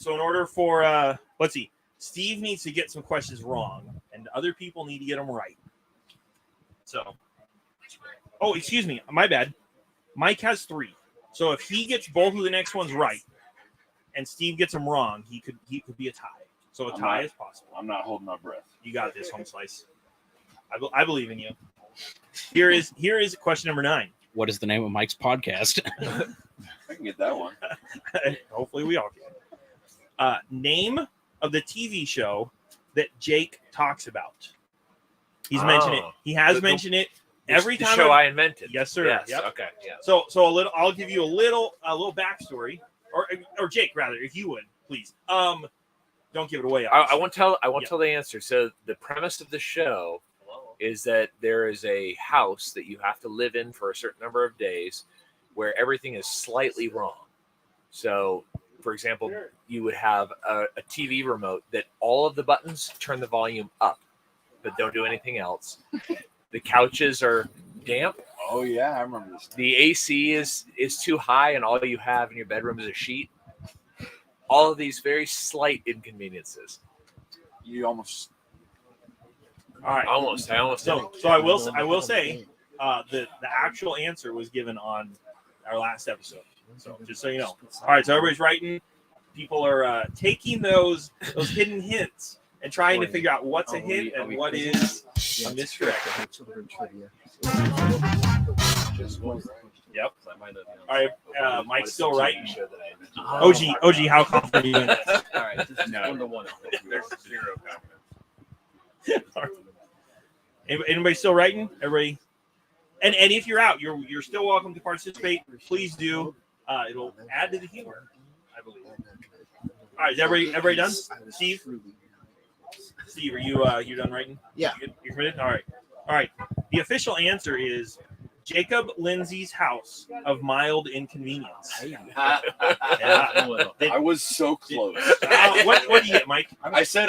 in order for let's see, Steve needs to get some questions wrong, and other people need to get them right. So, oh, excuse me, my bad. Mike has 3. So if he gets both of the next ones right, and Steve gets them wrong, he could be a tie. So a tie is possible. I'm not holding my breath. You got this, Home Slice. I believe in you. Here is question number 9. What is the name of Mike's podcast? I can get that one. Hopefully we all can. Name of the TV show that Jake talks about. He's mentioned it. He has mentioned it every time. The show I invented. Yes, sir. Yes. Yep. Okay. Yeah. So a little. I'll give you a little backstory, or Jake rather, if you would, please. Don't give it away. I won't tell. I won't tell the answer. So the premise of the show is that there is a house that you have to live in for a certain number of days, where everything is slightly wrong. So, for example, you would have a TV remote that all of the buttons turn the volume up, but don't do anything else. The couches are damp. Oh yeah, I remember this. The AC is too high, and all you have in your bedroom is a sheet. All of these very slight inconveniences. You almost. All right. Almost. I almost. So I will say, the actual answer was given on our last episode. So just so you know. All right. So everybody's writing. People are taking those hidden hints and trying to figure out what's a hint and what is a misdirect. Yep. All right. Mike's still writing. OG, how confident are you in this? All right, this is 1-1. There's 0 confidence. Anybody still writing? Everybody. And if you're out, you're still welcome to participate. Please do. It'll add to the humor, I believe. All right, is everybody done? Steve, are you done writing? Yeah. You're committed. All right. The official answer is Jacob Lindsay's house of mild inconvenience. I was so close. What do you get, Mike? I said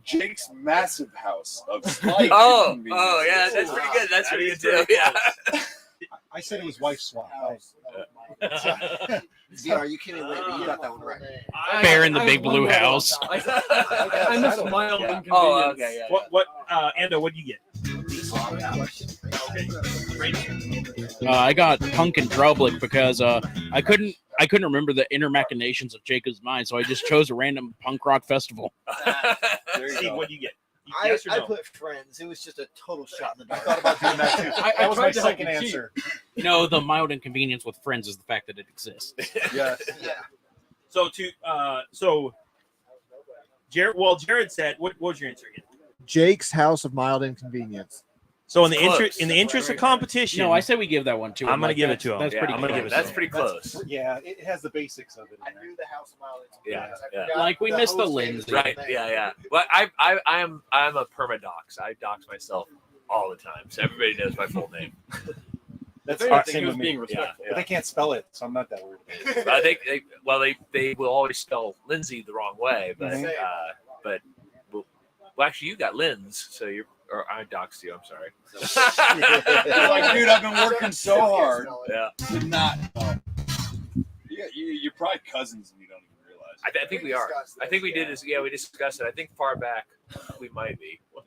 Jake's massive house of slight inconvenience. Oh, yeah, that's pretty good. That's pretty good too. Yeah. I said it was wife swap. Yeah, are you kidding? Wait, you got that one right. Bear in the big blue house. I missed mild inconvenience. Oh, okay, yeah. What Ando, what do you get? I got Punk and Drublick because I couldn't remember the inner machinations of Jacob's mind, so I just chose a random punk rock festival. Steve, what do you get? I Yes or no? put Friends. It was just a total shot in the I dark. thought about doing that too. That was my second answer. No, the mild inconvenience with Friends is the fact that it exists. Yes. Yeah. So Jared said, what was your answer again? Jake's house of mild inconvenience. So in the interest of competition, No, I say we give that one to him. I'm going to give it to him. That's pretty. I'm going to give it to him. That's pretty close. Yeah, it has the basics of it. I knew the house of mild Yeah, inconvenience. yeah. Like we missed the host Lindsay. Right. Yeah. Well, I'm a permadox. I dox myself all the time, so everybody knows my full name. That's If the anything, same he was with me. being respectful. But they can't spell it, so I'm not that worried. But I think they will always spell Lindsay the wrong way, but well, actually you got Linz, so or I doxed you. I'm sorry. Like, dude, I've been working so hard. Yeah. To not. You're probably cousins and you don't even realize. I think we are. I think we did. We discussed it. I think far back we might be. Yeah.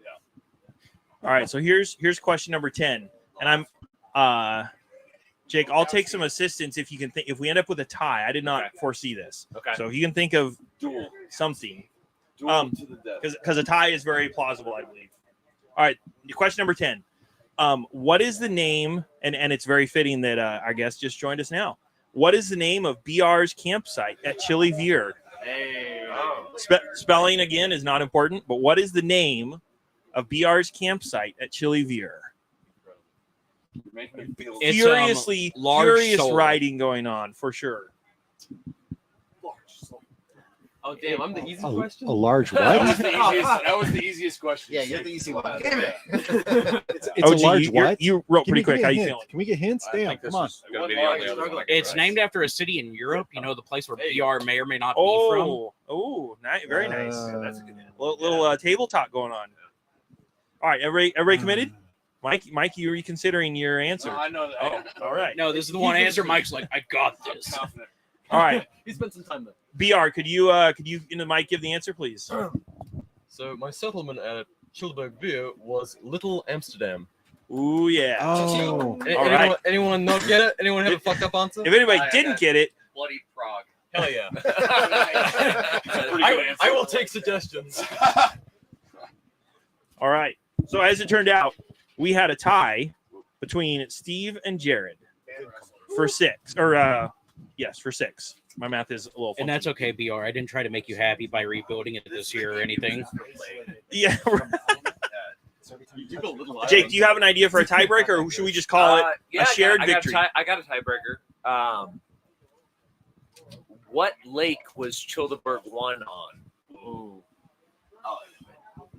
All right, so here's question number 10, and I'm Jake. I'll take some assistance if you can think. If we end up with a tie, I did not foresee this. Okay. So if you can think of something, Duel to the death. because a tie is very plausible, I believe. All right, question number 10. What is the name? And it's very fitting that our guest just joined us now. What is the name of BR's campsite at Chili Veer? Hey. Spelling again is not important, but what is the name of BR's campsite at Chili Veer? You're making me feel It's, large furious soul. riding going on for sure. Oh damn! I'm the easy question. A large That was what? that was the easiest question. Yeah, you're the easy one. Damn it. It's a OG, large you what? you wrote Can pretty we quick. get a How you hint? feeling? Can we get hints? Damn, come on. It's named after a city in Europe. You know, the place where BR may or may not be from. Oh, nice, very nice. That's a good Little table talk going on. All right, everybody committed? Mike, you reconsidering your answer? I know that. Oh, all right. No, this is the one answer. Mike's like, I got this. Confident. All right. He spent some time there. BR, could you in the mic give the answer, please? So my settlement at Childeberg Beer was Little Amsterdam. Ooh, yeah. Oh. Anyone not get it? Anyone have a fucked up answer? If anybody didn't get it, Bloody Prague. Hell yeah. Pretty good answer. I will take suggestions. all right. So as it turned out, we had a tie between Steve and Jared for 6. Yes, for 6. My math is a little funky. And that's okay, BR. I didn't try to make you happy by rebuilding it this year or anything. Yeah. Little Jake, do you have an idea for a tiebreaker, or should we just call it a shared victory? I got a tiebreaker. What lake was Childeberg 1 on? Ooh.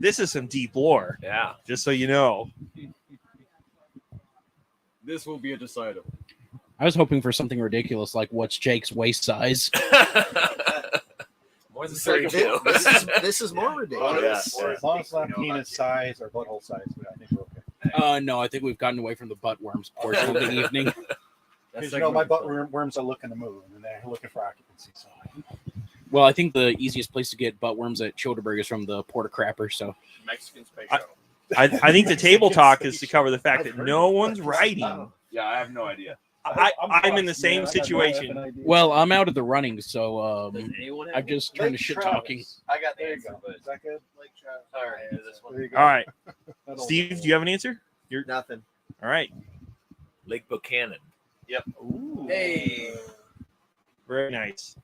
This is some deep lore. Yeah. Just so you know. This will be a decider. I was hoping for something ridiculous like what's Jake's waist size? More than It's like, 32. this is more ridiculous. As long as it's not penis size or butthole size, I think we're okay. No, I think we've gotten away from the butt worms portion of the evening. Because my butt worms are looking to move and they're looking for occupancy. So. Well, I think the easiest place to get butt worms at Childerberg is from the Porta Crapper. So Mexican space shuttle. I think the table talk is to cover the fact that no one's writing. Yeah, I have no idea. I'm in the same situation. Well, I'm out of the running, so I'm just trying to shit talking. I got the There you answer, go. but Is that good? all right, this one. There you go. All right, That'll- Steve, do you have an answer? You're Nothing. all right. Lake Buchanan. Yep. Ooh. Hey. Very nice.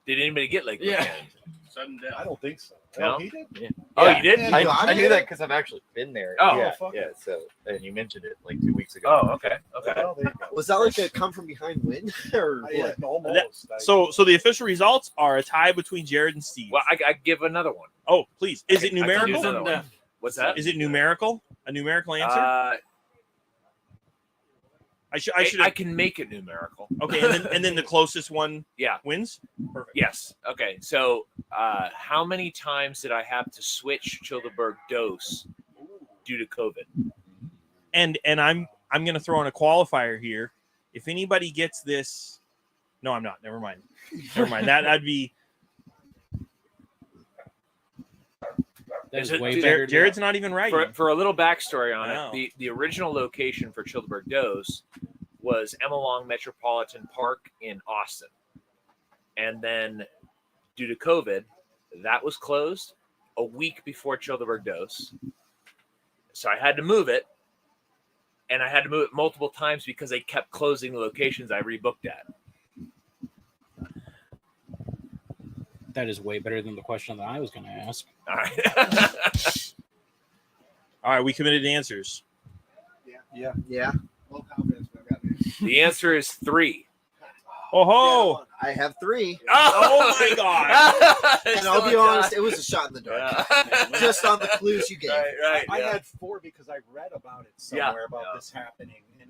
Did anybody get Lake Yeah. Buchanan? Sudden death. I don't think so. No? Oh, he did? Yeah. Oh, Yeah. you did? Yeah. I knew that because I've actually been there. Oh. yeah, fuck. yeah. So, and you mentioned it like 2 weeks ago. Oh, okay. Okay. Oh, there you go. Was that like a come from behind win or Yeah, what? almost. So the official results are a tie between Jared and Steve. Well, I give another one. Oh, please. Is it I can do numerical? another one. What's that? Is it numerical? A numerical answer? I should. I can make it numerical. Okay, and then the closest one wins? Perfect. Yes. Okay. So, how many times did I have to switch Childeberg dose due to COVID? And I'm going to throw in a qualifier here. If anybody gets this, no, I'm not. Never mind. That'd be. That is way better. Jared's not even right. For a little backstory on Wow. it, the original location for Childeberg Dose was Emma Long Metropolitan Park in Austin. And then due to COVID, that was closed a week before Childeberg Dose. So I had to move it. And I had to move it multiple times because they kept closing the locations I rebooked at. That is way better than the question that I was going to ask. All right. All right, we committed answers. Yeah. Yeah. The answer is 3. Oh ho! I have 3. Oh my god! And I'll be honest, it was a shot in the dark. Just on the clues you gave. Right. I had 4 because I read about it somewhere about this happening, and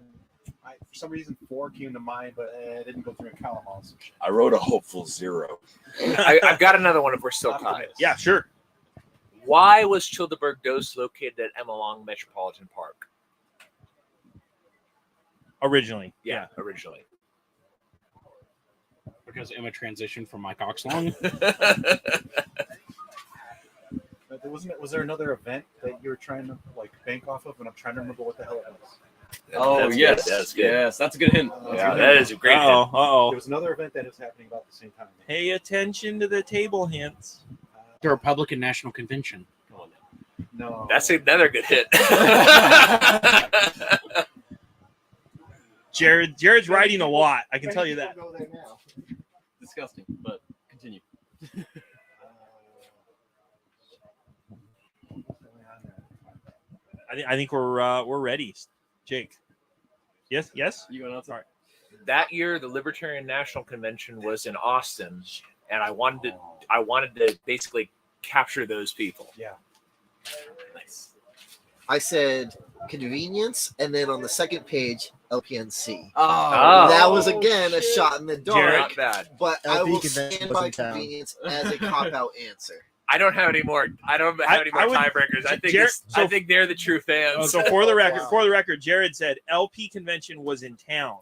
for some reason 4 came to mind, but it didn't go through a column. I wrote a hopeful 0. I've got another one if we're still tied. Yeah, sure. Why was Childeberg Dose located at Emma Long Metropolitan Park? Originally. Yeah, originally. Because Emma transitioned from Mike Oxlong. Was there another event that you were trying to bank off of? And I'm trying to remember what the hell it was. Oh, That's yes. good. That's good. Yes, that's a good hint. Yeah, that is a great hint. Uh-oh. There was another event that was happening about the same time. Pay attention to the table hints. The Republican National Convention. No. That's another good hit. Jared's writing a lot. I can tell you that. Disgusting, but continue. I think we're ready. Jake. Yes. You going outside? All right. That year, the Libertarian National Convention was in Austin, and I wanted to basically capture those people. Yeah. Nice. I said convenience, and then on the second page, LPNC. Oh. That was again a shot in the dark. Not bad. But I LP will convention stand was by in town. convenience as a cop-out answer. I don't have any more. I don't have any more I would- tiebreakers. I think Jared- I think they're the true fans. So for the record, Jared said LP convention was in town.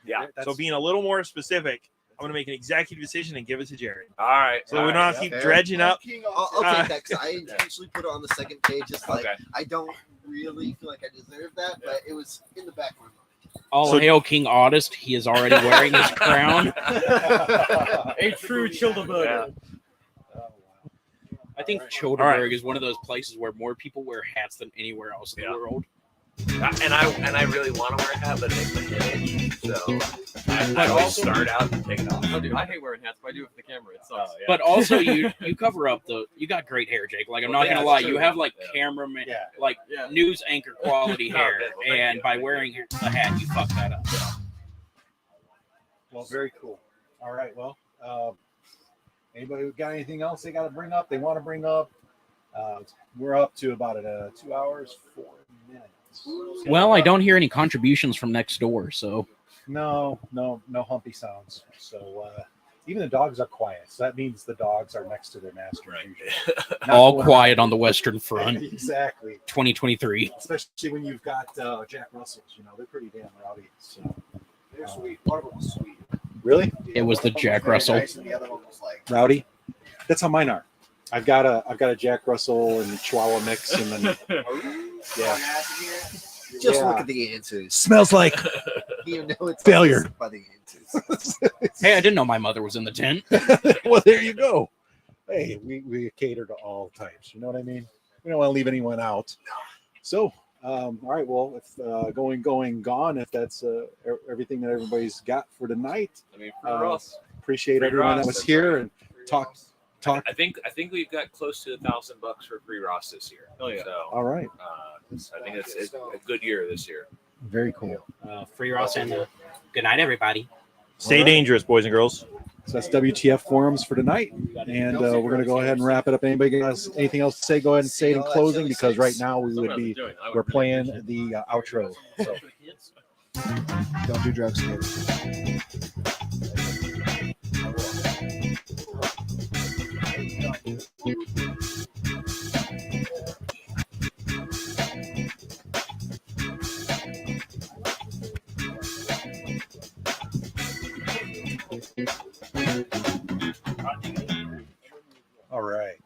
Yeah. So being a little more specific, I'm going to make an executive decision and give it to Jared. All right. So we don't have to keep dredging up. I'll take that because I intentionally put it on the second page. Just like Okay. I don't really feel like I deserve that, but it was in the back of my mind. All hail King August. He is already wearing his crown. A true Childeberg. I think Childeberg is one of those places where more people wear hats than anywhere else in the world. And I really want to wear a hat, but it makes my head itch. So I always start out and take it off. Oh, dude, I hate wearing hats, but I do it for the camera. It sucks. But also, you cover up you got great hair, Jake. Like I'm not gonna lie, you have like cameraman, like news anchor quality hair, and by wearing a hat, you fuck that up. Well, very cool. All right. Well, anybody got anything else they got to bring up? They want to bring up? We're up to about 2 hours 4 minutes. Well, I don't hear any contributions from next door, so No humpy sounds. So even the dogs are quiet. So that means the dogs are next to their master. Right. all quiet on the Western Front. Exactly. 2023. Especially when you've got Jack Russells. They're pretty damn rowdy. So they're sweet. One of them was sweet. Really? It was the Jack Russell. Nice, and the other one was like Rowdy. That's how mine are. I've got a Jack Russell and Chihuahua mix, and then yeah. Just look at the answers. Smells like You know it's failure. by the answers. Hey, I didn't know my mother was in the tent. Well, there you go. Hey, we cater to all types. You know what I mean? We don't want to leave anyone out. So, all right. Well, if going gone, if that's everything that everybody's got for tonight, I mean, free Ross. Appreciate Free everyone Ross, that was that's here right. and talk. I think we've got close to $1,000 for free Ross this year. Oh yeah. So, All right. I think it's a good year this year. Very cool. Free Ross and good night, everybody. Stay dangerous, boys and girls. So that's WTF Forums for tonight. And we're going to go ahead and wrap it up. Anybody got anything else to say? Go ahead and say it in closing, because right now we're playing the outro. So. Don't do drugs, kids. All right.